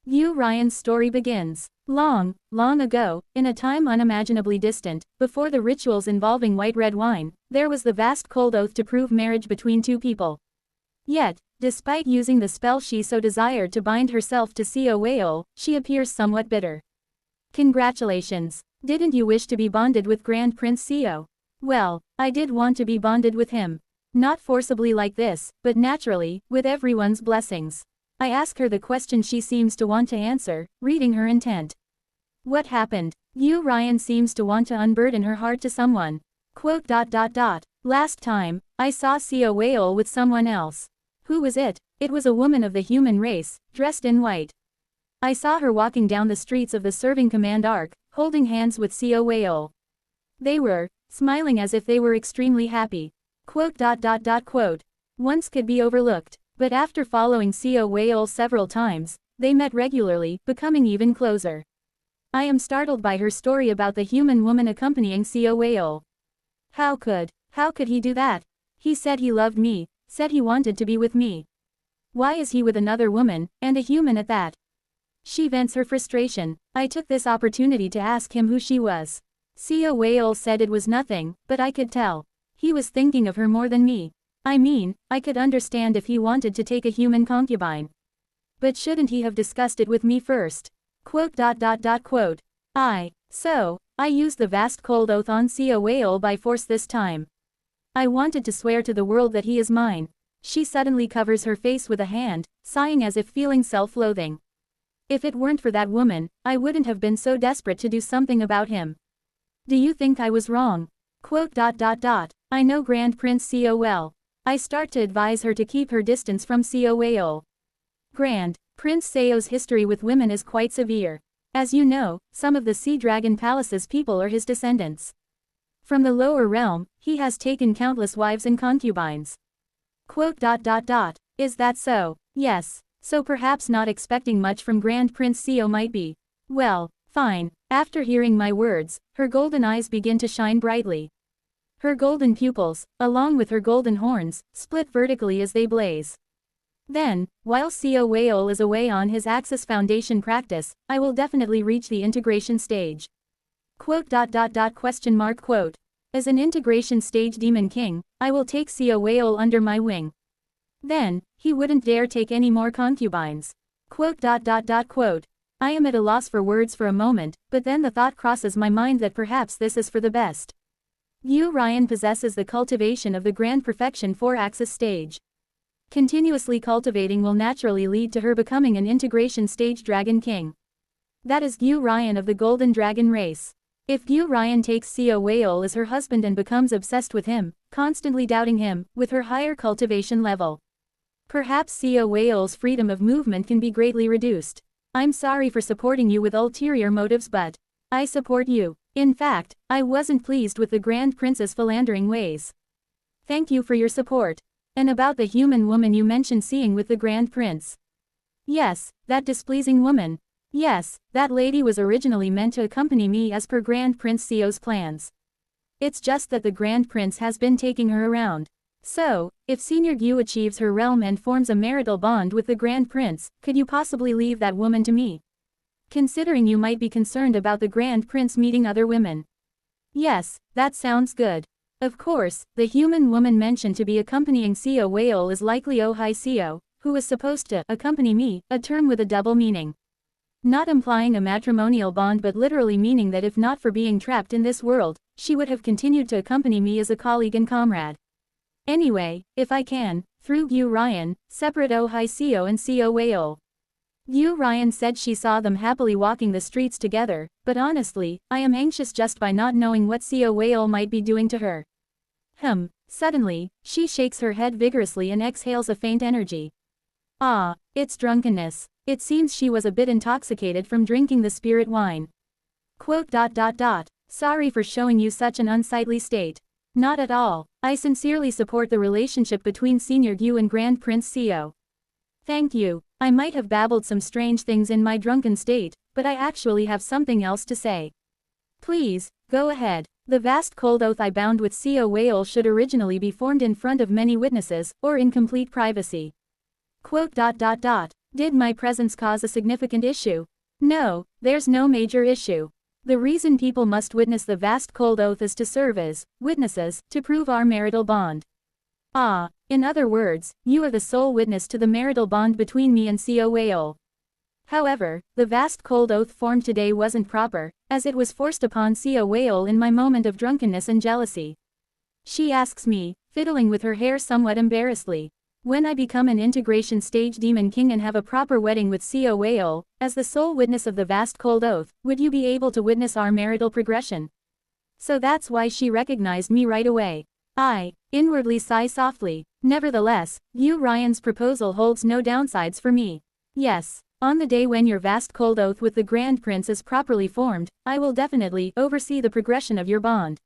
Gyu Ryan's story begins. Long, long ago, in a time unimaginably distant, before the rituals involving white red wine, there was the Vast Cold Oath to prove marriage between two people. Yet, despite using the spell she so desired to bind herself to Seo Whale, she appears somewhat bitter. Congratulations. Didn't you wish to be bonded with Grand Prince Seo? Well, I did want to be bonded with him. Not forcibly like this, but naturally, with everyone's blessings. I ask her the question she seems to want to answer, reading her intent. What happened? Gyu Ryan seems to want to unburden her heart to someone. Last time, I saw Seo Whale with someone else. Who was it? It was a woman of the human race, dressed in white. I saw her walking down the streets of the Serving Command Arc, holding hands with Seo Whale. They were smiling as if they were extremely happy. Once could be overlooked, but after following Seo Whale several times, they met regularly, becoming even closer. I am startled by her story about the human woman accompanying Seo Whale. How could he do that? He said he loved me, said he wanted to be with me. Why is he with another woman, and a human at that? She vents her frustration. I took this opportunity to ask him who she was. Seo Whale said it was nothing, but I could tell. He was thinking of her more than me. I mean, I could understand if he wanted to take a human concubine. But shouldn't he have discussed it with me first? I used the Vast Cold Oath on Seo Whale by force this time. I wanted to swear to the world that he is mine. She suddenly covers her face with a hand, sighing as if feeling self-loathing. If it weren't for that woman, I wouldn't have been so desperate to do something about him. Do you think I was wrong? I know Grand Prince Seo well. I start to advise her to keep her distance from Seo Whale. Grand Prince Seo's history with women is quite severe. As you know, some of the Sea Dragon Palace's people are his descendants. From the lower realm, he has taken countless wives and concubines. Is that so? Yes. So perhaps not expecting much from Grand Prince Seo might be. Well, fine. After hearing my words, her golden eyes begin to shine brightly. Her golden pupils, along with her golden horns, split vertically as they blaze. Then, while CO Whale is away on his Axis Foundation practice, I will definitely reach the integration stage. Quote. As an integration stage Demon King, I will take CO Whale under my wing. Then, he wouldn't dare take any more concubines. Quote. I am at a loss for words for a moment, but then the thought crosses my mind that perhaps this is for the best. Yu Ryan possesses the cultivation of the grand perfection 4-axis stage. Continuously cultivating will naturally lead to her becoming an integration stage Dragon King. That is Yu Ryan of the Golden Dragon race. If Yu Ryan takes CO Whale as her husband and becomes obsessed with him, constantly doubting him, with her higher cultivation level, perhaps CO Whale's freedom of movement can be greatly reduced. I'm sorry for supporting you with ulterior motives, but I support you. In fact, I wasn't pleased with the Grand Prince's philandering ways. Thank you for your support. And about the human woman you mentioned seeing with the Grand Prince. Yes, that displeasing woman. Yes, that lady was originally meant to accompany me as per Grand Prince CO's plans. It's just that the Grand Prince has been taking her around. So, if Senior Gu achieves her realm and forms a marital bond with the Grand Prince, could you possibly leave that woman to me? Considering you might be concerned about the Grand Prince meeting other women. Yes, that sounds good. Of course, the human woman mentioned to be accompanying CO Whale is likely Ohai CO, who is supposed to accompany me, a term with a double meaning. Not implying a matrimonial bond but literally meaning that if not for being trapped in this world, she would have continued to accompany me as a colleague and comrade. Anyway, if I can, through Yu Ryan, separate Ohai CO and CO Whale. Yu Ryan said she saw them happily walking the streets together, but honestly, I am anxious just by not knowing what CO Whale might be doing to her. Suddenly, she shakes her head vigorously and exhales a faint energy. Ah, it's drunkenness. It seems she was a bit intoxicated from drinking the spirit wine. Quote. Sorry for showing you such an unsightly state. Not at all. I sincerely support the relationship between Senior Gu and Grand Prince CO. Thank you. I might have babbled some strange things in my drunken state, but I actually have something else to say. Please, go ahead. The vast cold oath I bound with CO Whale should originally be formed in front of many witnesses, or in complete privacy. Quote. Did my presence cause a significant issue? No, there's no major issue. The reason people must witness the vast cold oath is to serve as witnesses, to prove our marital bond. Ah, in other words, you are the sole witness to the marital bond between me and CO Whale. However, the vast cold oath formed today wasn't proper, as it was forced upon CO Whale in my moment of drunkenness and jealousy. She asks me, fiddling with her hair somewhat embarrassedly, when I become an integration stage Demon King and have a proper wedding with CO Whale, as the sole witness of the vast cold oath, would you be able to witness our marital progression? So that's why she recognized me right away. I inwardly sigh softly. Nevertheless, Yu Ryan's proposal holds no downsides for me. Yes, on the day when your vast cold oath with the Grand Prince is properly formed, I will definitely oversee the progression of your bond.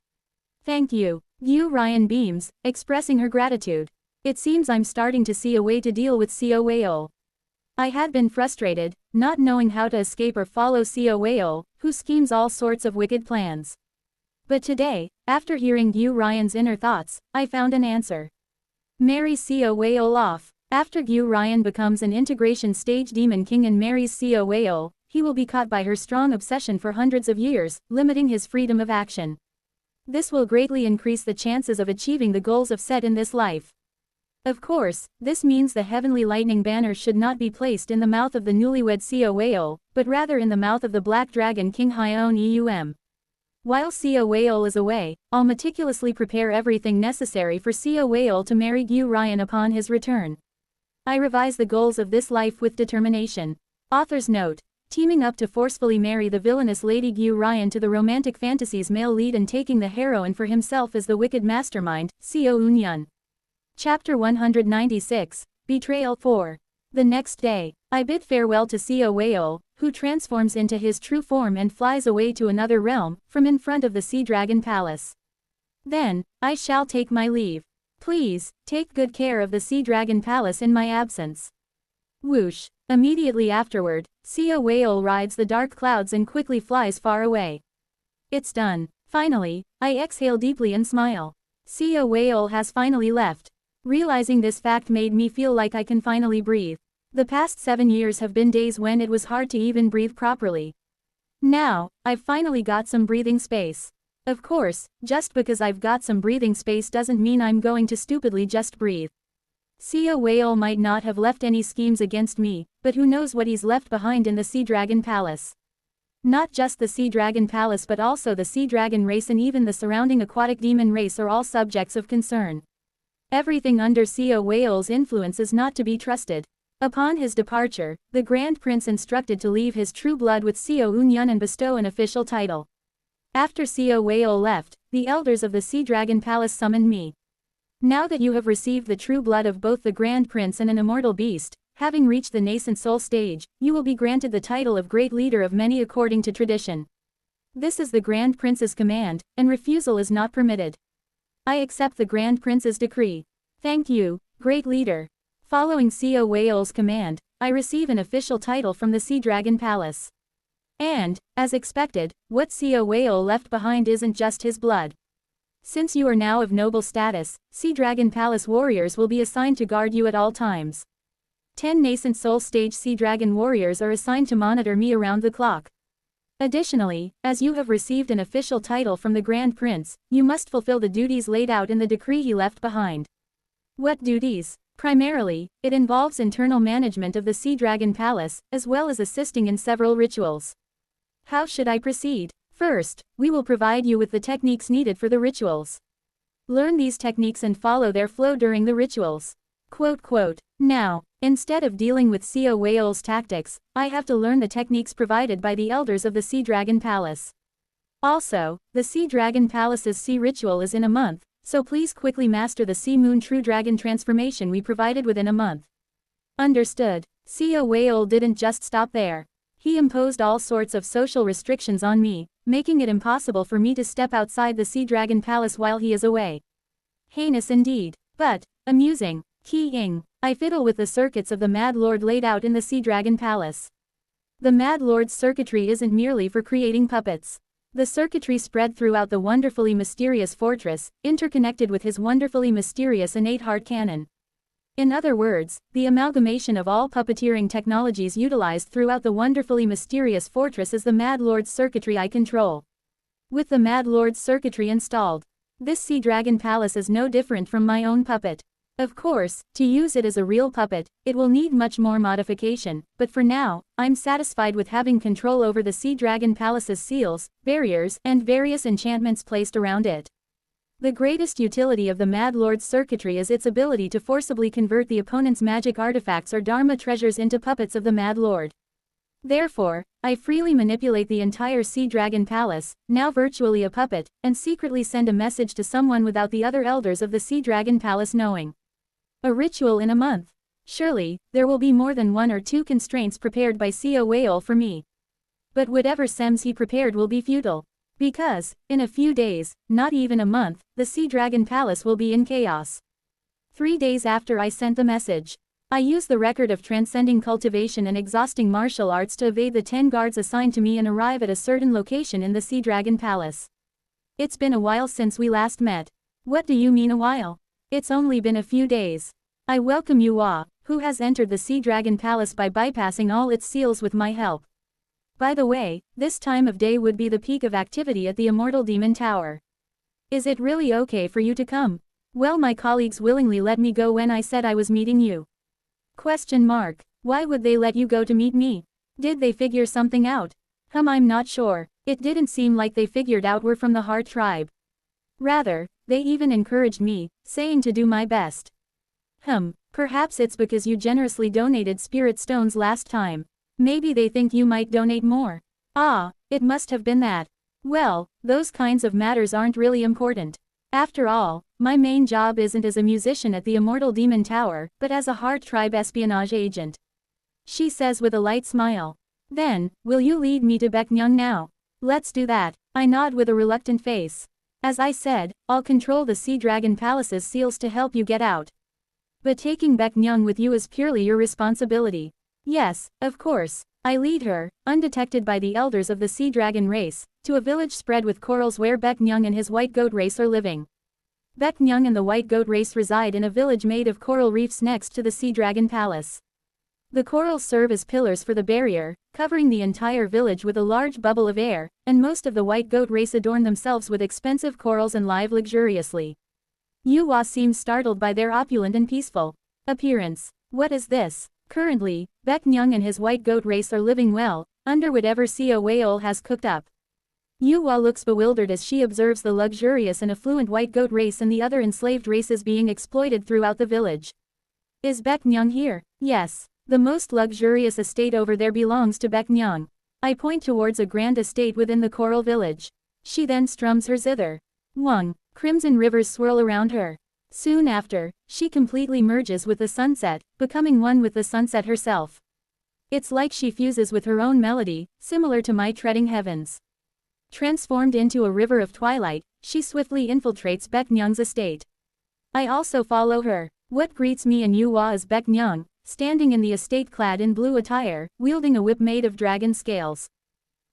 Thank you. Yu Ryan beams, expressing her gratitude. It seems I'm starting to see a way to deal with CO Whale. I had been frustrated, not knowing how to escape or follow CO Whale, who schemes all sorts of wicked plans. But today, after hearing Yu Ryan's inner thoughts, I found an answer. Marry CO Whale off. After Yu Ryan becomes an integration stage Demon King and marries CO Whale, he will be caught by her strong obsession for hundreds of years, limiting his freedom of action. This will greatly increase the chances of achieving the goals of set in this life. Of course, this means the heavenly lightning banner should not be placed in the mouth of the newlywed CO Whale, but rather in the mouth of the Black Dragon King Hyeon Eum. While CO Whale is away, I'll meticulously prepare everything necessary for CO Whale to marry Yu Ryan upon his return. I revise the goals of this life with determination. Author's note. Teaming up to forcefully marry the villainous Lady Yu Ryan to the romantic fantasies male lead and taking the heroine for himself as the wicked mastermind, CO Eun. Chapter 196, Betrayal 4. The next day, I bid farewell to CO Whale, who transforms into his true form and flies away to another realm, from in front of the Sea Dragon Palace. Then, I shall take my leave. Please, take good care of the Sea Dragon Palace in my absence. Whoosh. Immediately afterward, CO Whale rides the dark clouds and quickly flies far away. It's done. Finally, I exhale deeply and smile. Sea whale has finally left. Realizing this fact made me feel like I can finally breathe. The past 7 years have been days when it was hard to even breathe properly. Now, I've finally got some breathing space. Of course, just because I've got some breathing space doesn't mean I'm going to stupidly just breathe. Sea whale might not have left any schemes against me, but who knows what he's left behind in the Sea Dragon Palace. Not just the Sea Dragon Palace but also the Sea Dragon race and even the surrounding aquatic demon race are all subjects of concern. Everything under Sea whale's influence is not to be trusted. Upon his departure, the Grand Prince instructed to leave his true blood with Sea Unyun and bestow an official title. After Sea whale left, the elders of the Sea Dragon Palace summoned me. Now that you have received the true blood of both the Grand Prince and an immortal beast, having reached the nascent soul stage, you will be granted the title of Great Leader of Many according to tradition. This is the Grand Prince's command, and refusal is not permitted. I accept the Grand Prince's decree. Thank you, Great Leader. Following Sea whale's command, I receive an official title from the Sea Dragon Palace. And, as expected, what Sea whale left behind isn't just his blood. Since you are now of noble status, Sea Dragon Palace warriors will be assigned to guard you at all times. 10 nascent soul stage Sea Dragon warriors are assigned to monitor me around the clock. Additionally, as you have received an official title from the Grand Prince, you must fulfill the duties laid out in the decree he left behind. What duties? Primarily, it involves internal management of the Sea Dragon Palace, as well as assisting in several rituals. How should I proceed? First, we will provide you with the techniques needed for the rituals. Learn these techniques and follow their flow during the rituals. Now, instead of dealing with Sea whale's tactics, I have to learn the techniques provided by the elders of the Sea Dragon Palace. Also, the Sea Dragon Palace's sea ritual is in a month, so please quickly master the Sea Moon True Dragon transformation we provided within a month. Understood. Sea whale didn't just stop there. He imposed all sorts of social restrictions on me, making it impossible for me to step outside the Sea Dragon Palace while he is away. Heinous indeed, but amusing. I fiddle with the circuits of the Mad Lord laid out in the Sea Dragon Palace. The Mad Lord's circuitry isn't merely for creating puppets. The circuitry spread throughout the wonderfully mysterious fortress, interconnected with his wonderfully mysterious innate heart cannon. In other words, the amalgamation of all puppeteering technologies utilized throughout the wonderfully mysterious fortress is the Mad Lord's circuitry I control. With the Mad Lord's circuitry installed, this Sea Dragon Palace is no different from my own puppet. Of course, to use it as a real puppet, it will need much more modification, but for now, I'm satisfied with having control over the Sea Dragon Palace's seals, barriers, and various enchantments placed around it. The greatest utility of the Mad Lord's circuitry is its ability to forcibly convert the opponent's magic artifacts or Dharma treasures into puppets of the Mad Lord. Therefore, I freely manipulate the entire Sea Dragon Palace, now virtually a puppet, and secretly send a message to someone without the other elders of the Sea Dragon Palace knowing. A ritual in a month. Surely, there will be more than 1 or 2 constraints prepared by Sea whale for me. But whatever sems he prepared will be futile. Because, in a few days, not even a month, the Sea Dragon Palace will be in chaos. 3 days after I sent the message, I used the record of transcending cultivation and exhausting martial arts to evade the 10 guards assigned to me and arrive at a certain location in the Sea Dragon Palace. It's been a while since we last met. What do you mean a while? It's only been a few days. I welcome you all, who has entered the Sea Dragon Palace by bypassing all its seals with my help. By the way, this time of day would be the peak of activity at the Immortal Demon Tower. Is it really okay for you to come? Well, my colleagues willingly let me go when I said I was meeting you. Why would they let you go to meet me? Did they figure something out? I'm not sure. It didn't seem like they figured out we're from the Heart Tribe. Rather, they even encouraged me, saying to do my best. Perhaps it's because you generously donated spirit stones last time. Maybe they think you might donate more. It must have been that. Well, those kinds of matters aren't really important. After all, my main job isn't as a musician at the Immortal Demon Tower, but as a Heart Tribe espionage agent. She says with a light smile. Then, will you lead me to Baeknyang now? Let's do that. I nod with a reluctant face. As I said, I'll control the Sea Dragon Palace's seals to help you get out. But taking Baeknyang with you is purely your responsibility. Yes, of course. I lead her, undetected by the elders of the Sea Dragon race, to a village spread with corals where Baeknyang and his white goat race are living. Baek Myung and the White Goat race reside in a village made of coral reefs next to the Sea Dragon Palace. The corals serve as pillars for the barrier, covering the entire village with a large bubble of air, and most of the White Goat race adorn themselves with expensive corals and live luxuriously. Yuhua seems startled by their opulent and peaceful appearance. What is this? Currently, Baek Myung and his White Goat race are living well, under whatever Seo Wayol has cooked up. Yuhua looks bewildered as she observes the luxurious and affluent White Goat race and the other enslaved races being exploited throughout the village. Is Baek Myung here? Yes. The most luxurious estate over there belongs to Baek Myung. I point towards a grand estate within the coral village. She then strums her zither. Wang, crimson rivers swirl around her. Soon after, she completely merges with the sunset, becoming one with the sunset herself. It's like she fuses with her own melody, similar to my treading heavens. Transformed into a river of twilight, she swiftly infiltrates Baek Myung's estate. I also follow her. What greets me and Yuhua is Baek Myung, standing in the estate clad in blue attire, wielding a whip made of dragon scales.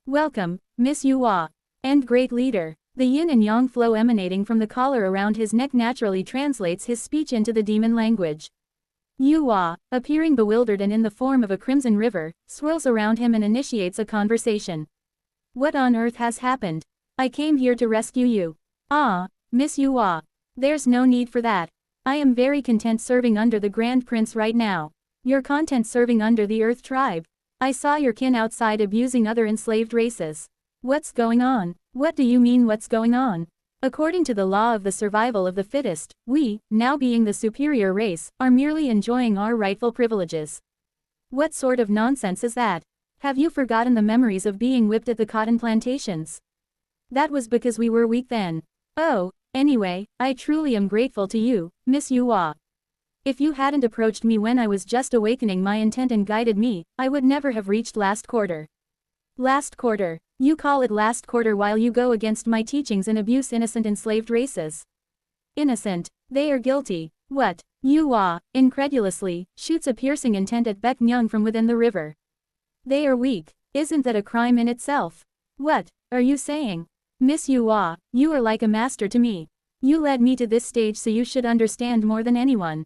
Welcome, Miss Yuhua. And great leader. The yin and yang flow emanating from the collar around his neck naturally translates his speech into the demon language. Yuhua, appearing bewildered and in the form of a crimson river, swirls around him and initiates a conversation. What on earth has happened? I came here to rescue you. Ah, Miss Yuhua. There's no need for that. I am very content serving under the Grand Prince right now. You're content serving under the Earth Tribe. I saw your kin outside abusing other enslaved races. What's going on? What do you mean what's going on? According to the law of the survival of the fittest, we, now being the superior race, are merely enjoying our rightful privileges. What sort of nonsense is that? Have you forgotten the memories of being whipped at the cotton plantations? That was because we were weak then. Oh, anyway, I truly am grateful to you, Miss Yuhua. If you hadn't approached me when I was just awakening my intent and guided me, I would never have reached last quarter. Last quarter. You call it last quarter while you go against my teachings and abuse innocent enslaved races. Innocent. They are guilty. What? Yuhua, incredulously, shoots a piercing intent at Baek Myung from within the river. They are weak. Isn't that a crime in itself? What are you saying? Miss Yuhua, you are like a master to me. You led me to this stage so you should understand more than anyone.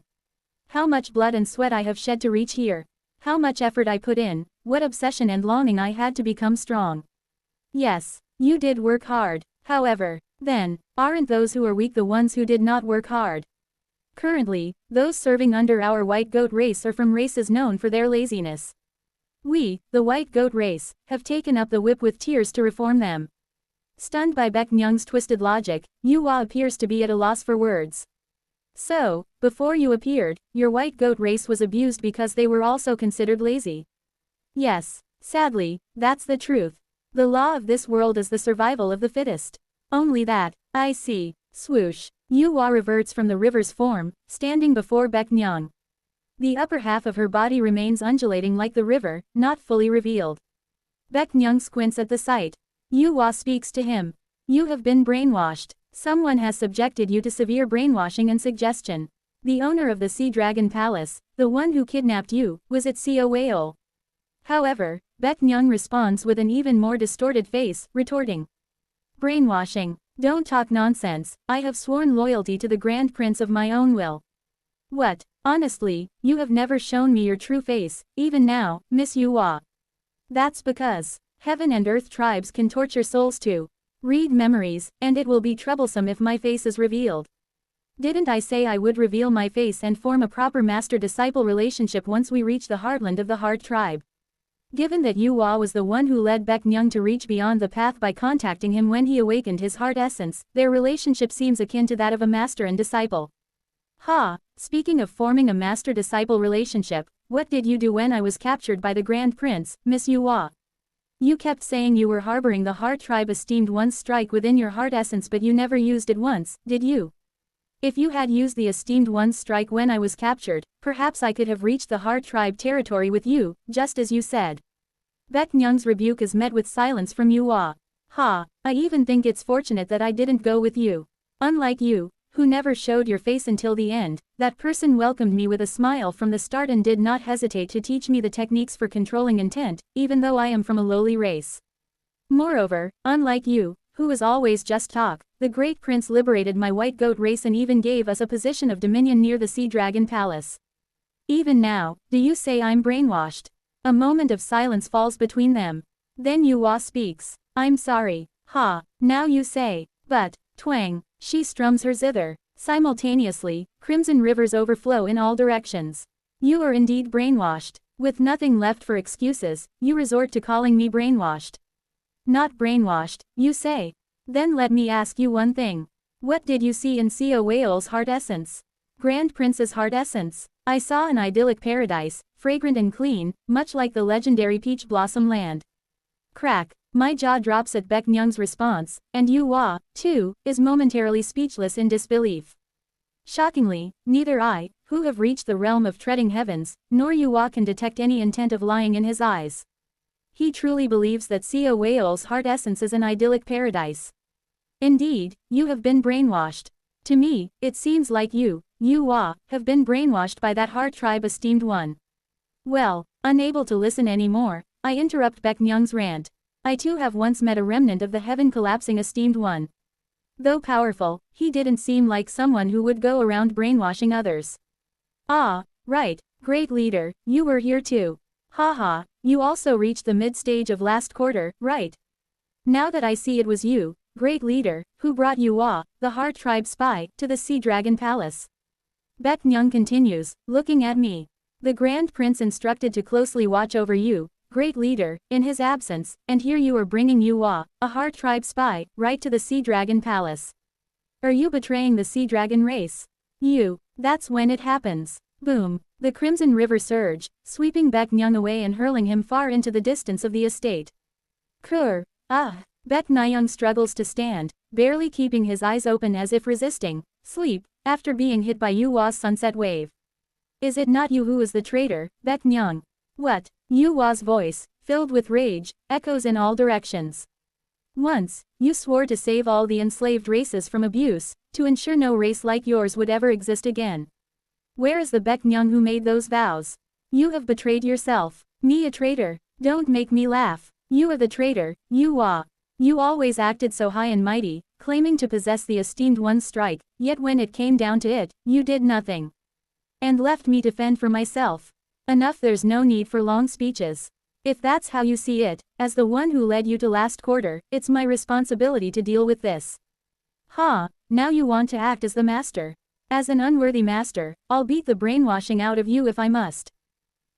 How much blood and sweat I have shed to reach here. How much effort I put in, what obsession and longing I had to become strong. Yes, you did work hard. However, then, aren't those who are weak the ones who did not work hard? Currently, those serving under our White Goat race are from races known for their laziness. We, the White Goat race, have taken up the whip with tears to reform them. Stunned by Baek Myung's twisted logic, Yuhua appears to be at a loss for words. So, before you appeared, your White Goat race was abused because they were also considered lazy. Yes, sadly, that's the truth. The law of this world is the survival of the fittest. Only that. I see. Swoosh. Yuhua reverts from the river's form, standing before Baek Myung. The upper half of her body remains undulating like the river, not fully revealed. Baek Myung squints at the sight. Yuhua speaks to him. You have been brainwashed. Someone has subjected you to severe brainwashing and suggestion. The owner of the Sea Dragon Palace, the one who kidnapped you, was at Seo Wayol. However, Baek Myung responds with an even more distorted face, retorting. Brainwashing. Don't talk nonsense. I have sworn loyalty to the Grand Prince of my own will. What? Honestly, you have never shown me your true face, even now, Miss Yuhua. That's because heaven and earth tribes can torture souls too. Read memories, and it will be troublesome if my face is revealed. Didn't I say I would reveal my face and form a proper master-disciple relationship once we reach the heartland of the Heart Tribe? Given that Yuhua was the one who led Baek Myung to reach beyond the path by contacting him when he awakened his heart essence, their relationship seems akin to that of a master and disciple. Ha! Speaking of forming a master-disciple relationship, what did you do when I was captured by the Grand Prince, Miss Yuhua? You kept saying you were harboring the Heart Tribe esteemed one's strike within your heart essence, but you never used it once, did you? If you had used the esteemed one's strike when I was captured, perhaps I could have reached the Heart Tribe territory with you, just as you said. Baek Myung's rebuke is met with silence from Yuhua. Ha, I even think it's fortunate that I didn't go with you. Unlike you, who never showed your face until the end, that person welcomed me with a smile from the start and did not hesitate to teach me the techniques for controlling intent, even though I am from a lowly race. Moreover, unlike you, who was always just talk, the great prince liberated my white goat race and even gave us a position of dominion near the Sea Dragon Palace. Even now, do you say I'm brainwashed? A moment of silence falls between them. Then Yuhua speaks. I'm sorry. Ha, now you say. But, twang, she strums her zither. Simultaneously, crimson rivers overflow in all directions. You are indeed brainwashed. With nothing left for excuses, you resort to calling me brainwashed. Not brainwashed, you say. Then let me ask you one thing. What did you see in Sia Whale's heart essence? Grand Prince's heart essence. I saw an idyllic paradise, fragrant and clean, much like the legendary Peach Blossom Land. Crack. My jaw drops at Baek Myung's response, and Yuhua, too, is momentarily speechless in disbelief. Shockingly, neither I, who have reached the realm of treading heavens, nor Yuhua can detect any intent of lying in his eyes. He truly believes that Sia Whale's heart essence is an idyllic paradise. Indeed, you have been brainwashed. To me, it seems like you, Yuhua, have been brainwashed by that heart tribe esteemed one. Well, unable to listen anymore, I interrupt Baek Myung's rant. I too have once met a remnant of the heaven-collapsing esteemed one. Though powerful, he didn't seem like someone who would go around brainwashing others. Ah, right, great leader, you were here too. Haha, you also reached the mid-stage of last quarter, right? Now that I see it was you, great leader, who brought Yuhua, the Heart Tribe spy, to the Sea Dragon Palace. Baek Myung continues, looking at me. The Grand Prince instructed to closely watch over you, great leader, in his absence, and here you are bringing Yuhua, a Heart Tribe spy, right to the Sea Dragon Palace. Are you betraying the Sea Dragon race? That's when it happens. Boom, the Crimson River surge, sweeping Baek Myung away and hurling him far into the distance of the estate. Baek Myung struggles to stand, barely keeping his eyes open as if resisting sleep, after being hit by Yuhua's sunset wave. Is it not you who is the traitor, Baek Myung? What? Yuhua's voice, filled with rage, echoes in all directions. Once, you swore to save all the enslaved races from abuse, to ensure no race like yours would ever exist again. Where is the Baek Myung who made those vows? You have betrayed yourself. Me a traitor? Don't make me laugh. You are the traitor, Yuhua. You always acted so high and mighty, claiming to possess the esteemed one's strike, yet when it came down to it, you did nothing. And left me to fend for myself. Enough, there's no need for long speeches. If that's how you see it, as the one who led you to last quarter, it's my responsibility to deal with this. Now you want to act as the master. As an unworthy master, I'll beat the brainwashing out of you if I must.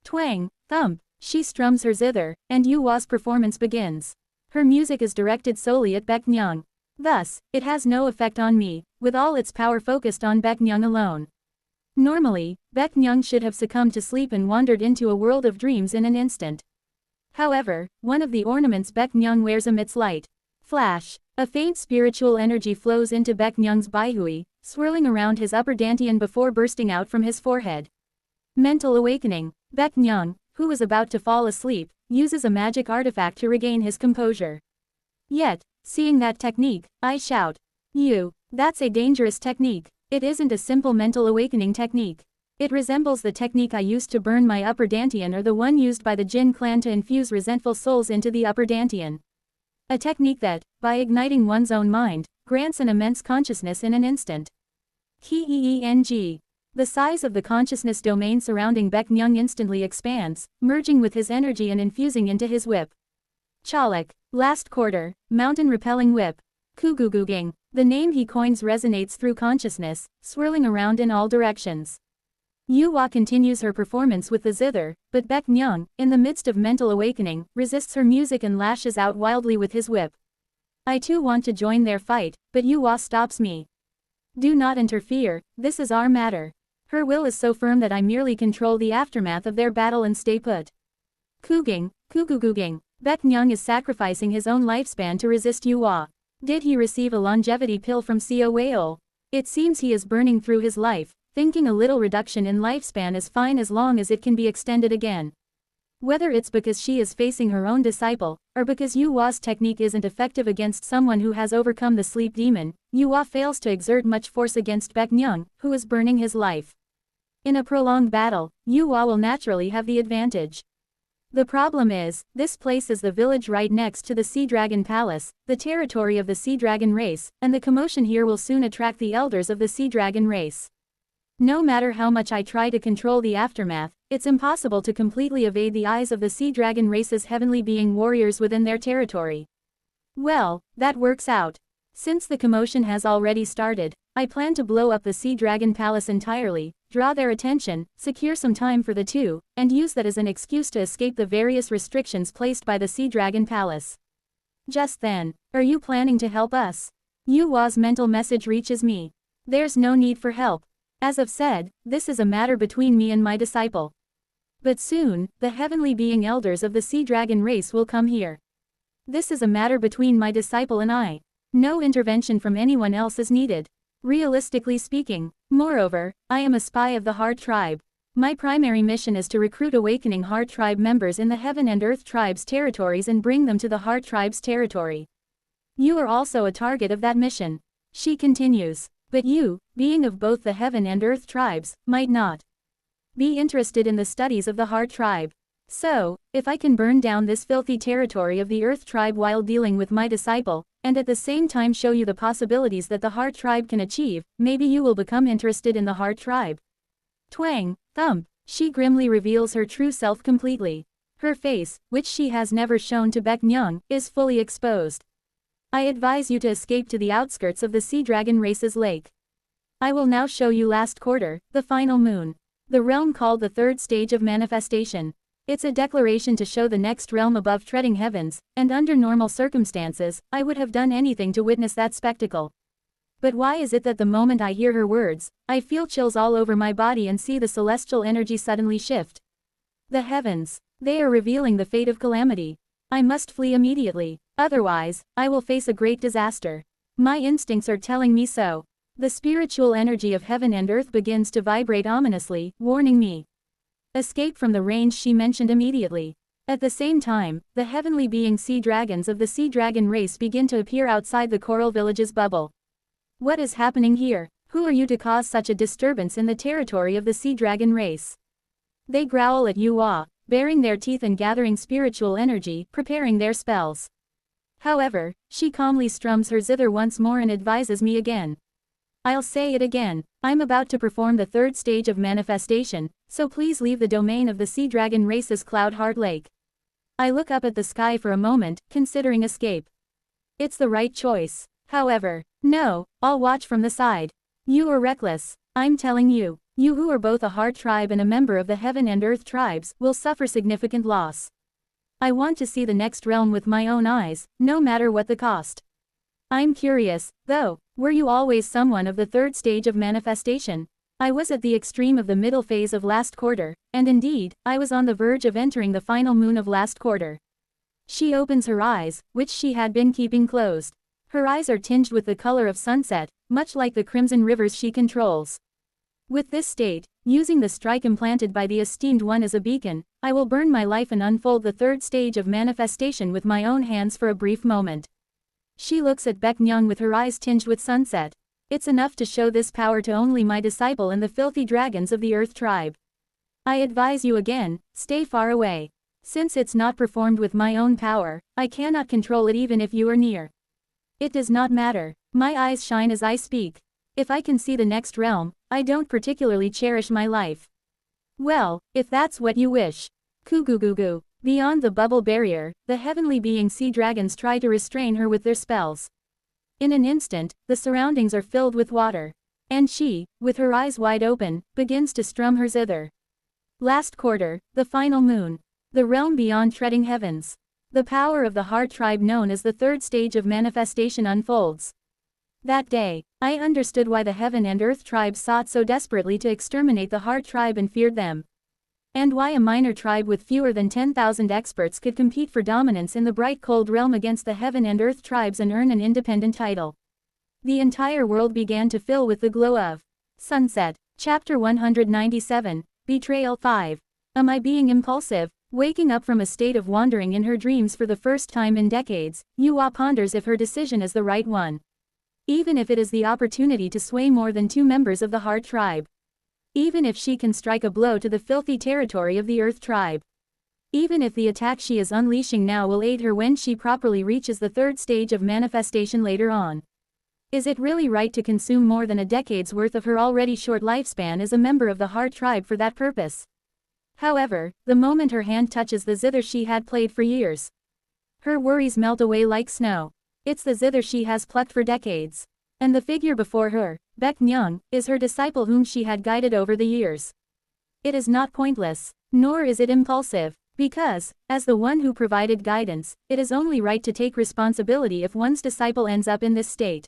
Twang, thump, she strums her zither, and Yuhua's performance begins. Her music is directed solely at Baek Myung. Thus, it has no effect on me, with all its power focused on Baek Myung alone. Normally, Baek Myung should have succumbed to sleep and wandered into a world of dreams in an instant. However, one of the ornaments Baek Myung wears emits light. Flash, a faint spiritual energy flows into Baek Myung's baihui, swirling around his upper dantian before bursting out from his forehead. Mental awakening. Baek Myung, who was about to fall asleep, uses a magic artifact to regain his composure. Yet, seeing that technique, I shout. That's a dangerous technique. It isn't a simple mental awakening technique. It resembles the technique I used to burn my upper dantian or the one used by the Jin clan to infuse resentful souls into the upper dantian. A technique that, by igniting one's own mind, grants an immense consciousness in an instant. The size of the consciousness domain surrounding Baek Myung instantly expands, merging with his energy and infusing into his whip. Chalak, last quarter, mountain repelling whip. Kuguguging, the name he coins resonates through consciousness, swirling around in all directions. Yuhua continues her performance with the zither, but Baek Myung, in the midst of mental awakening, resists her music and lashes out wildly with his whip. I too want to join their fight, but Yuhua stops me. Do not interfere, this is our matter. Her will is so firm that I merely control the aftermath of their battle and stay put. Kuguging, Baek Myung is sacrificing his own lifespan to resist Yuhua. Did he receive a longevity pill from Sia Whale? It seems he is burning through his life, thinking a little reduction in lifespan is fine as long as it can be extended again. Whether it's because she is facing her own disciple, or because Yuhua's technique isn't effective against someone who has overcome the sleep demon, Yuhua fails to exert much force against Baek Myung, who is burning his life. In a prolonged battle, Yuhua will naturally have the advantage. The problem is, this place is the village right next to the Sea Dragon Palace, the territory of the Sea Dragon race, and the commotion here will soon attract the elders of the Sea Dragon race. No matter how much I try to control the aftermath, it's impossible to completely evade the eyes of the Sea Dragon race's heavenly being warriors within their territory. Well, that works out. Since the commotion has already started, I plan to blow up the Sea Dragon Palace entirely, draw their attention, secure some time for the two, and use that as an excuse to escape the various restrictions placed by the Sea Dragon Palace. Just then, are you planning to help us? Yu Hua's mental message reaches me. There's no need for help. As I've said, this is a matter between me and my disciple. But soon, the heavenly being elders of the Sea Dragon race will come here. This is a matter between my disciple and I. No intervention from anyone else is needed. Realistically speaking. Moreover, I am a spy of the Heart Tribe. My primary mission is to recruit awakening Heart Tribe members in the Heaven and Earth Tribes territories and bring them to the Heart Tribe's territory. You are also a target of that mission. She continues. But you, being of both the Heaven and Earth Tribes, might not be interested in the studies of the Heart Tribe. So, if I can burn down this filthy territory of the Earth Tribe while dealing with my disciple, and at the same time show you the possibilities that the Heart Tribe can achieve, maybe you will become interested in the Heart Tribe. Twang, thump, she grimly reveals her true self completely. Her face, which she has never shown to Baek Myung, is fully exposed. I advise you to escape to the outskirts of the Sea Dragon race's lake. I will now show you last quarter, the final moon. The realm called the third stage of manifestation. It's a declaration to show the next realm above treading heavens, and under normal circumstances, I would have done anything to witness that spectacle. But why is it that the moment I hear her words, I feel chills all over my body and see the celestial energy suddenly shift? The heavens. They are revealing the fate of calamity. I must flee immediately. Otherwise, I will face a great disaster. My instincts are telling me so. The spiritual energy of heaven and earth begins to vibrate ominously, warning me. Escape from the range she mentioned immediately. At the same time, the heavenly being sea dragons of the Sea Dragon race begin to appear outside the coral village's bubble. What is happening here? Who are you to cause such a disturbance in the territory of the Sea Dragon race? They growl at Yu Hua, baring their teeth and gathering spiritual energy, preparing their spells. However, she calmly strums her zither once more and advises me again. I'll say it again, I'm about to perform the third stage of manifestation, so please leave the domain of the Sea Dragon race's Cloud Heart Lake. I look up at the sky for a moment, considering escape. It's the right choice. However, no, I'll watch from the side. You are reckless. I'm telling you, you who are both a Heart Tribe and a member of the Heaven and Earth Tribes, will suffer significant loss. I want to see the next realm with my own eyes, no matter what the cost. I'm curious, though, were you always someone of the third stage of manifestation? I was at the extreme of the middle phase of last quarter, and indeed, I was on the verge of entering the final moon of last quarter. She opens her eyes, which she had been keeping closed. Her eyes are tinged with the color of sunset, much like the crimson rivers she controls. With this state, using the strike implanted by the esteemed one as a beacon, I will burn my life and unfold the third stage of manifestation with my own hands for a brief moment. She looks at Baek Myung with her eyes tinged with sunset. It's enough to show this power to only my disciple and the filthy dragons of the Earth Tribe. I advise you again, stay far away. Since it's not performed with my own power, I cannot control it even if you are near. It does not matter. My eyes shine as I speak. If I can see the next realm, I don't particularly cherish my life. Well, if that's what you wish. Kugugugu. Beyond the bubble barrier, the heavenly being sea dragons try to restrain her with their spells. In an instant, the surroundings are filled with water. And she, with her eyes wide open, begins to strum her zither. Last quarter, the final moon. The realm beyond treading heavens. The power of the Heart Tribe known as the third stage of manifestation unfolds. That day, I understood why the Heaven and Earth Tribes sought so desperately to exterminate the Heart Tribe and feared them. And why a minor tribe with fewer than 10,000 experts could compete for dominance in the bright cold realm against the Heaven and Earth Tribes and earn an independent title. The entire world began to fill with the glow of sunset. Chapter 197, Betrayal 5. Am I being impulsive? Waking up from a state of wandering in her dreams for the first time in decades, Yu Hua ponders if her decision is the right one. Even if it is the opportunity to sway more than 2 members of the Heart Tribe. Even if she can strike a blow to the filthy territory of the Earth Tribe. Even if the attack she is unleashing now will aid her when she properly reaches the third stage of manifestation later on. Is it really right to consume more than a decade's worth of her already short lifespan as a member of the Heart Tribe for that purpose? However, the moment her hand touches the zither she had played for years, her worries melt away like snow. It's the zither she has plucked for decades. And the figure before her, Baek Myung, is her disciple whom she had guided over the years. It is not pointless, nor is it impulsive, because, as the one who provided guidance, it is only right to take responsibility if one's disciple ends up in this state.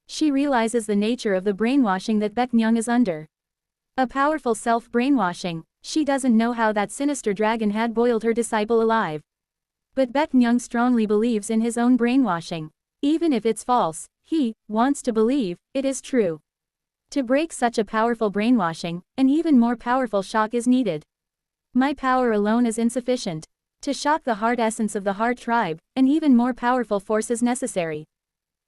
She realizes the nature of the brainwashing that Baek Myung is under. A powerful self-brainwashing. She doesn't know how that sinister dragon had boiled her disciple alive. But Baek Myung strongly believes in his own brainwashing. Even if it's false, he wants to believe it is true. To break such a powerful brainwashing, an even more powerful shock is needed. My power alone is insufficient. To shock the heart essence of the Heart Tribe, an even more powerful force is necessary.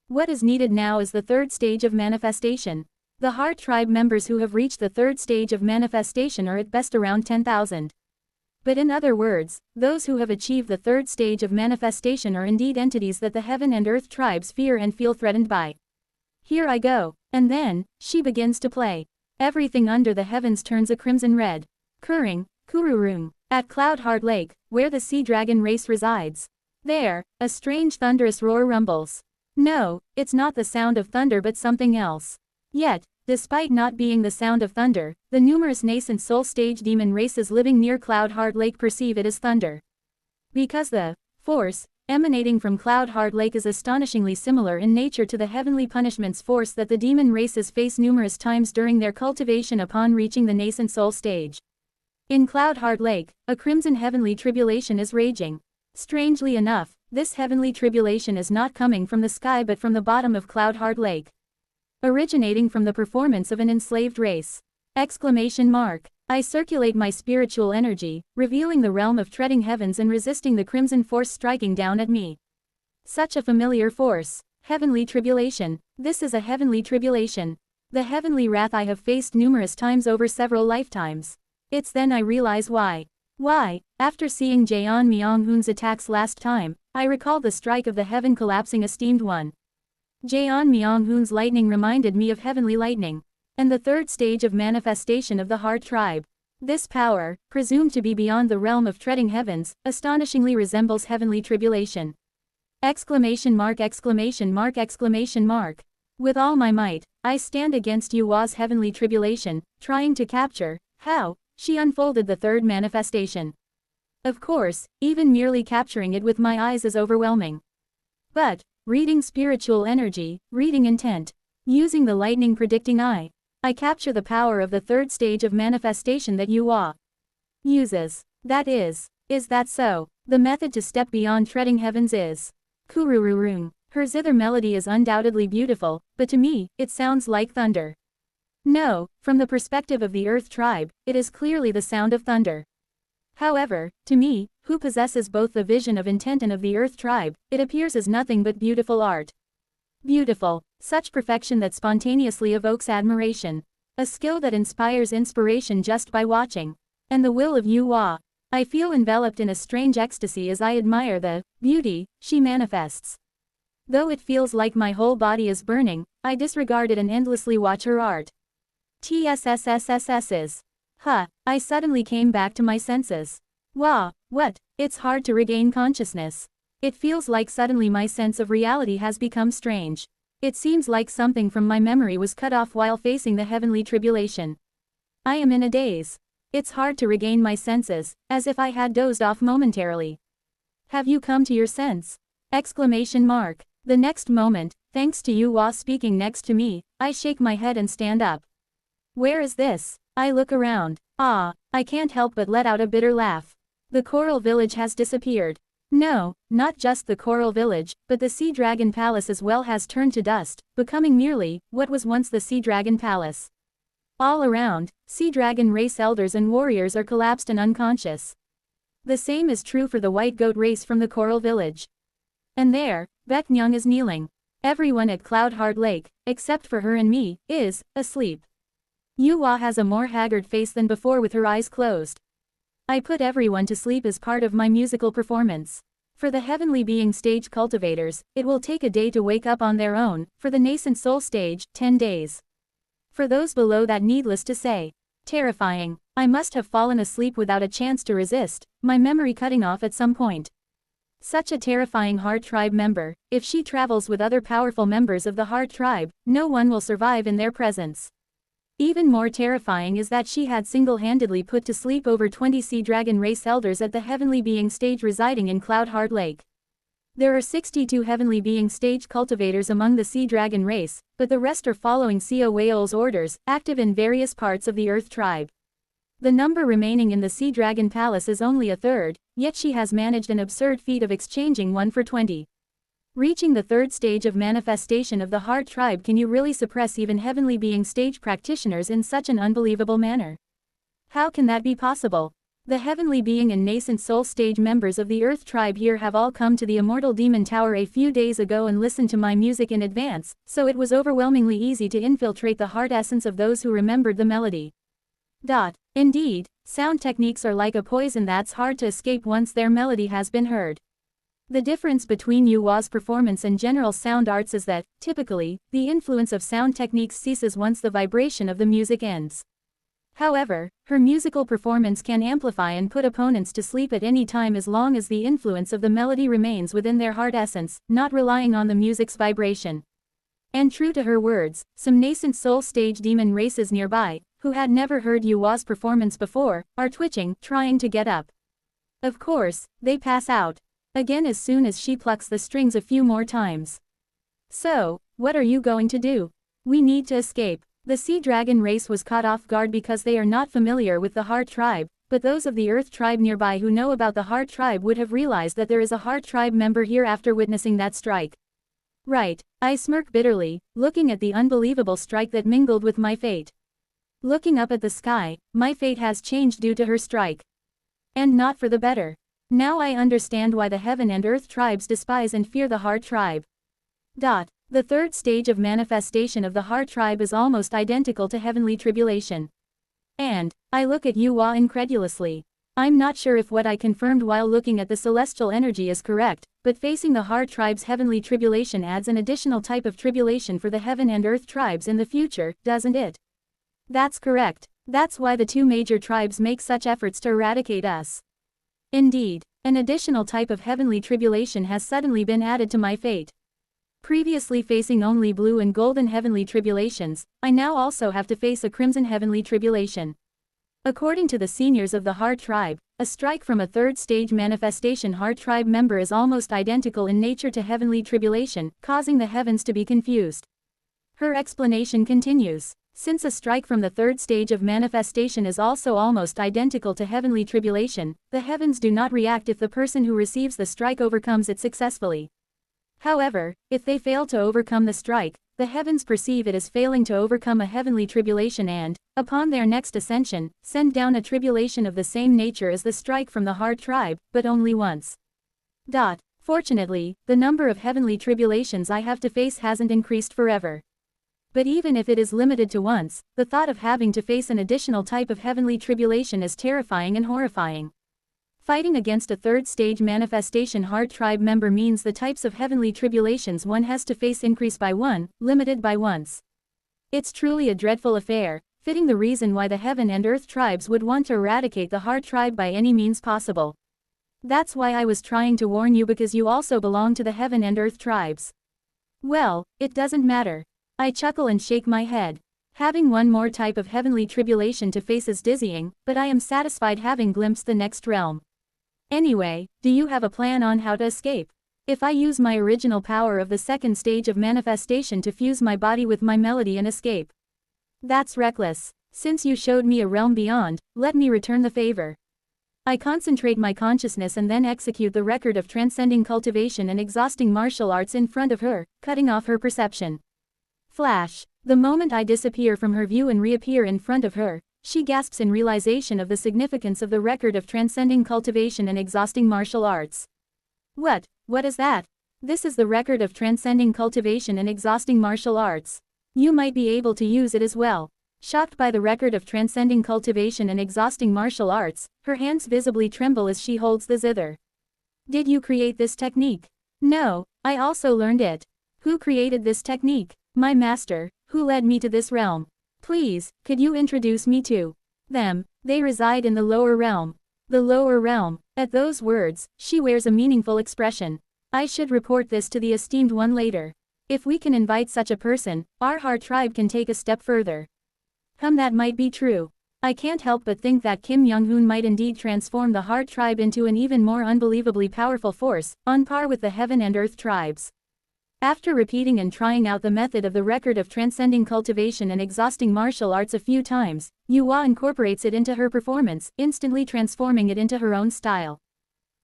What is needed now is the third stage of manifestation. The Heart Tribe members who have reached the third stage of manifestation are at best around 10,000. But in other words, those who have achieved the third stage of manifestation are indeed entities that the Heaven and Earth tribes fear and feel threatened by. Here I go. And then, she begins to play. Everything under the heavens turns a crimson red. Kuring, Kururung, at Cloud Heart Lake, where the sea dragon race resides. There, a strange thunderous roar rumbles. No, it's not the sound of thunder but something else. Yet, despite not being the sound of thunder, the numerous nascent soul stage demon races living near Cloud Heart Lake perceive it as thunder. Because the force emanating from Cloud Heart Lake is astonishingly similar in nature to the heavenly punishments force that the demon races face numerous times during their cultivation upon reaching the nascent soul stage. In Cloud Heart Lake, a crimson heavenly tribulation is raging. Strangely enough, this heavenly tribulation is not coming from the sky but from the bottom of Cloud Heart Lake. Originating from the performance of an enslaved race. Exclamation mark. I circulate my spiritual energy, revealing the realm of treading heavens and resisting the crimson force striking down at me. Such a familiar force. Heavenly tribulation. This is a heavenly tribulation. The heavenly wrath I have faced numerous times over several lifetimes. It's then I realize why. Why, after seeing Jaeon Myung-hoon's attacks last time, I recall the strike of the heaven collapsing esteemed one. Jaeon Myung-hoon's lightning reminded me of heavenly lightning. And the third stage of manifestation of the Heart Tribe. This power, presumed to be beyond the realm of treading heavens, astonishingly resembles heavenly tribulation. Exclamation mark, exclamation mark, exclamation mark. With all my might, I stand against Yuwa's heavenly tribulation, trying to capture, how, she unfolded the third manifestation. Of course, even merely capturing it with my eyes is overwhelming. But, reading spiritual energy, reading intent, using the lightning predicting eye, I capture the power of the third stage of manifestation that Yuwa uses. That is that so? The method to step beyond treading heavens is Kurururung. Her zither melody is undoubtedly beautiful, but to me, it sounds like thunder. No, from the perspective of the Earth Tribe, it is clearly the sound of thunder. However, to me, who possesses both the vision of intent and of the Earth Tribe, it appears as nothing but beautiful art. Beautiful, such perfection that spontaneously evokes admiration. A skill that inspires inspiration just by watching. And the will of Yuwa. I feel enveloped in a strange ecstasy as I admire the beauty she manifests. Though it feels like my whole body is burning, I disregard it and endlessly watch her art. TSSSSSs. I suddenly came back to my senses. Wow, what? It's hard to regain consciousness. It feels like suddenly my sense of reality has become strange. It seems like something from my memory was cut off while facing the heavenly tribulation. I am in a daze. It's hard to regain my senses, as if I had dozed off momentarily. Have you come to your sense? Exclamation mark. The next moment, thanks to Yuwa speaking next to me, I shake my head and stand up. Where is this? I look around. I can't help but let out a bitter laugh. The coral village has disappeared. No, not just the coral village, but the Sea Dragon Palace as well has turned to dust, becoming merely what was once the Sea Dragon Palace. All around, Sea Dragon race elders and warriors are collapsed and unconscious. The same is true for the White Goat race from the coral village. And there, Baek Myung is kneeling. Everyone at Cloud Heart Lake, except for her and me, is asleep. Yuwa has a more haggard face than before with her eyes closed. I put everyone to sleep as part of my musical performance. For the heavenly being stage cultivators, it will take a day to wake up on their own, for the nascent soul stage, 10 days. For those below that, needless to say, terrifying. I must have fallen asleep without a chance to resist, my memory cutting off at some point. Such a terrifying Heart Tribe member, if she travels with other powerful members of the Heart Tribe, no one will survive in their presence. Even more terrifying is that she had single-handedly put to sleep over 20 Sea Dragon race elders at the Heavenly Being stage residing in Cloud Heart Lake. There are 62 Heavenly Being stage cultivators among the Sea Dragon race, but the rest are following Seowaol's orders, active in various parts of the Earth Tribe. The number remaining in the Sea Dragon Palace is only a third, yet she has managed an absurd feat of exchanging 1 for 20. Reaching the third stage of manifestation of the Heart Tribe, can you really suppress even Heavenly Being stage practitioners in such an unbelievable manner? How can that be possible? The Heavenly Being and nascent soul stage members of the Earth Tribe here have all come to the Immortal Demon Tower a few days ago and listened to my music in advance, so it was overwhelmingly easy to infiltrate the heart essence of those who remembered the melody. Indeed, sound techniques are like a poison that's hard to escape once their melody has been heard. The difference between Yuwa's performance and general sound arts is that, typically, the influence of sound techniques ceases once the vibration of the music ends. However, her musical performance can amplify and put opponents to sleep at any time as long as the influence of the melody remains within their heart essence, not relying on the music's vibration. And true to her words, some nascent soul stage demon races nearby, who had never heard Yuwa's performance before, are twitching, trying to get up. Of course, they pass out again as soon as she plucks the strings a few more times. So, what are you going to do? We need to escape. The Sea Dragon race was caught off guard because they are not familiar with the Heart Tribe, but those of the Earth Tribe nearby who know about the Heart Tribe would have realized that there is a Heart Tribe member here after witnessing that strike. Right, I smirk bitterly, looking at the unbelievable strike that mingled with my fate. Looking up at the sky, my fate has changed due to her strike. And not for the better. Now I understand why the Heaven and Earth Tribes despise and fear the Heart Tribe. The third stage of manifestation of the Heart Tribe is almost identical to Heavenly Tribulation. And, I look at Yuwa incredulously. I'm not sure if what I confirmed while looking at the celestial energy is correct, but facing the Heart Tribe's Heavenly Tribulation adds an additional type of tribulation for the Heaven and Earth Tribes in the future, doesn't it? That's correct. That's why the two major tribes make such efforts to eradicate us. Indeed, an additional type of Heavenly Tribulation has suddenly been added to my fate. Previously facing only blue and golden Heavenly Tribulations, I now also have to face a crimson Heavenly Tribulation. According to the seniors of the Heart Tribe, a strike from a third stage manifestation Heart Tribe member is almost identical in nature to Heavenly Tribulation, causing the heavens to be confused. Her explanation continues. Since a strike from the third stage of manifestation is also almost identical to Heavenly Tribulation, the heavens do not react if the person who receives the strike overcomes it successfully. However, if they fail to overcome the strike, the heavens perceive it as failing to overcome a Heavenly Tribulation and, upon their next ascension, send down a tribulation of the same nature as the strike from the Heart Tribe, but only once. Fortunately, the number of Heavenly Tribulations I have to face hasn't increased forever. But even if it is limited to once, the thought of having to face an additional type of Heavenly Tribulation is terrifying and horrifying. Fighting against a third stage manifestation Heart Tribe member means the types of Heavenly Tribulations one has to face increase by one, limited by once. It's truly a dreadful affair, fitting the reason why the Heaven and Earth Tribes would want to eradicate the Heart Tribe by any means possible. That's why I was trying to warn you, because you also belong to the Heaven and Earth Tribes. Well, it doesn't matter. I chuckle and shake my head. Having one more type of Heavenly Tribulation to face is dizzying, but I am satisfied having glimpsed the next realm. Anyway, do you have a plan on how to escape? If I use my original power of the second stage of manifestation to fuse my body with my melody and escape? That's reckless. Since you showed me a realm beyond, let me return the favor. I concentrate my consciousness and then execute the record of transcending cultivation and exhausting martial arts in front of her, cutting off her perception. Flash. The moment I disappear from her view and reappear in front of her, she gasps in realization of the significance of the record of transcending cultivation and exhausting martial arts. What is that? This is the record of transcending cultivation and exhausting martial arts. You might be able to use it as well. Shocked by the record of transcending cultivation and exhausting martial arts, her hands visibly tremble as she holds the zither. Did you create this technique? No, I also learned it. Who created this technique? My master, who led me to this realm. Please, could you introduce me to them? They reside in the lower realm. The lower realm. At those words, she wears a meaningful expression. I should report this to the esteemed one later. If we can invite such a person, our heart tribe can take a step further. That might be true. I can't help but think that Kim Young-hoon might indeed transform the heart tribe into an even more unbelievably powerful force, on par with the heaven and earth tribes. After repeating and trying out the method of the record of transcending cultivation and exhausting martial arts a few times, Yuhua incorporates it into her performance, instantly transforming it into her own style.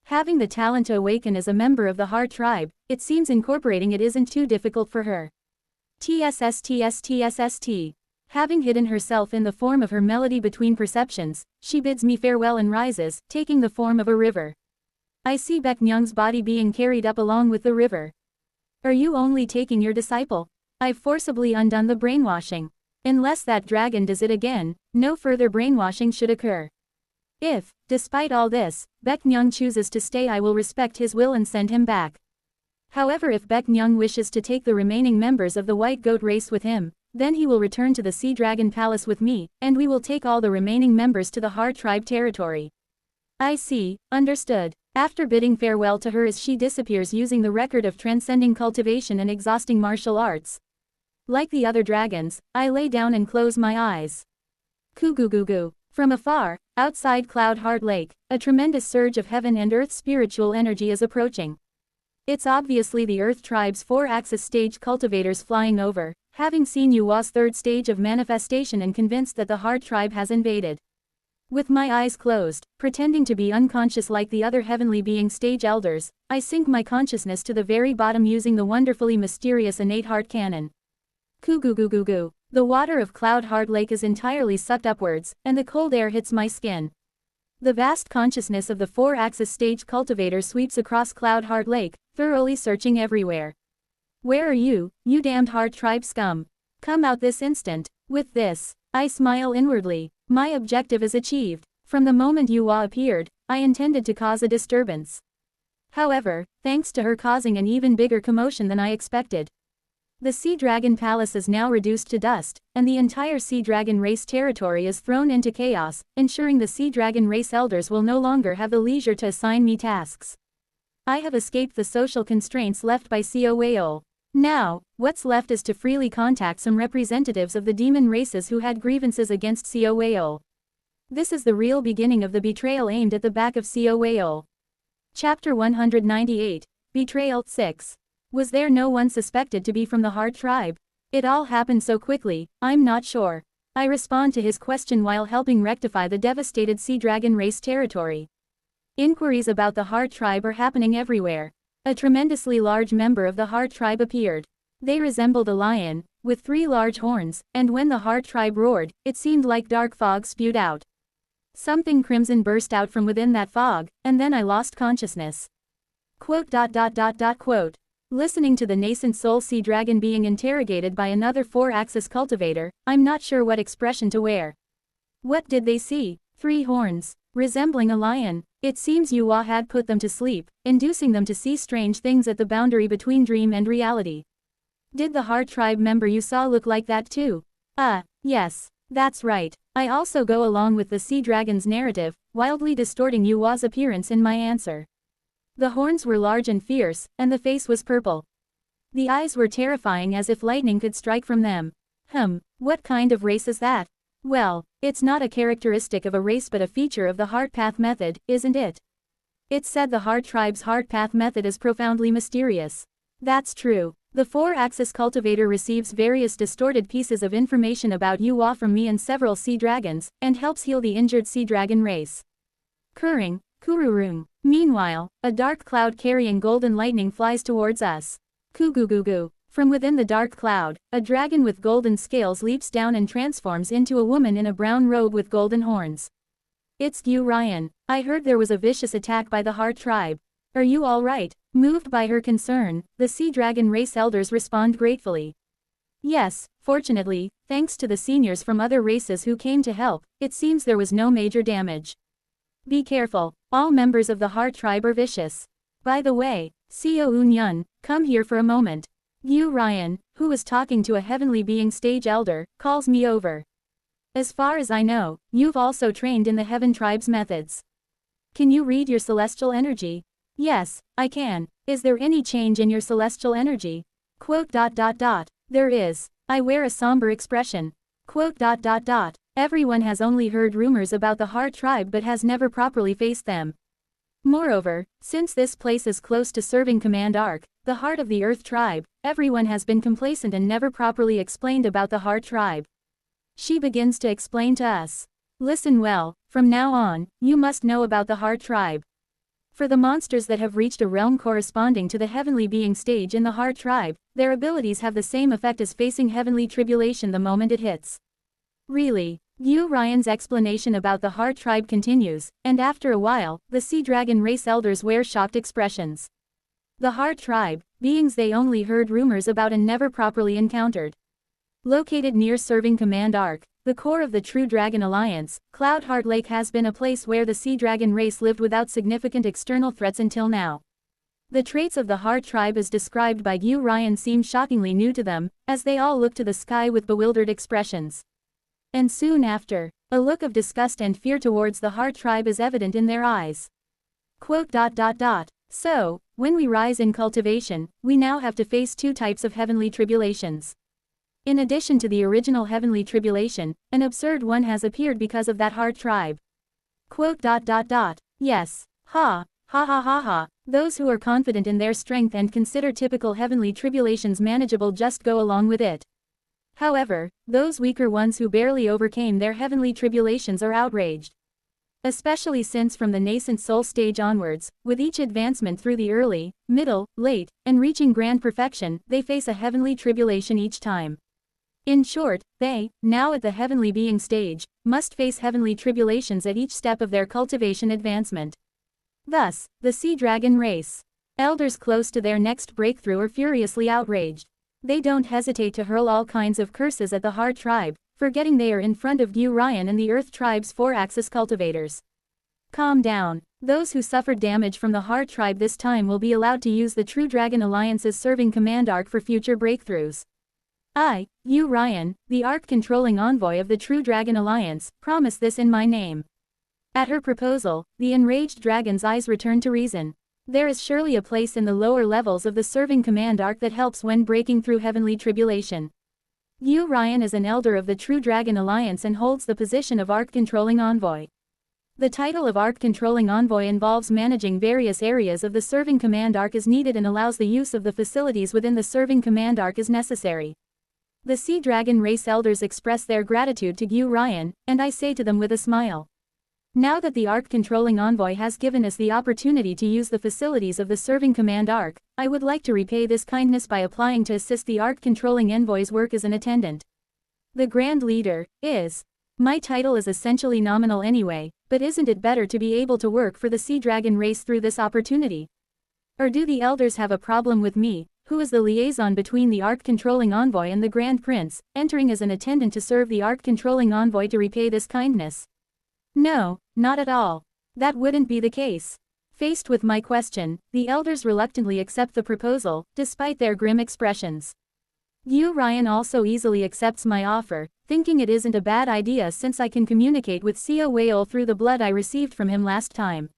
Having the talent to awaken as a member of the heart tribe, it seems incorporating it isn't too difficult for her. TSSTSTSST. Having hidden herself in the form of her melody between perceptions, she bids me farewell and rises, taking the form of a river. I see Baekmyung's body being carried up along with the river. Are you only taking your disciple? I've forcibly undone the brainwashing. Unless that dragon does it again, no further brainwashing should occur. If, despite all this, Baekmyung chooses to stay, I will respect his will and send him back. However, if Baekmyung wishes to take the remaining members of the White Goat race with him, then he will return to the Sea Dragon Palace with me, and we will take all the remaining members to the Heart Tribe territory. I see, understood. After bidding farewell to her as she disappears using the record of transcending cultivation and exhausting martial arts. Like the other dragons, I lay down and close my eyes. Kugugugu. From afar, outside Cloud Heart Lake, a tremendous surge of heaven and earth spiritual energy is approaching. It's obviously the Earth Tribe's 4-axis stage cultivators flying over, having seen Yuhua's 3rd stage of manifestation and convinced that the Heart Tribe has invaded. With my eyes closed, pretending to be unconscious like the other heavenly being stage elders, I sink my consciousness to the very bottom using the wonderfully mysterious innate heart cannon. Kugugugugu. The water of Cloud Heart Lake is entirely sucked upwards, and the cold air hits my skin. The vast consciousness of the 4-axis stage cultivator sweeps across Cloud Heart Lake, thoroughly searching everywhere. Where are you, you damned Heart Tribe scum? Come out this instant. With this, I smile inwardly. My objective is achieved. From the moment Yuhua appeared, I intended to cause a disturbance. However, thanks to her causing an even bigger commotion than I expected. The Sea Dragon Palace is now reduced to dust, and the entire Sea Dragon race territory is thrown into chaos, ensuring the Sea Dragon race elders will no longer have the leisure to assign me tasks. I have escaped the social constraints left by Coal. Now, what's left is to freely contact some representatives of the demon races who had grievances against Coal. This is the real beginning of the betrayal aimed at the back of Coal. Chapter 198, Betrayal 6. Was there no one suspected to be from the Heart Tribe? It all happened so quickly, I'm not sure. I respond to his question while helping rectify the devastated Sea Dragon race territory. Inquiries about the Heart Tribe are happening everywhere. A tremendously large member of the Heart Tribe appeared. They resembled a lion, with 3 large horns, and when the Heart Tribe roared, it seemed like dark fog spewed out. Something crimson burst out from within that fog, and then I lost consciousness. Quote. Listening to the nascent soul sea dragon being interrogated by another 4-axis cultivator, I'm not sure what expression to wear. What did they see? 3 horns, resembling a lion. It seems Yuhua had put them to sleep, inducing them to see strange things at the boundary between dream and reality. Did the Heart Tribe member you saw look like that too? Yes, that's right. I also go along with the sea dragon's narrative, wildly distorting Yuhua's appearance in my answer. The horns were large and fierce, and the face was purple. The eyes were terrifying as if lightning could strike from them. What kind of race is that? Well, it's not a characteristic of a race but a feature of the Heart Path method, isn't it? It's said the Heart Tribe's Heart Path method is profoundly mysterious. That's true. The 4-axis cultivator receives various distorted pieces of information about Yuhua from me and several sea dragons, and helps heal the injured sea dragon race. Kururung. Meanwhile, a dark cloud carrying golden lightning flies towards us. Kugugugu. From within the dark cloud, a dragon with golden scales leaps down and transforms into a woman in a brown robe with golden horns. It's Yu Ryan. I heard there was a vicious attack by the Heart Tribe. Are you alright? Moved by her concern, the Sea Dragon race elders respond gratefully. Yes, fortunately, thanks to the seniors from other races who came to help, it seems there was no major damage. Be careful, all members of the Heart tribe are vicious. By the way, Seo Eun-yun, come here for a moment. Yu Ryan, who was talking to a heavenly being stage elder, calls me over. As far as I know, you've also trained in the Heaven tribe's methods. Can you read your celestial energy? Yes, I can. Is there any change in your celestial energy? There is. I wear a somber expression. Everyone has only heard rumors about the Heart tribe but has never properly faced them. Moreover, since this place is close to serving Command Arc, the heart of the Earth tribe, everyone has been complacent and never properly explained about the Heart tribe. She begins to explain to us. Listen well, from now on, you must know about the Heart tribe. For the monsters that have reached a realm corresponding to the heavenly being stage in the Heart tribe, their abilities have the same effect as facing heavenly tribulation the moment it hits. Really? Yu Ryan's explanation about the Heart tribe continues, and after a while, the Sea Dragon race elders wear shocked expressions. The Heart tribe, beings they only heard rumors about and never properly encountered. Located near serving Command Arc, the core of the True Dragon Alliance, Cloud Heart Lake has been a place where the Sea Dragon race lived without significant external threats until now. The traits of the Heart tribe as described by Yu Ryan seem shockingly new to them, as they all look to the sky with bewildered expressions. And soon after, a look of disgust and fear towards the Heart tribe is evident in their eyes. So, when we rise in cultivation, we now have to face two types of heavenly tribulations. In addition to the original heavenly tribulation, an absurd one has appeared because of that Heart tribe. Yes. Ha. Ha ha ha ha. Those who are confident in their strength and consider typical heavenly tribulations manageable just go along with it. However, those weaker ones who barely overcame their heavenly tribulations are outraged. Especially since from the nascent soul stage onwards, with each advancement through the early, middle, late, and reaching grand perfection, they face a heavenly tribulation each time. In short, they, now at the heavenly being stage, must face heavenly tribulations at each step of their cultivation advancement. Thus, the Sea Dragon race. Elders close to their next breakthrough are furiously outraged. They don't hesitate to hurl all kinds of curses at the Heart tribe, forgetting they are in front of Yu Ryan and the Earth tribe's 4-axis cultivators. Calm down. Those who suffered damage from the Heart tribe this time will be allowed to use the True Dragon Alliance's serving Command Arc for future breakthroughs. I, Yu Ryan, the Arc-controlling envoy of the True Dragon Alliance, promise this in my name. At her proposal, the enraged dragon's eyes return to reason. There is surely a place in the lower levels of the serving Command Arc that helps when breaking through heavenly tribulation. Yu Ryan is an elder of the True Dragon Alliance and holds the position of Arc-controlling envoy. The title of Arc-controlling envoy involves managing various areas of the serving Command Arc as needed and allows the use of the facilities within the serving Command Arc as necessary. The Sea Dragon race elders express their gratitude to Yu Ryan, and I say to them with a smile. Now that the Arc-controlling envoy has given us the opportunity to use the facilities of the serving Command Arc, I would like to repay this kindness by applying to assist the Arc-controlling envoy's work as an attendant. The Grand Leader is. My title is essentially nominal anyway, but isn't it better to be able to work for the Sea Dragon race through this opportunity? Or do the elders have a problem with me, who is the liaison between the Arc-controlling envoy and the Grand Prince, entering as an attendant to serve the Arc-controlling envoy to repay this kindness? No, not at all. That wouldn't be the case. Faced with my question, the elders reluctantly accept the proposal, despite their grim expressions. Yu Ryan also easily accepts my offer, thinking it isn't a bad idea since I can communicate with Seo Whale through the blood I received from him last time.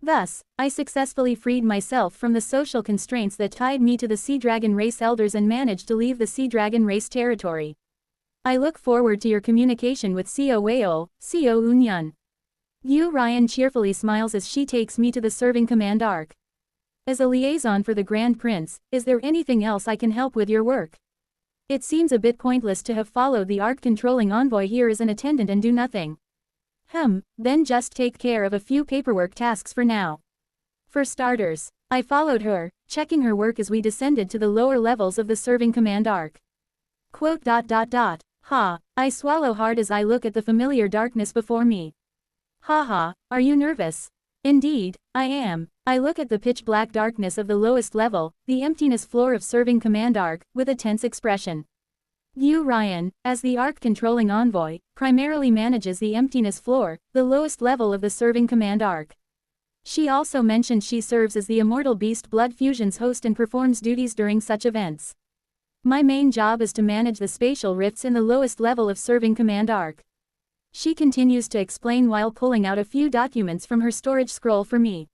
Thus, I successfully freed myself from the social constraints that tied me to the Sea Dragon race elders and managed to leave the Sea Dragon race territory. I look forward to your communication with Seo Whale, Seo Eun-yun. Yu Ryan cheerfully smiles as she takes me to the serving Command Arc. As a liaison for the Grand Prince, is there anything else I can help with your work? It seems a bit pointless to have followed the Arc-controlling envoy here as an attendant and do nothing. Then just take care of a few paperwork tasks for now. For starters, I followed her, checking her work as we descended to the lower levels of the serving Command Arc. Ha, I swallow hard as I look at the familiar darkness before me. Haha, are you nervous? Indeed, I am. I look at the pitch-black darkness of the lowest level, the emptiness floor of serving Command Arc, with a tense expression. Yu Ryan, as the Ark controlling envoy, primarily manages the emptiness floor, the lowest level of the serving command Ark. She also mentioned she serves as the immortal beast blood fusion's host and performs duties during such events. My main job is to manage the spatial rifts in the lowest level of serving command Ark. She continues to explain while pulling out a few documents from her storage scroll for me.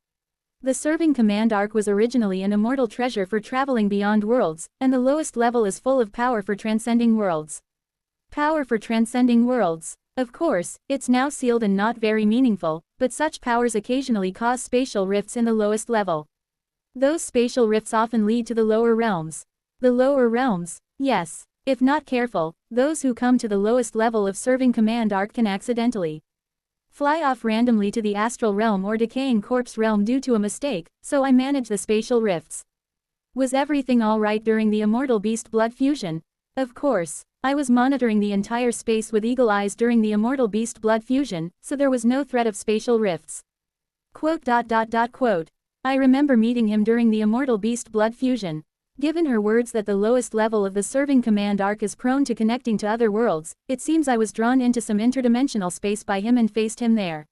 The serving command Ark was originally an immortal treasure for traveling beyond worlds, and the lowest level is full of power for transcending worlds. Power for transcending worlds. Of course, it's now sealed and not very meaningful, but such powers occasionally cause spatial rifts in the lowest level. Those spatial rifts often lead to the lower realms. The lower realms? Yes. If not careful, those who come to the lowest level of serving command Ark can accidentally fly off randomly to the astral realm or decaying corpse realm due to a mistake, so I manage the spatial rifts. Was everything alright during the immortal beast blood fusion? Of course. I was monitoring the entire space with eagle eyes during the immortal beast blood fusion, so there was no threat of spatial rifts. Quote. I remember meeting him during the immortal beast blood fusion. Given her words that the lowest level of the serving command Ark is prone to connecting to other worlds, it seems I was drawn into some interdimensional space by him and faced him there.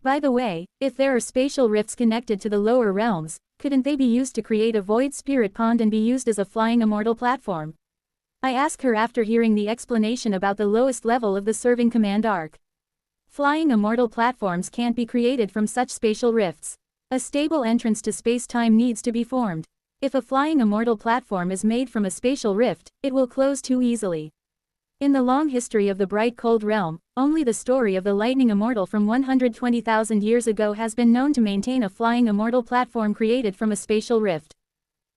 By the way, if there are spatial rifts connected to the lower realms, couldn't they be used to create a void spirit pond and be used as a flying immortal platform? I ask her after hearing the explanation about the lowest level of the serving command Ark. Flying immortal platforms can't be created from such spatial rifts. A stable entrance to space-time needs to be formed. If a flying immortal platform is made from a spatial rift, it will close too easily. In the long history of the bright cold realm, only the story of the lightning immortal from 120,000 years ago has been known to maintain a flying immortal platform created from a spatial rift.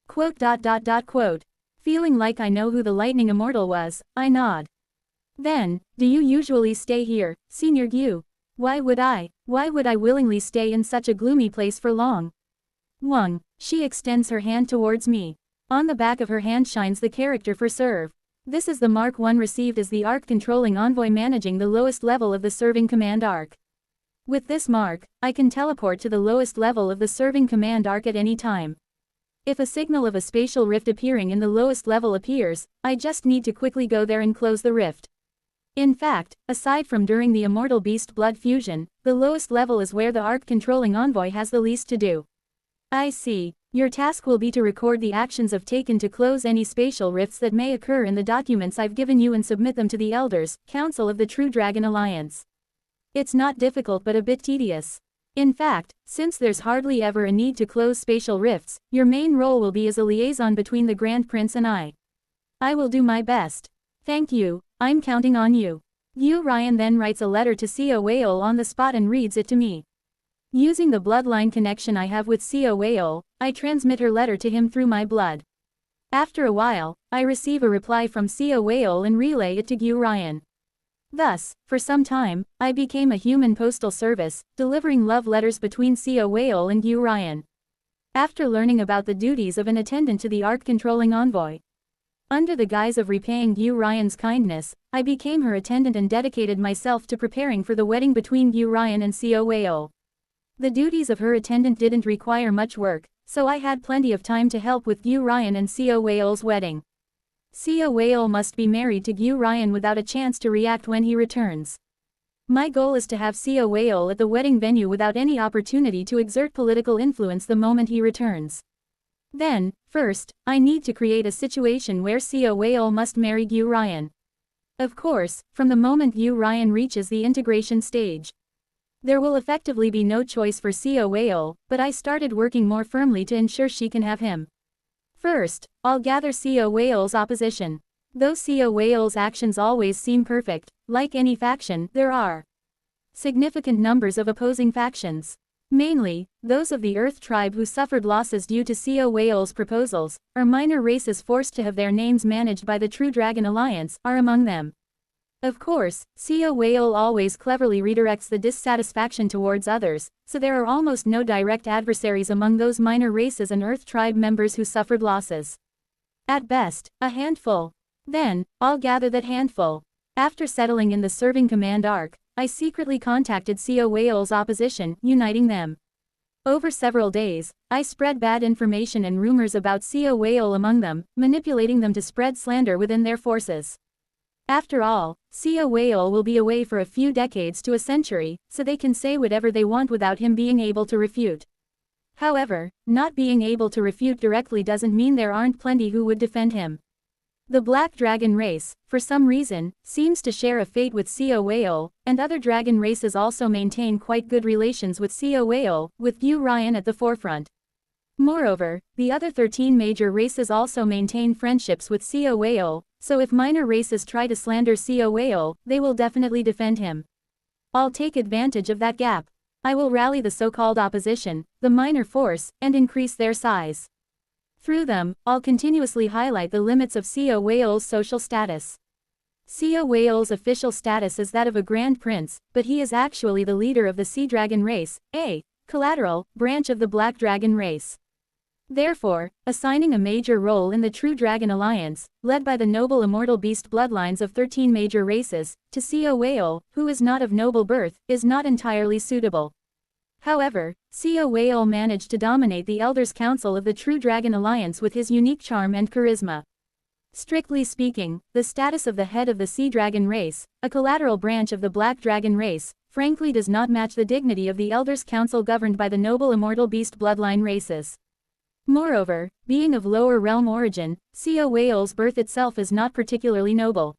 Quote. Feeling like I know who the lightning immortal was, I nod. Then, do you usually stay here, Senior Yu? Why would I willingly stay in such a gloomy place for long? Wang. She extends her hand towards me. On the back of her hand shines the character for serve. This is the Mark I received as the Ark controlling envoy managing the lowest level of the serving command Ark. With this mark, I can teleport to the lowest level of the serving command Ark at any time. If a signal of a spatial rift appearing in the lowest level appears, I just need to quickly go there and close the rift. In fact, aside from during the immortal beast blood fusion, the lowest level is where the Ark controlling envoy has the least to do. I see. Your task will be to record the actions I've taken to close any spatial rifts that may occur in the documents I've given you and submit them to the Elders, Council of the True Dragon Alliance. It's not difficult but a bit tedious. In fact, since there's hardly ever a need to close spatial rifts, your main role will be as a liaison between the Grand Prince and I. I will do my best. Thank you, I'm counting on you. Yu Ryan then writes a letter to Seo Weol on the spot and reads it to me. Using the bloodline connection I have with Seo Weol, I transmit her letter to him through my blood. After a while, I receive a reply from Seo Weol and relay it to Yu Ryan. Thus, for some time, I became a human postal service, delivering love letters between Seo Weol and Yu Ryan. After learning about the duties of an attendant to the Ark controlling envoy, under the guise of repaying Yu Ryan's kindness, I became her attendant and dedicated myself to preparing for the wedding between Yu Ryan and Seo Weol. The duties of her attendant didn't require much work, so I had plenty of time to help with Yu Ryan and Seo Weol's wedding. Seo Weol must be married to Yu Ryan without a chance to react when he returns. My goal is to have Seo Weol at the wedding venue without any opportunity to exert political influence the moment he returns. Then, first, I need to create a situation where Seo Weol must marry Yu Ryan. Of course, from the moment Yu Ryan reaches the integration stage, there will effectively be no choice for Seo Weol, but I started working more firmly to ensure she can have him. First, I'll gather Seo Weol's opposition. Though Seo Weol's actions always seem perfect, like any faction, there are significant numbers of opposing factions. Mainly, those of the Earth tribe who suffered losses due to Seo Weol's proposals, or minor races forced to have their names managed by the True Dragon Alliance, are among them. Of course, Seo Weol always cleverly redirects the dissatisfaction towards others, so there are almost no direct adversaries among those minor races and Earth tribe members who suffered losses. At best, a handful. Then, I'll gather that handful. After settling in the serving command Ark, I secretly contacted Seo Weol's opposition, uniting them. Over several days, I spread bad information and rumors about Seo Weol among them, manipulating them to spread slander within their forces. After all, Seo Whale will be away for a few decades to a century, so they can say whatever they want without him being able to refute. However, not being able to refute directly doesn't mean there aren't plenty who would defend him. The Black Dragon race, for some reason, seems to share a fate with Seo Whale, and other dragon races also maintain quite good relations with Seo Whale, with Gyu Ryan at the forefront. Moreover, the other 13 major races also maintain friendships with Seo Whale, so if minor races try to slander Seo Whale, they will definitely defend him. I'll take advantage of that gap. I will rally the so-called opposition, the minor force, and increase their size. Through them, I'll continuously highlight the limits of Seo Whale's social status. Seo Whale's official status is that of a Grand Prince, but he is actually the leader of the Sea Dragon race, a collateral branch of the Black Dragon race. Therefore, assigning a major role in the True Dragon Alliance, led by the noble immortal beast bloodlines of 13 major races, to Seo Whale, who is not of noble birth, is not entirely suitable. However, Seo Whale managed to dominate the Elders' Council of the True Dragon Alliance with his unique charm and charisma. Strictly speaking, the status of the head of the Sea Dragon race, a collateral branch of the Black Dragon race, frankly does not match the dignity of the Elders' Council governed by the noble immortal beast bloodline races. Moreover, being of lower realm origin, Seo Whale's birth itself is not particularly noble.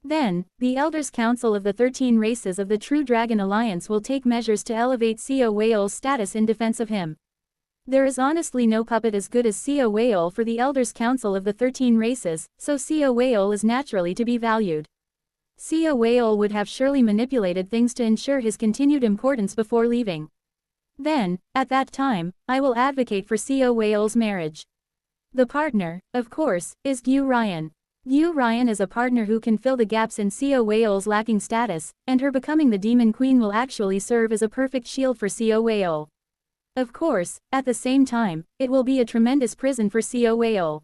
Then, the Elders' Council of the 13 races of the True Dragon Alliance will take measures to elevate Seo Whale's status in defense of him. There is honestly no puppet as good as Seo Whale for the Elders' Council of the 13 races, so Seo Whale is naturally to be valued. Seo Whale would have surely manipulated things to ensure his continued importance before leaving. Then, at that time, I will advocate for Seo Whale's marriage. The partner, of course, is Gyu Ryan. Gyu Ryan is a partner who can fill the gaps in Seo Whale's lacking status, and her becoming the Demon Queen will actually serve as a perfect shield for Seo Whale. Of course, at the same time, it will be a tremendous prison for Seo Whale.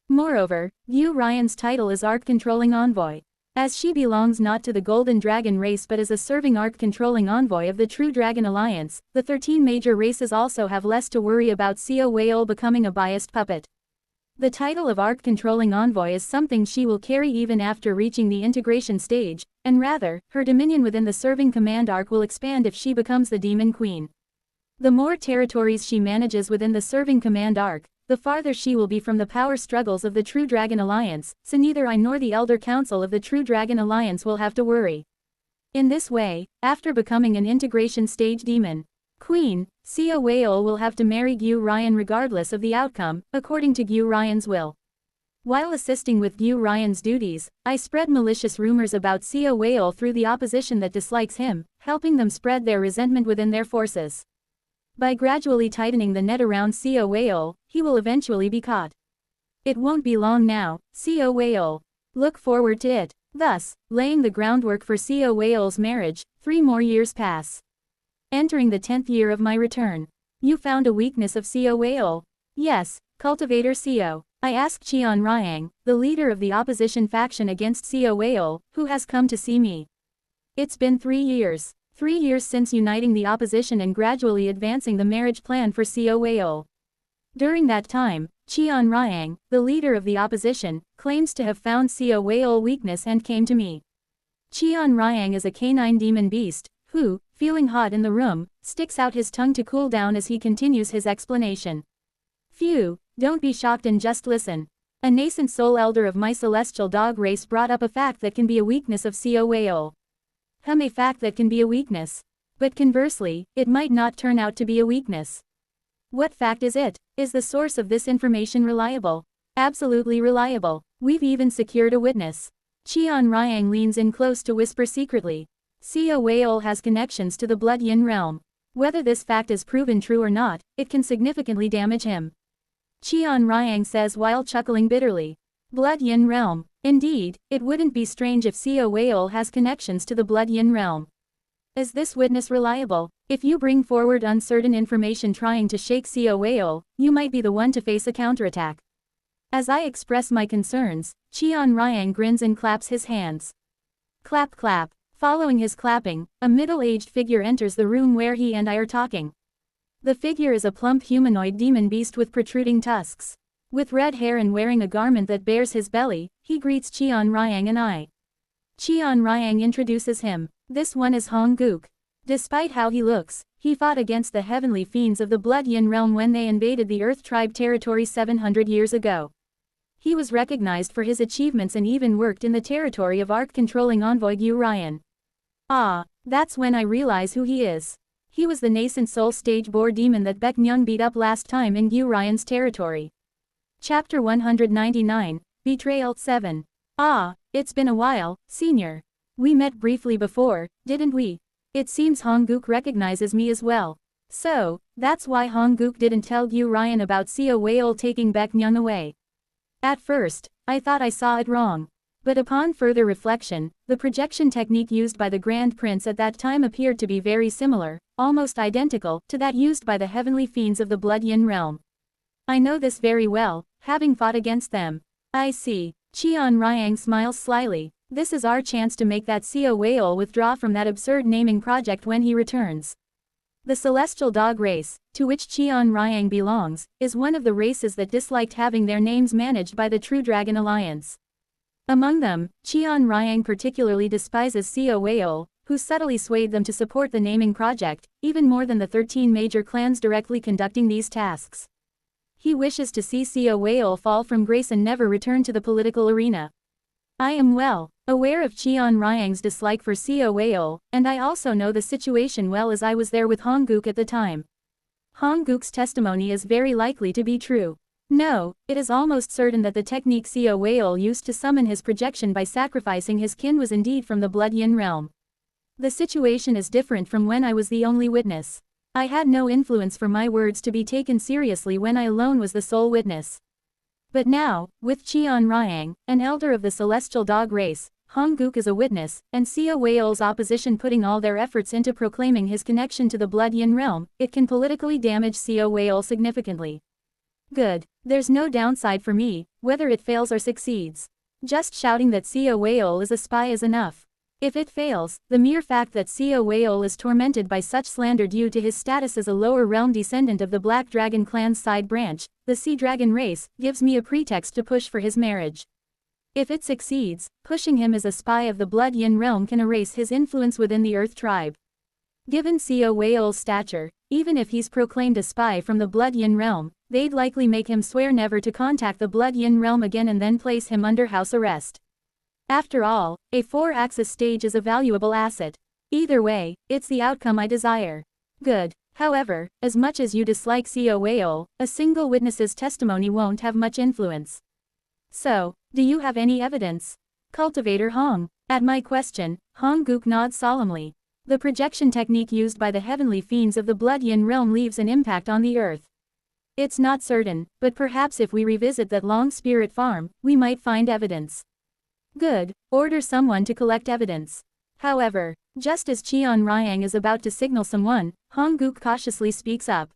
Moreover, Gyu Ryan's title is Arc-Controlling Envoy. As she belongs not to the Golden Dragon race but is a serving Arc-Controlling Envoy of the True Dragon Alliance, the 13 major races also have less to worry about Seo Whale becoming a biased puppet. The title of Arc-Controlling Envoy is something she will carry even after reaching the integration stage, and rather, her dominion within the serving command arc will expand if she becomes the Demon Queen. The more territories she manages within the serving command arc, the farther she will be from the power struggles of the True Dragon Alliance, so neither I nor the Elder Council of the True Dragon Alliance will have to worry. In this way, after becoming an integration stage demon Queen, Seo Whale will have to marry Gyu Ryan regardless of the outcome, according to Gyu Ryan's will. While assisting with Gyu Ryan's duties, I spread malicious rumors about Seo Whale through the opposition that dislikes him, helping them spread their resentment within their forces. By gradually tightening the net around Seo Whale, he will eventually be caught. It won't be long now, Seo Whale. Look forward to it. Thus, laying the groundwork for Seo Whale's marriage, 3 more years pass. Entering the 10th year of my return. You found a weakness of Seo Whale? Yes, Cultivator Seo. I asked Qian Ryang, the leader of the opposition faction against Seo Whale, who has come to see me. It's been 3 years. 3 years since uniting the opposition and gradually advancing the marriage plan for Seo Whale. During that time, Qian Ryang, the leader of the opposition, claims to have found Seo Whale weakness and came to me. Qian Ryang is a canine demon beast, who, feeling hot in the room, sticks out his tongue to cool down as he continues his explanation. Phew, don't be shocked and just listen. A nascent soul elder of my celestial dog race brought up a fact that can be a weakness of Seo Whale. A fact that can be a weakness. But conversely, it might not turn out to be a weakness. What fact is it? Is the source of this information reliable? Absolutely reliable. We've even secured a witness. Qian Ryang leans in close to whisper secretly. Seo Whale has connections to the Blood Yin realm. Whether this fact is proven true or not, it can significantly damage him. Qian Ryang says while chuckling bitterly. Blood Yin realm. Indeed, it wouldn't be strange if Seo Whale has connections to the Blood Yin realm. Is this witness reliable? If you bring forward uncertain information trying to shake Seo Whale, you might be the one to face a counterattack. As I express my concerns, Qian Ryang grins and claps his hands. Clap clap. Following his clapping, a middle-aged figure enters the room where he and I are talking. The figure is a plump humanoid demon beast with protruding tusks. With red hair and wearing a garment that bears his belly, he greets Qian Ryang and I. Qian Ryang introduces him. This one is Hong Guk. Despite how he looks, he fought against the heavenly fiends of the Blood Yin realm when they invaded the Earth tribe territory 700 years ago. He was recognized for his achievements and even worked in the territory of Arc-controlling envoy Gu Ryan. Ah, that's when I realize who he is. He was the nascent soul stage boar demon that Baek Myung beat up last time in Gu Ryan's territory. Chapter 199, Betrayal 7. Ah, it's been a while, senior. We met briefly before, didn't we? It seems Hong Guk recognizes me as well. So, that's why Hong Guk didn't tell Gu Ryan about Seo Weol taking Baek Myung away. At first, I thought I saw it wrong. But upon further reflection, the projection technique used by the Grand Prince at that time appeared to be very similar, almost identical, to that used by the heavenly fiends of the Blood Yin realm. I know this very well, having fought against them. I see. Qian Ryang smiles slyly. This is our chance to make that Seo Weol withdraw from that absurd naming project when he returns. The celestial dog race, to which Qian Ryang belongs, is one of the races that disliked having their names managed by the True Dragon Alliance. Among them, Qian Ryang particularly despises Seo Weol, who subtly swayed them to support the naming project, even more than the 13 major clans directly conducting these tasks. He wishes to see Seo Weol fall from grace and never return to the political arena. I am well aware of Qian Ryang's dislike for Seo Weol, and I also know the situation well as I was there with Hong Guk at the time. Hong Guk's testimony is very likely to be true. No, it is almost certain that the technique Seo Weol used to summon his projection by sacrificing his kin was indeed from the Blood Yin realm. The situation is different from when I was the only witness. I had no influence for my words to be taken seriously when I alone was the sole witness. But now, with Qian Ryang, an elder of the celestial dog race, Hong Guk is a witness, and Seo Weol's opposition putting all their efforts into proclaiming his connection to the Blood Yin realm, it can politically damage Seo Weol significantly. Good. There's no downside for me, whether it fails or succeeds. Just shouting that Seo Weol is a spy is enough. If it fails, the mere fact that Seo Weol is tormented by such slander due to his status as a lower realm descendant of the Black Dragon clan's side branch, the Sea Dragon race, gives me a pretext to push for his marriage. If it succeeds, pushing him as a spy of the Blood Yin realm can erase his influence within the Earth tribe. Given Seo Weol's stature, even if he's proclaimed a spy from the Blood Yin realm, they'd likely make him swear never to contact the Blood Yin realm again and then place him under house arrest. After all, a 4-axis stage is a valuable asset. Either way, it's the outcome I desire. Good. However, as much as you dislike Seo Weol, a single witness's testimony won't have much influence. So, do you have any evidence? Cultivator Hong. At my question, Hong Guk nods solemnly. The projection technique used by the heavenly fiends of the Blood Yin realm leaves an impact on the earth. It's not certain, but perhaps if we revisit that Long Spirit farm, we might find evidence. Good. Order someone to collect evidence. However, just as Qian Ryang is about to signal someone, Hong Guk cautiously speaks up.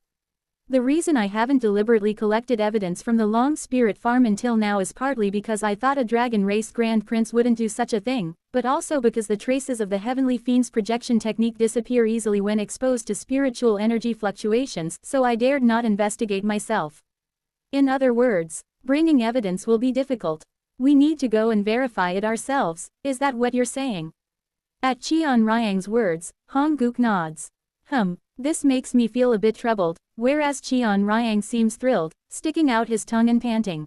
The reason I haven't deliberately collected evidence from the Long Spirit farm until now is partly because I thought a dragon race Grand Prince wouldn't do such a thing, but also because the traces of the heavenly fiend's projection technique disappear easily when exposed to spiritual energy fluctuations, so I dared not investigate myself. In other words, bringing evidence will be difficult. We need to go and verify it ourselves, is that what you're saying? At Qian Ryang's words, Hong Guk nods. This makes me feel a bit troubled, whereas Qian Ryang seems thrilled, sticking out his tongue and panting.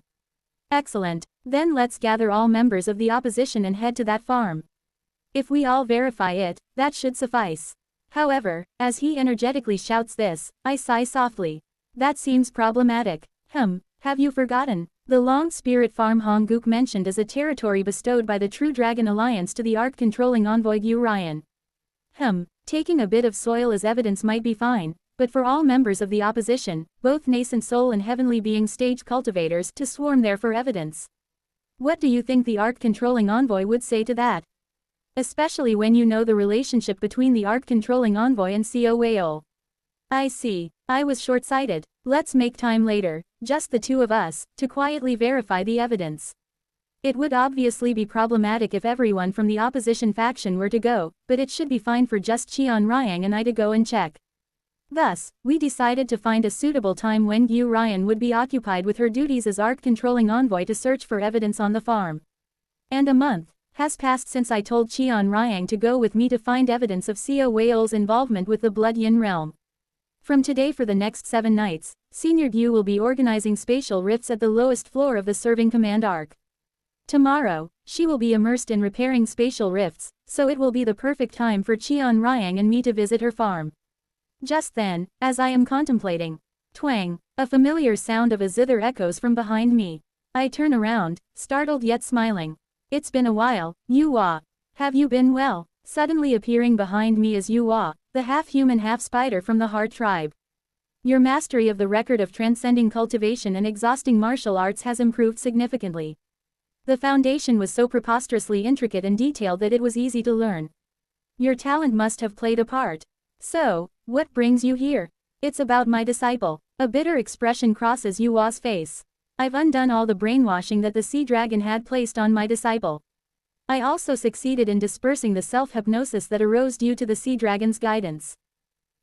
Excellent, then let's gather all members of the opposition and head to that farm. If we all verify it, that should suffice. However, as he energetically shouts this, I sigh softly. That seems problematic. Have you forgotten? The Long Spirit Farm Hong Guk mentioned as a territory bestowed by the True Dragon Alliance to the Arc-controlling envoy Gu Ryan. Taking a bit of soil as evidence might be fine, but for all members of the opposition, both nascent soul and heavenly being stage cultivators, to swarm there for evidence. What do you think the Arc-controlling envoy would say to that? Especially when you know the relationship between the Arc-controlling envoy and Seo Weol. I see. I was short-sighted. Let's make time later, just the two of us, to quietly verify the evidence. It would obviously be problematic if everyone from the opposition faction were to go, but it should be fine for just Qian Ryang and I to go and check. Thus, we decided to find a suitable time when Gu Ryan would be occupied with her duties as Arc-controlling envoy to search for evidence on the farm. And a month has passed since I told Qian Ryang to go with me to find evidence of Xiao Wei's involvement with the Blood Yin realm. From today for the next 7 nights, Senior Gu will be organizing spatial rifts at the lowest floor of the Serving Command Arc. Tomorrow, she will be immersed in repairing spatial rifts, so it will be the perfect time for Qian Ryang and me to visit her farm. Just then, as I am contemplating, twang, a familiar sound of a zither echoes from behind me. I turn around, startled yet smiling. It's been a while, Yuhua. Have you been well? Suddenly appearing behind me is Yuhua, the half-human half-spider from the Heart tribe. Your mastery of the record of transcending cultivation and exhausting martial arts has improved significantly. The foundation was so preposterously intricate and detailed that it was easy to learn. Your talent must have played a part. So, what brings you here? It's about my disciple. A bitter expression crosses Yua's face. I've undone all the brainwashing that the sea dragon had placed on my disciple. I also succeeded in dispersing the self-hypnosis that arose due to the sea dragon's guidance.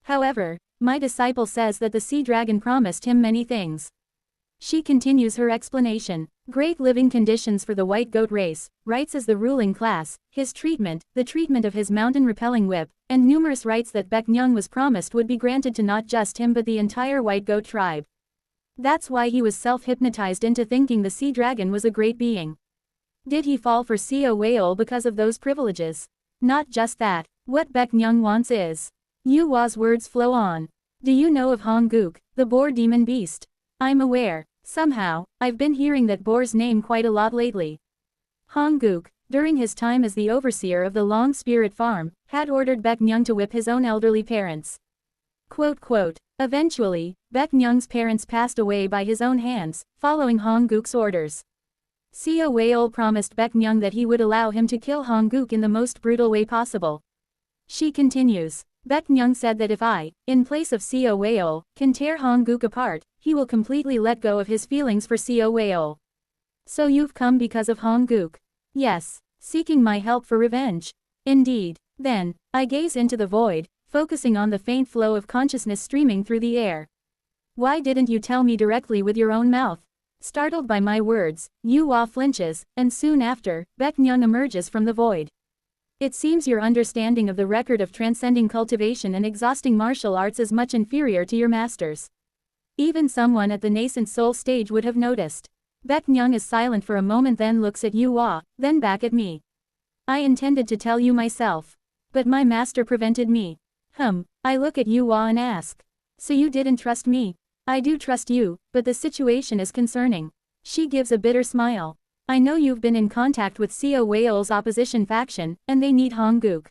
However, my disciple says that the sea dragon promised him many things. She continues her explanation. Great living conditions for the white goat race, rights as the ruling class, his treatment, the treatment of his mountain-repelling whip, and numerous rights that Baeknyang was promised would be granted to not just him but the entire white goat tribe. That's why he was self-hypnotized into thinking the sea dragon was a great being. Did he fall for Xiao Wei'ol because of those privileges? Not just that, what Baeknyang wants is. Yuhua's words flow on. Do you know of Honguk, the boar demon beast? I'm aware. Somehow, I've been hearing that boar's name quite a lot lately. Honguk, during his time as the overseer of the Long Spirit Farm, had ordered Baeknyang to whip his own elderly parents. Quote, eventually, Baeknyang's parents passed away by his own hands, following Honguk's orders. Xiao Wei'ol promised Baeknyang that he would allow him to kill Honguk in the most brutal way possible. She continues. Baeknyang said that if I, in place of Xiao Wei'ol, can tear Honguk apart, he will completely let go of his feelings for Xiao Wei'ol. So you've come because of Honguk? Yes, seeking my help for revenge. Indeed. Then, I gaze into the void, focusing on the faint flow of consciousness streaming through the air. Why didn't you tell me directly with your own mouth? Startled by my words, Yuhua flinches, and soon after, Baeknyang emerges from the void. It seems your understanding of the record of transcending cultivation and exhausting martial arts is much inferior to your master's. Even someone at the nascent soul stage would have noticed. Baeknyang is silent for a moment, then looks at Yuhua, then back at me. I intended to tell you myself. But my master prevented me. I look at Yuhua and ask. So you didn't trust me? I do trust you, but the situation is concerning. She gives a bitter smile. I know you've been in contact with Xiao Wei'ol's opposition faction, and they need Honguk.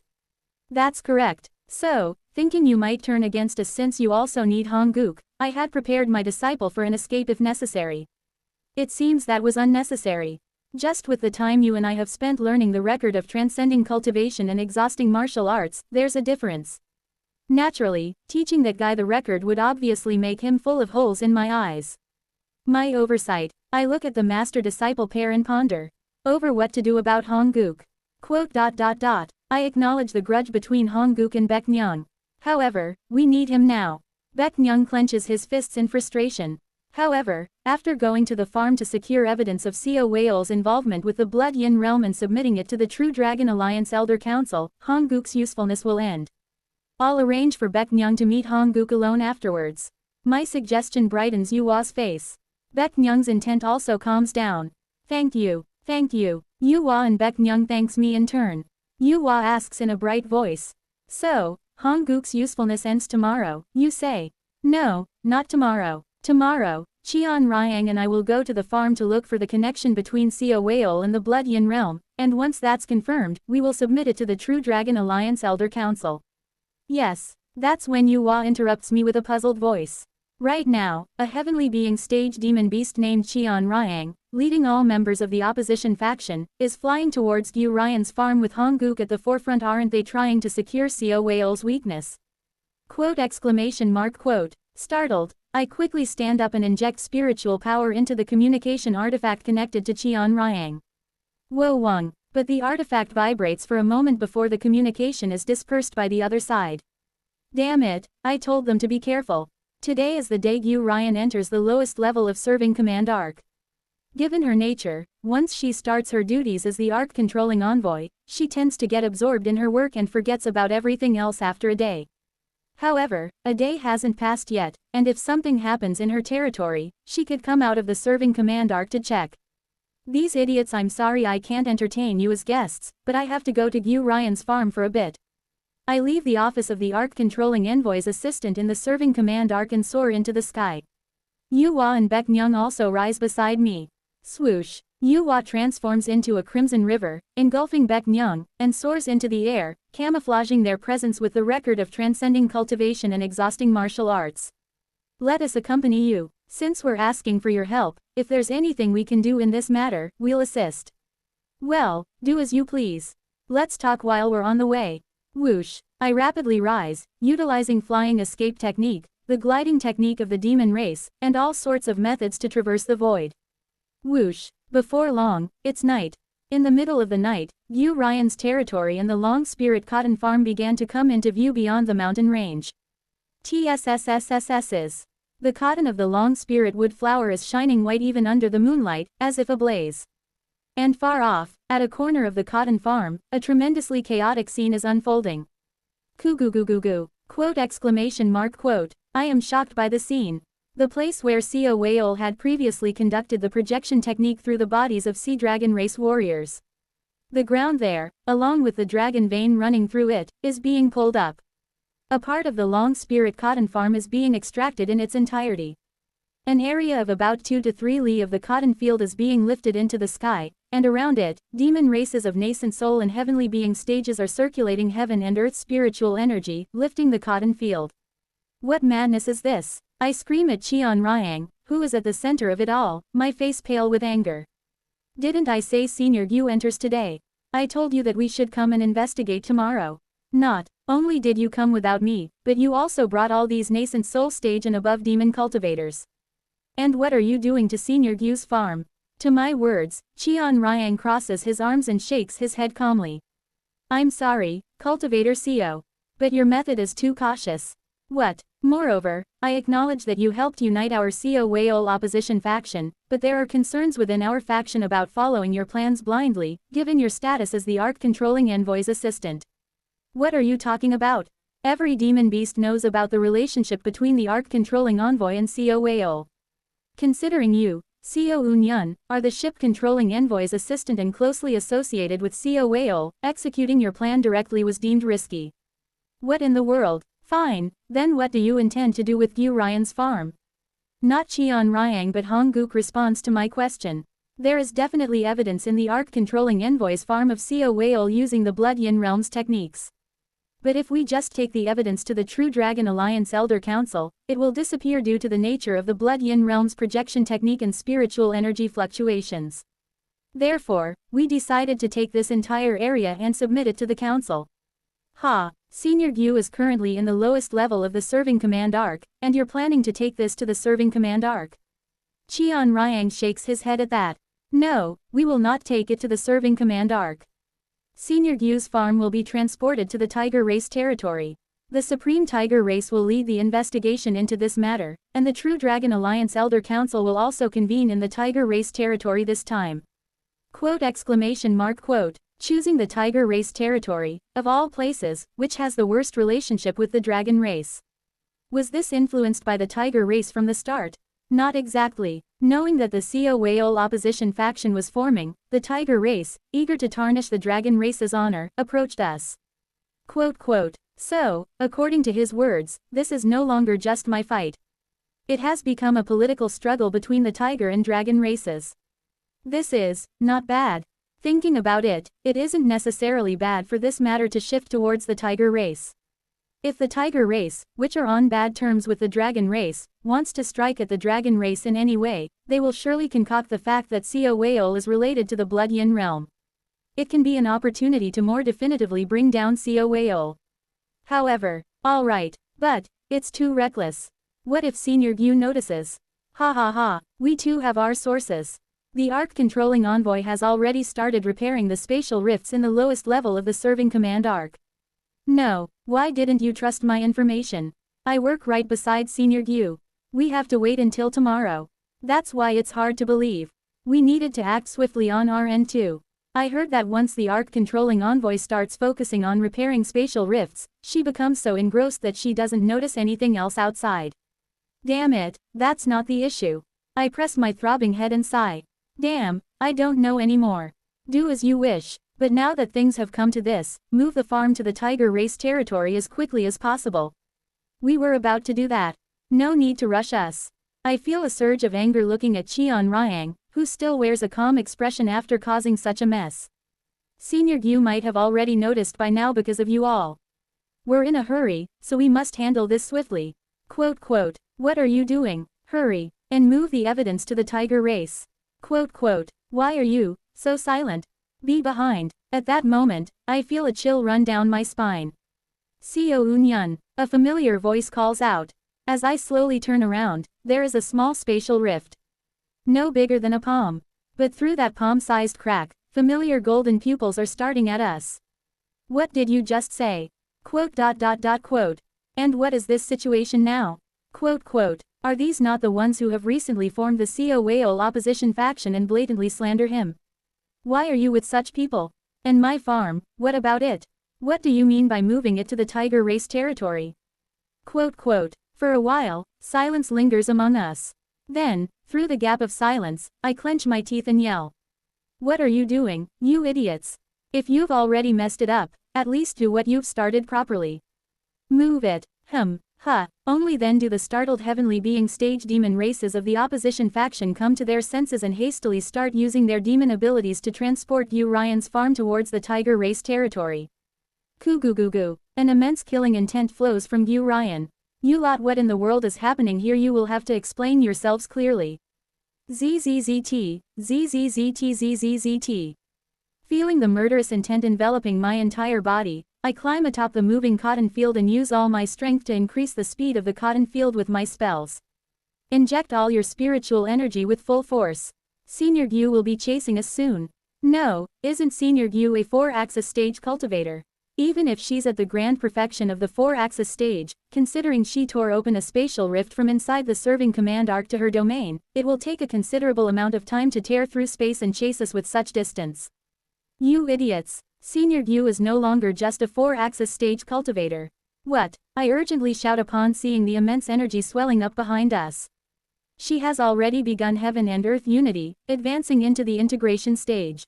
That's correct. So, thinking you might turn against us since you also need Honguk, I had prepared my disciple for an escape if necessary. It seems that was unnecessary. Just with the time you and I have spent learning the record of transcending cultivation and exhausting martial arts, there's a difference. Naturally, teaching that guy the record would obviously make him full of holes in my eyes. My oversight. I look at the master-disciple pair and ponder. Over what to do about Honguk. I acknowledge the grudge between Honguk and Baeknyang. However, we need him now. Baeknyang clenches his fists in frustration. However, after going to the farm to secure evidence of Xiao Wei'ol's involvement with the Blood Yin realm and submitting it to the True Dragon Alliance Elder Council, Honguk's usefulness will end. I'll arrange for Baeknyang to meet Honguk alone afterwards. My suggestion brightens Yuhua's face. Baeknyang's intent also calms down. Thank you. Yuhua and Baeknyang thanks me in turn. Yuhua asks in a bright voice. So, Honguk's usefulness ends tomorrow, you say? No, not tomorrow. Tomorrow, Qian Ryang and I will go to the farm to look for the connection between Xiao Wei'ol and the Blood Yin realm, and once that's confirmed, we will submit it to the True Dragon Alliance Elder Council. Yes. That's when Yuhua interrupts me with a puzzled voice. Right now, a heavenly being stage demon beast named Qian Ryang, leading all members of the opposition faction, is flying towards Gu Ryan's farm with Honguk at the forefront. Aren't they trying to secure Xiao Wei'ol's weakness? Quote! Startled, I quickly stand up and inject spiritual power into the communication artifact connected to Qian Ryang. Wo Wang, but the artifact vibrates for a moment before the communication is dispersed by the other side. Damn it, I told them to be careful. Today is the day Gu Ryan enters the lowest level of Serving Command Arc. Given her nature, once she starts her duties as the ARC-controlling envoy, she tends to get absorbed in her work and forgets about everything else after a day. However, a day hasn't passed yet, and if something happens in her territory, she could come out of the serving command ARC to check. These idiots, I'm sorry I can't entertain you as guests, but I have to go to Gu Ryan's farm for a bit. I leave the office of the ARC-controlling envoy's assistant in the serving command ARC and soar into the sky. Yu Hua and Baek Myung also rise beside me. Swoosh! Yu Hua transforms into a crimson river, engulfing Baek Myung, and soars into the air, camouflaging their presence with the record of transcending cultivation and exhausting martial arts. Let us accompany you. Since we're asking for your help, if there's anything we can do in this matter, we'll assist. Well, do as you please. Let's talk while we're on the way. Whoosh! I rapidly rise, utilizing flying escape technique, the gliding technique of the demon race, and all sorts of methods to traverse the void. Whoosh! Before long, it's night. In the middle of the night, Gu Ryan's territory and the Long Spirit cotton farm began to come into view beyond the mountain range. TSSSSSs. The cotton of the Long Spirit wood flower is shining white even under the moonlight, as if ablaze. And far off, at a corner of the cotton farm, a tremendously chaotic scene is unfolding. Goo. Quote exclamation mark quote. I am shocked by the scene. The place where Seo Wayol had previously conducted the projection technique through the bodies of Sea Dragon race warriors. The ground there, along with the dragon vein running through it, is being pulled up. A part of the Long Spirit cotton farm is being extracted in its entirety. An area of about 2 to 3 li of the cotton field is being lifted into the sky, and around it, demon races of nascent soul and heavenly being stages are circulating heaven and earth spiritual energy, lifting the cotton field. What madness is this? I scream at Cheon Ryang, who is at the center of it all, my face pale with anger. Didn't I say Senior Gu enters today? I told you that we should come and investigate tomorrow. Not only did you come without me, but you also brought all these nascent soul stage and above demon cultivators. And what are you doing to Senior Gu's farm? To my words, Cheon Ryang crosses his arms and shakes his head calmly. I'm sorry, Cultivator Seo. But your method is too cautious. What? Moreover, I acknowledge that you helped unite our Seo Wayol opposition faction, but there are concerns within our faction about following your plans blindly, given your status as the ARC-controlling envoy's assistant. What are you talking about? Every demon beast knows about the relationship between the ARC-controlling envoy and Seo Wayol. Considering you, Seo Eun-yun, are the ship-controlling envoy's assistant and closely associated with Seo Wayol, executing your plan directly was deemed risky. What in the world? Fine, then what do you intend to do with Gu Ryan's farm? Not Cheon Ryang but Hong Guk responds to my question. There is definitely evidence in the ARC-controlling envoy's farm of Seo Wayol using the Blood Yin Realm's techniques. But if we just take the evidence to the True Dragon Alliance Elder Council, it will disappear due to the nature of the Blood Yin Realm's projection technique and spiritual energy fluctuations. Therefore, we decided to take this entire area and submit it to the council. Ha! Senior Gu is currently in the lowest level of the Serving Command Arc, and you're planning to take this to the Serving Command Arc. Cheon Ryang shakes his head at that. No, we will not take it to the Serving Command Arc. Senior Gu's farm will be transported to the Tiger Race territory. The Supreme Tiger Race will lead the investigation into this matter, and the True Dragon Alliance Elder Council will also convene in the Tiger Race territory this time. Quote exclamation mark quote. Choosing the Tiger Race territory, of all places, which has the worst relationship with the Dragon Race. Was this influenced by the Tiger Race from the start? Not exactly. Knowing that the Seo Wayol opposition faction was forming, the Tiger Race, eager to tarnish the Dragon Race's honor, approached us. Quote. So, according to his words, this is no longer just my fight. It has become a political struggle between the Tiger and Dragon races. This is not bad. Thinking about it, it isn't necessarily bad for this matter to shift towards the Tiger Race. If the Tiger Race, which are on bad terms with the Dragon Race, wants to strike at the Dragon Race in any way, they will surely concoct the fact that Seo Wayol is related to the Blood Yin realm. It can be an opportunity to more definitively bring down Seo Wayol. However, alright, but it's too reckless. What if Senior Gu notices? Ha, we too have our sources. The ARC-controlling envoy has already started repairing the spatial rifts in the lowest level of the Serving Command Arc. No, why didn't you trust my information? I work right beside Senior Gu. We have to wait until tomorrow. That's why it's hard to believe. We needed to act swiftly on our end too. I heard that once the Arc-controlling envoy starts focusing on repairing spatial rifts, she becomes so engrossed that she doesn't notice anything else outside. Damn it, that's not the issue. I press my throbbing head and sigh. Damn, I don't know anymore. Do as you wish, but now that things have come to this, move the farm to the tiger race territory as quickly as possible. We were about to do that. No need to rush us. I feel a surge of anger looking at Qian Ryang, who still wears a calm expression after causing such a mess. Senior Gu might have already noticed by now because of you all. We're in a hurry, so we must handle this swiftly. Quote quote, what are you doing? Hurry, and move the evidence to the tiger race. Quote quote, why are you so silent? Be behind. At that moment, I feel a chill run down my spine. Xiao Unyun, a familiar voice calls out. As I slowly turn around, there is a small spatial rift. No bigger than a palm. But through that palm-sized crack, familiar golden pupils are starting at us. What did you just say? Quote. And what is this situation now? Quote. Are these not the ones who have recently formed the Xiao Weiol opposition faction and blatantly slander him? Why are you with such people? And my farm, what about it? What do you mean by moving it to the tiger race territory? Quote. For a while, silence lingers among us. Then, through the gap of silence, I clench my teeth and yell. What are you doing, you idiots? If you've already messed it up, at least do what you've started properly. Move it, only then do the startled heavenly being stage demon races of the opposition faction come to their senses and hastily start using their demon abilities to transport Yu Ryan's farm towards the tiger race territory. Kugugugu, an immense killing intent flows from Yu Ryan. You lot, what in the world is happening here? You will have to explain yourselves clearly. ZZZT. Feeling the murderous intent enveloping my entire body, I climb atop the moving cotton field and use all my strength to increase the speed of the cotton field with my spells. Inject all your spiritual energy with full force. Senior Gu will be chasing us soon. No, isn't Senior Gu a 4-axis stage cultivator? Even if she's at the grand perfection of the 4-axis stage, considering she tore open a spatial rift from inside the serving command arc to her domain, it will take a considerable amount of time to tear through space and chase us with such distance. You idiots! Senior Gu is no longer just a 4-axis stage cultivator. What? I urgently shout upon seeing the immense energy swelling up behind us. She has already begun heaven and earth unity, advancing into the integration stage.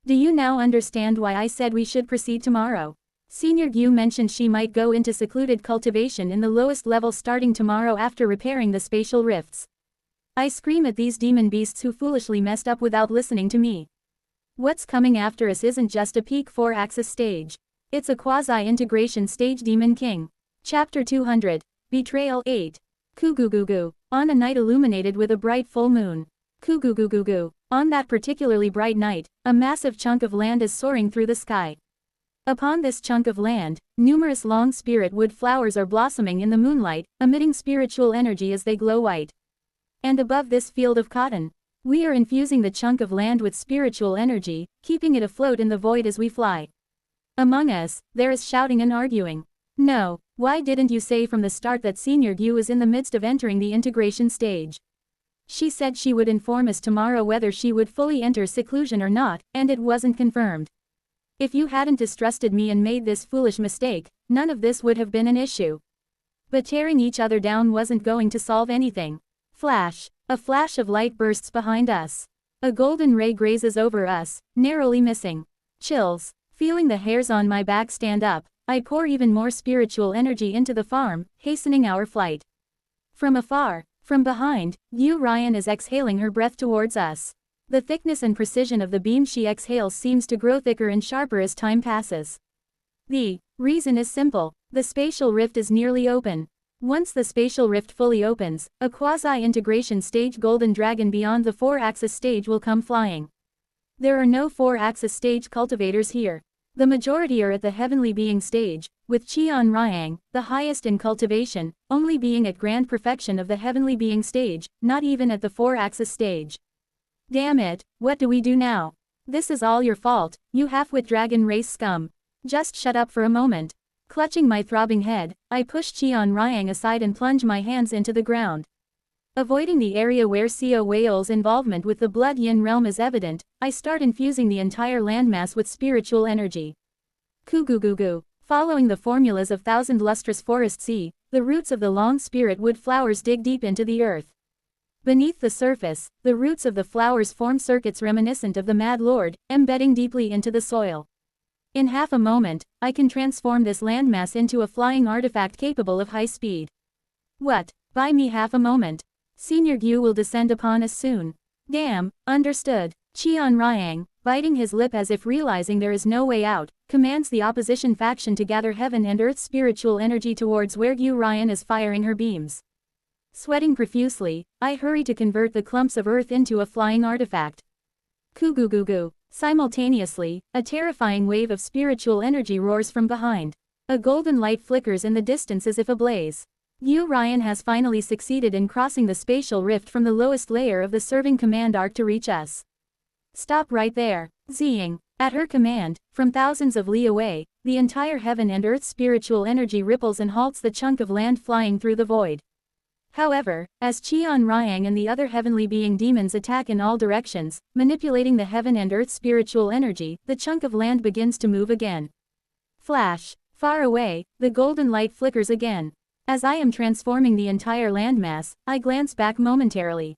Do you now understand why I said we should proceed tomorrow? Senior Gu mentioned she might go into secluded cultivation in the lowest level starting tomorrow after repairing the spatial rifts. I scream at these demon beasts who foolishly messed up without listening to me. What's coming after us isn't just a peak 4-axis stage. It's a quasi-integration stage. Demon King. Chapter 200. Betrayal 8. Kugugugu. On a night illuminated with a bright full moon. Kugugugugu. On that particularly bright night, a massive chunk of land is soaring through the sky. Upon this chunk of land, numerous long spirit wood flowers are blossoming in the moonlight, emitting spiritual energy as they glow white. And above this field of cotton, we are infusing the chunk of land with spiritual energy, keeping it afloat in the void as we fly. Among us, there is shouting and arguing. No, why didn't you say from the start that Senior Gu is in the midst of entering the integration stage? She said she would inform us tomorrow whether she would fully enter seclusion or not, and it wasn't confirmed. If you hadn't distrusted me and made this foolish mistake, none of this would have been an issue. But tearing each other down wasn't going to solve anything. Flash. A flash of light bursts behind us. A golden ray grazes over us, narrowly missing. Chills. Feeling the hairs on my back stand up, I pour even more spiritual energy into the farm, hastening our flight. From afar, from behind, Yu Ryan is exhaling her breath towards us. The thickness and precision of the beam she exhales seems to grow thicker and sharper as time passes. The reason is simple. The spatial rift is nearly open. Once the spatial rift fully opens, a quasi-integration stage golden dragon beyond the 4-axis stage will come flying. There are no 4-axis stage cultivators here. The majority are at the heavenly being stage, with Qian Ryang, the highest in cultivation, only being at grand perfection of the heavenly being stage, not even at the 4-axis stage. Damn it, what do we do now? This is all your fault, you half-wit dragon race scum. Just shut up for a moment. Clutching my throbbing head, I push Qian Ryang aside and plunge my hands into the ground. Avoiding the area where Seo Whale's involvement with the Blood Yin realm is evident, I start infusing the entire landmass with spiritual energy. Kugugugu. Following the formulas of Thousand Lustrous Forest Sea, the roots of the long spirit wood flowers dig deep into the earth. Beneath the surface, the roots of the flowers form circuits reminiscent of the Mad Lord, embedding deeply into the soil. In half a moment, I can transform this landmass into a flying artifact capable of high speed. What? Buy me half a moment. Senior Gu will descend upon us soon. Damn, understood. Qian Ryang, biting his lip as if realizing there is no way out, commands the opposition faction to gather heaven and earth spiritual energy towards where Gu Ryan is firing her beams. Sweating profusely, I hurry to convert the clumps of earth into a flying artifact. Kugugugu. Simultaneously, a terrifying wave of spiritual energy roars from behind. A golden light flickers in the distance as if ablaze. Yu Ryan has finally succeeded in crossing the spatial rift from the lowest layer of the serving command arc to reach us. Stop right there. Zing. At her command, from thousands of li away, the entire heaven and earth spiritual energy ripples and halts the chunk of land flying through the void. However, as Qian Ryang and the other heavenly being demons attack in all directions, manipulating the heaven and earth spiritual energy, the chunk of land begins to move again. Flash. Far away, the golden light flickers again. As I am transforming the entire landmass, I glance back momentarily.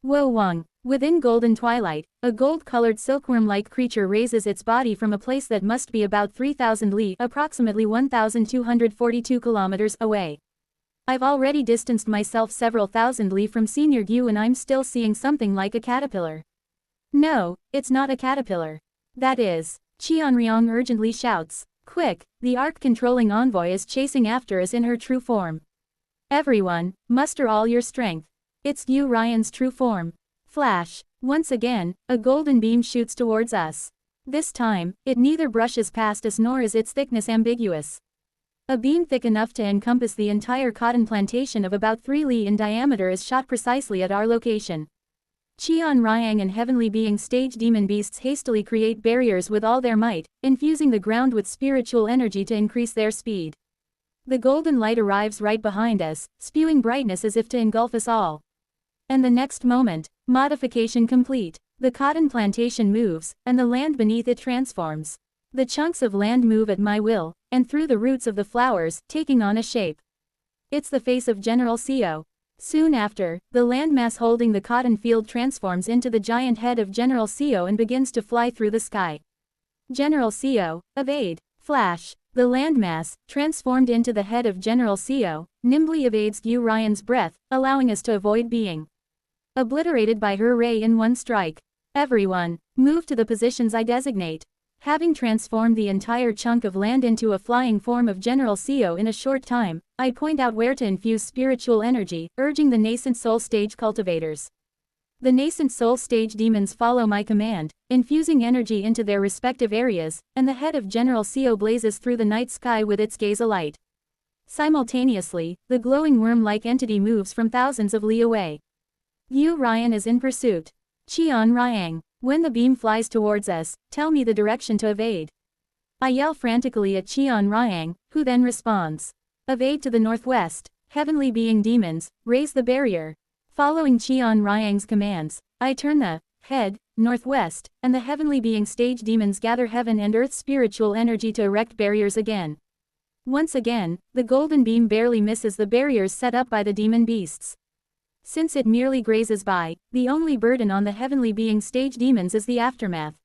Wo Wang. Within golden twilight, a gold-colored silkworm-like creature raises its body from a place that must be about 3,000 li, approximately 1,242 kilometers, away. I've already distanced myself several thousand li from Senior Gu and I'm still seeing something like a caterpillar. No, it's not a caterpillar. That is. Qianryong urgently shouts. Quick, the arc-controlling envoy is chasing after us in her true form. Everyone, muster all your strength. It's Yu Ryan's true form. Flash. Once again, a golden beam shoots towards us. This time, it neither brushes past us nor is its thickness ambiguous. A beam thick enough to encompass the entire cotton plantation of about 3 li in diameter is shot precisely at our location. Qian Ryang and heavenly being stage demon beasts hastily create barriers with all their might, infusing the ground with spiritual energy to increase their speed. The golden light arrives right behind us, spewing brightness as if to engulf us all. And the next moment, modification complete. The cotton plantation moves, and the land beneath it transforms. The chunks of land move at my will, and through the roots of the flowers, taking on a shape. It's the face of General Seo. Soon after, the landmass holding the cotton field transforms into the giant head of General Seo and begins to fly through the sky. General Seo, evade. Flash. The landmass, transformed into the head of General Seo, nimbly evades Yu Ryan's breath, allowing us to avoid being obliterated by her ray in one strike. Everyone, move to the positions I designate. Having transformed the entire chunk of land into a flying form of General Seo in a short time, I point out where to infuse spiritual energy, urging the nascent soul stage cultivators. The nascent soul stage demons follow my command, infusing energy into their respective areas, and the head of General Seo blazes through the night sky with its gaze alight. Simultaneously, the glowing worm-like entity moves from thousands of li away. Yu Ryan is in pursuit. Qian Ryang. When the beam flies towards us, tell me the direction to evade. I yell frantically at Qian Ryang, who then responds. Evade to the northwest. Heavenly being demons, raise the barrier. Following Qian Ryang's commands, I turn the head northwest, and the heavenly being stage demons gather heaven and earth spiritual energy to erect barriers again. Once again, the golden beam barely misses the barriers set up by the demon beasts. Since it merely grazes by, the only burden on the heavenly being stage demons is the aftermath.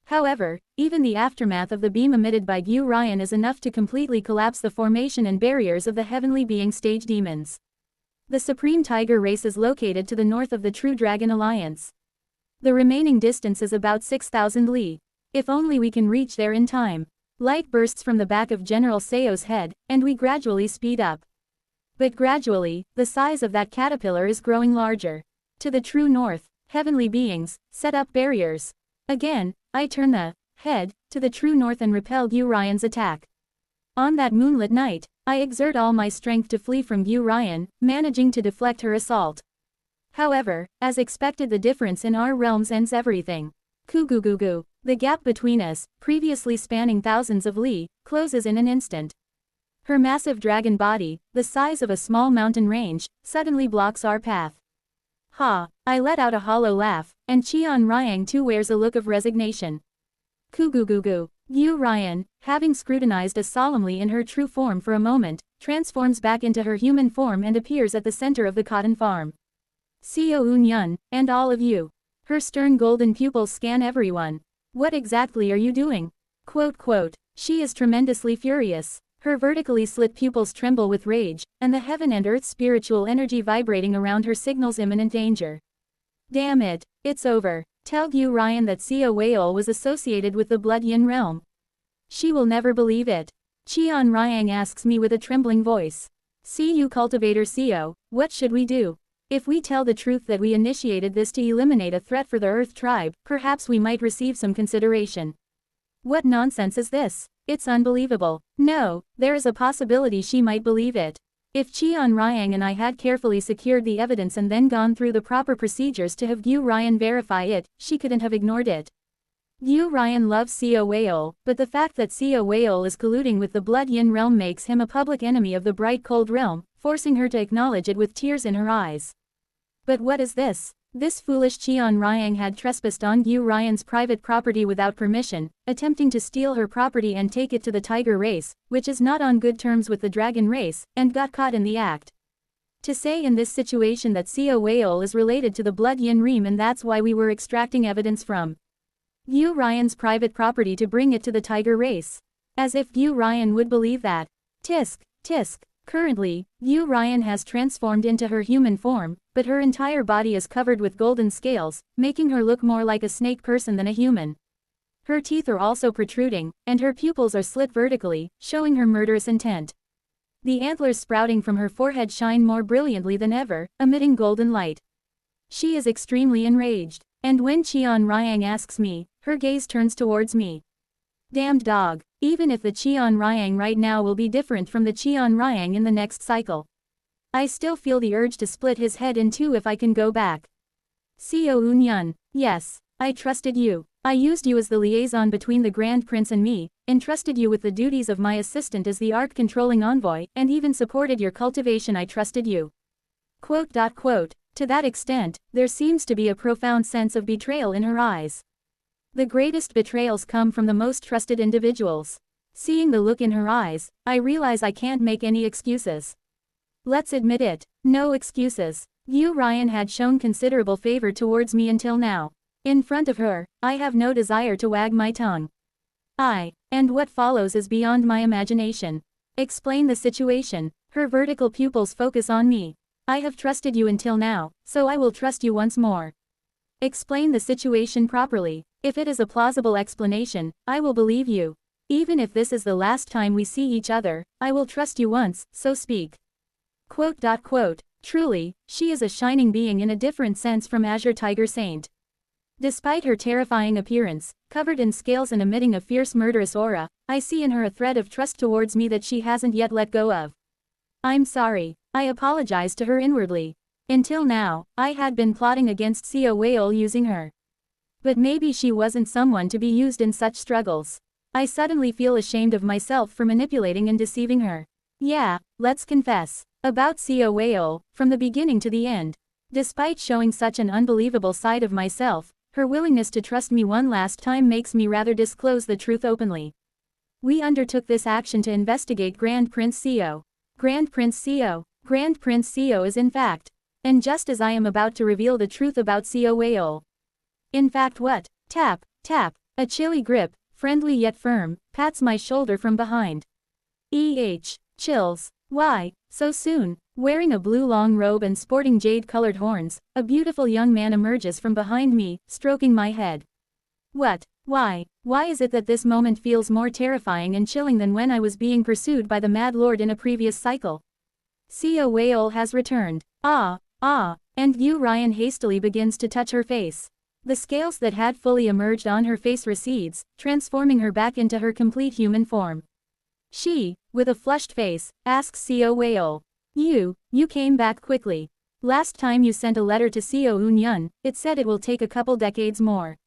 However, even the aftermath of the beam emitted by Yu Ryan is enough to completely collapse the formation and barriers of the heavenly being stage demons. The Supreme Tiger race is located to the north of the True Dragon Alliance. The remaining distance is about 6,000 li. If only we can reach there in time. Light bursts from the back of General Seo's head, and we gradually speed up. But gradually, the size of that caterpillar is growing larger. To the true north, heavenly beings, set up barriers. Again, I turn the head to the true north and repel Yu Ryan's attack. On that moonlit night, I exert all my strength to flee from Yu Ryan, managing to deflect her assault. However, as expected, the difference in our realms ends everything. Kugugugu. The gap between us, previously spanning thousands of li, closes in an instant. Her massive dragon body, the size of a small mountain range, suddenly blocks our path. Ha! I let out a hollow laugh, and Cheon Ryang too wears a look of resignation. Kugugugu. Yu Ryan, having scrutinized us solemnly in her true form for a moment, transforms back into her human form and appears at the center of the cotton farm. Seo Eun-yun, and all of you. Her stern golden pupils scan everyone. What exactly are you doing? Quote. She is tremendously furious. Her vertically slit pupils tremble with rage, and the heaven and earth spiritual energy vibrating around her signals imminent danger. Damn it, it's over. Tell Yu Ryan that Seo Weol was associated with the Blood Yin realm. She will never believe it. Cheon Ryang asks me with a trembling voice. See you cultivator Seo, what should we do? If we tell the truth that we initiated this to eliminate a threat for the Earth tribe, perhaps we might receive some consideration. What nonsense is this? It's unbelievable. No, there is a possibility she might believe it. If Cheon Ryang and I had carefully secured the evidence and then gone through the proper procedures to have Yu Ryan verify it, she couldn't have ignored it. Yu Ryan loves Seo Weol, but the fact that Seo Weol is colluding with the Blood Yin realm makes him a public enemy of the Bright Cold realm, forcing her to acknowledge it with tears in her eyes. But what is this? This foolish Cheon Ryang had trespassed on Yu Ryan's private property without permission, attempting to steal her property and take it to the tiger race, which is not on good terms with the dragon race, and got caught in the act. To say in this situation that Seo Weol is related to the Blood Yin realm and that's why we were extracting evidence from Yu Ryan's private property to bring it to the tiger race. As if Yu Ryan would believe that. Tisk. Currently, Yu Ryan has transformed into her human form, but her entire body is covered with golden scales, making her look more like a snake person than a human. Her teeth are also protruding, and her pupils are slit vertically, showing her murderous intent. The antlers sprouting from her forehead shine more brilliantly than ever, emitting golden light. She is extremely enraged, and when Cheon Ryang asks me, her gaze turns towards me. Damned dog. Even if the Cheon Ryang right now will be different from the Cheon Ryang in the next cycle. I still feel the urge to split his head in two if I can go back. Seo Eun-yun. Yes, I trusted you. I used you as the liaison between the Grand Prince and me, entrusted you with the duties of my assistant as the art-controlling envoy, and even supported your cultivation. I trusted you. Quote. To that extent, there seems to be a profound sense of betrayal in her eyes. The greatest betrayals come from the most trusted individuals. Seeing the look in her eyes, I realize I can't make any excuses. Let's admit it, no excuses. Yu Ryan had shown considerable favor towards me until now. In front of her, I have no desire to wag my tongue. And what follows is beyond my imagination. Explain the situation. Her vertical pupils focus on me. I have trusted you until now, so I will trust you once more. Explain the situation properly. If it is a plausible explanation, I will believe you. Even if this is the last time we see each other, I will trust you once, so speak. Quote. Truly, she is a shining being in a different sense from Azure Tiger Saint. Despite her terrifying appearance, covered in scales and emitting a fierce murderous aura, I see in her a thread of trust towards me that she hasn't yet let go of. I'm sorry. I apologize to her inwardly. Until now, I had been plotting against Seo Weol using her. But maybe she wasn't someone to be used in such struggles. I suddenly feel ashamed of myself for manipulating and deceiving her. Yeah, let's confess. About Seo Weol, from the beginning to the end. Despite showing such an unbelievable side of myself, her willingness to trust me one last time makes me rather disclose the truth openly. We undertook this action to investigate Grand Prince Seo. Grand Prince Seo is in fact. And just as I am about to reveal the truth about Seo Weol. In fact what? Tap. A chilly grip, friendly yet firm, pats my shoulder from behind. Chills. Why, so soon? Wearing a blue long robe and sporting jade-colored horns, a beautiful young man emerges from behind me, stroking my head. What? Why is it that this moment feels more terrifying and chilling than when I was being pursued by the Mad Lord in a previous cycle? Seo Weol has returned. And Yu Ryan hastily begins to touch her face. The scales that had fully emerged on her face recedes, transforming her back into her complete human form. She, with a flushed face, asks Seo Weol. You came back quickly. Last time you sent a letter to Seo Eun-yun, it said it will take a couple decades more.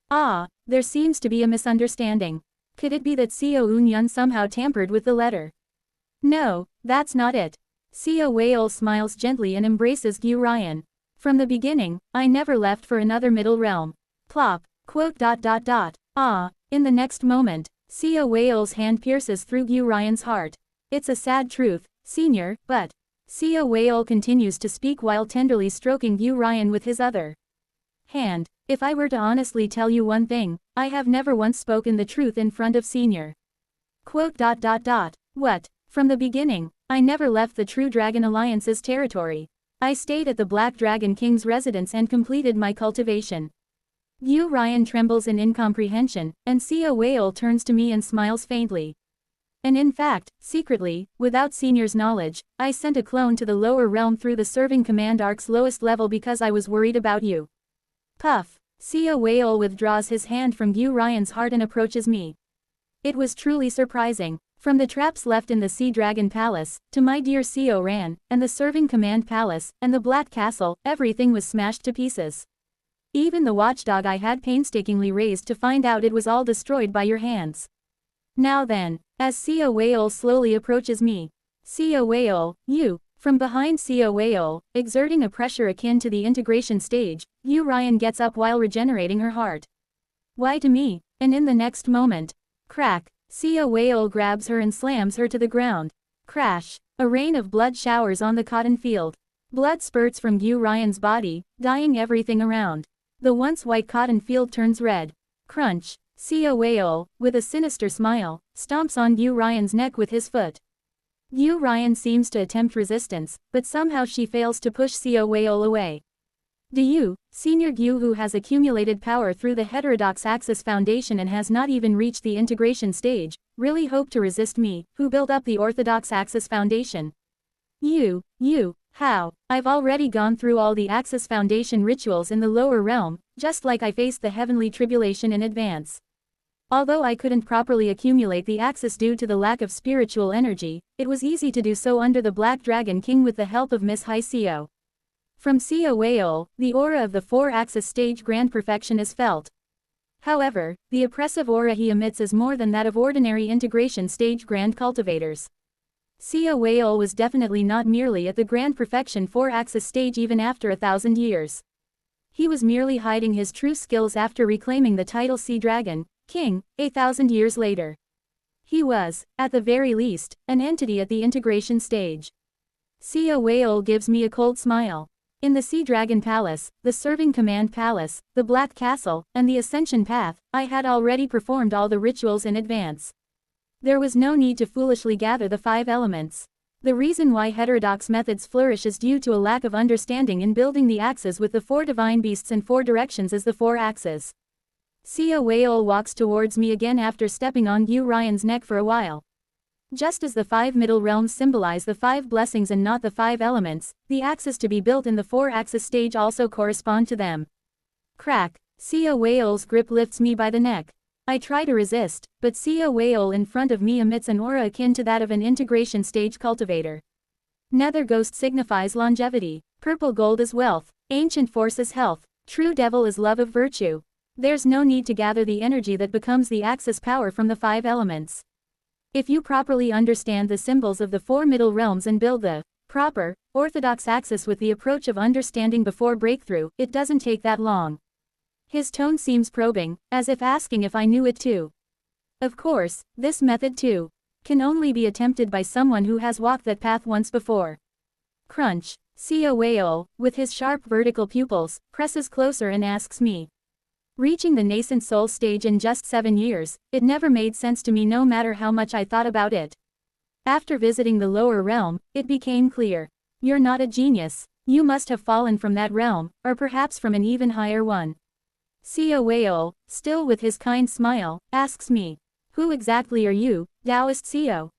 There seems to be a misunderstanding. Could it be that Seo Eun-yun somehow tampered with the letter? No, that's not it. Sia Whale smiles gently and embraces Gu Ryan. From the beginning, I never left for another middle realm. Plop, quote. Ah, in the next moment, Sia Whale's hand pierces through Gu Ryan's heart. It's a sad truth, senior, but Sia Whale continues to speak while tenderly stroking Gu Ryan with his other hand. If I were to honestly tell you one thing, I have never once spoken the truth in front of senior. Quote. What? From the beginning, I never left the True Dragon Alliance's territory. I stayed at the Black Dragon King's residence and completed my cultivation. Gu Ryan trembles in incomprehension, and Sia Whale turns to me and smiles faintly. And in fact, secretly, without Senior's knowledge, I sent a clone to the lower realm through the serving command arc's lowest level because I was worried about you. Puff. Sia Whale withdraws his hand from Gu Ryan's heart and approaches me. It was truly surprising. From the traps left in the Sea Dragon Palace, to my dear Seo Ran, and the Serving Command Palace, and the Black Castle, everything was smashed to pieces. Even the watchdog I had painstakingly raised to find out it was all destroyed by your hands. Now then, as Seo Whale slowly approaches me. Seo Whale, you. From behind Seo Whale, exerting a pressure akin to the integration stage, Gu Ryan gets up while regenerating her heart. Why to me? And in the next moment. Crack. Sia Whale grabs her and slams her to the ground. Crash. A rain of blood showers on the cotton field. Blood spurts from Gu Ryan's body, dyeing everything around. The once white cotton field turns red. Crunch. Sia Whale, with a sinister smile, stomps on Gu Ryan's neck with his foot. Gu Ryan seems to attempt resistance, but somehow she fails to push Sia Whale away. Do you, Senior Gu, who has accumulated power through the Heterodox Axis Foundation and has not even reached the integration stage, really hope to resist me, who built up the Orthodox Axis Foundation? You, how? I've already gone through all the Axis Foundation rituals in the lower realm, just like I faced the heavenly tribulation in advance. Although I couldn't properly accumulate the Axis due to the lack of spiritual energy, it was easy to do so under the Black Dragon King with the help of Miss Hai Seo. From Sia Whale, the aura of the 4-axis stage grand perfection is felt. However, the oppressive aura he emits is more than that of ordinary integration stage grand cultivators. Sia Whale was definitely not merely at the grand perfection 4-axis stage even after 1,000 years. He was merely hiding his true skills after reclaiming the title Sea Dragon King, 1,000 years later. He was, at the very least, an entity at the integration stage. Sia Whale gives me a cold smile. In the Sea Dragon Palace, the Serving Command Palace, the Black Castle, and the Ascension Path, I had already performed all the rituals in advance. There was no need to foolishly gather the 5 elements. The reason why heterodox methods flourish is due to a lack of understanding in building the axes with the 4 divine beasts in 4 directions as the 4 axes. Sia Whale walks towards me again after stepping on Gu Ryan's neck for a while. Just as the 5 middle realms symbolize the 5 blessings and not the 5 elements, the axes to be built in the 4-axis stage also correspond to them. Crack. Sia Whale's grip lifts me by the neck. I try to resist, but Sia Whale in front of me emits an aura akin to that of an integration stage cultivator. Nether Ghost signifies longevity. Purple gold is wealth. Ancient force is health. True devil is love of virtue. There's no need to gather the energy that becomes the axis power from the 5 elements. If you properly understand the symbols of the 4 middle realms and build the proper, orthodox axis with the approach of understanding before breakthrough, it doesn't take that long. His tone seems probing, as if asking if I knew it too. Of course, this method too can only be attempted by someone who has walked that path once before. Crunch. Sia Whale, with his sharp vertical pupils, presses closer and asks me. Reaching the nascent soul stage in just 7 years, it never made sense to me no matter how much I thought about it. After visiting the lower realm, it became clear. You're not a genius. You must have fallen from that realm, or perhaps from an even higher one. Sia Whale, still with his kind smile, asks me. Who exactly are you, Taoist Seo?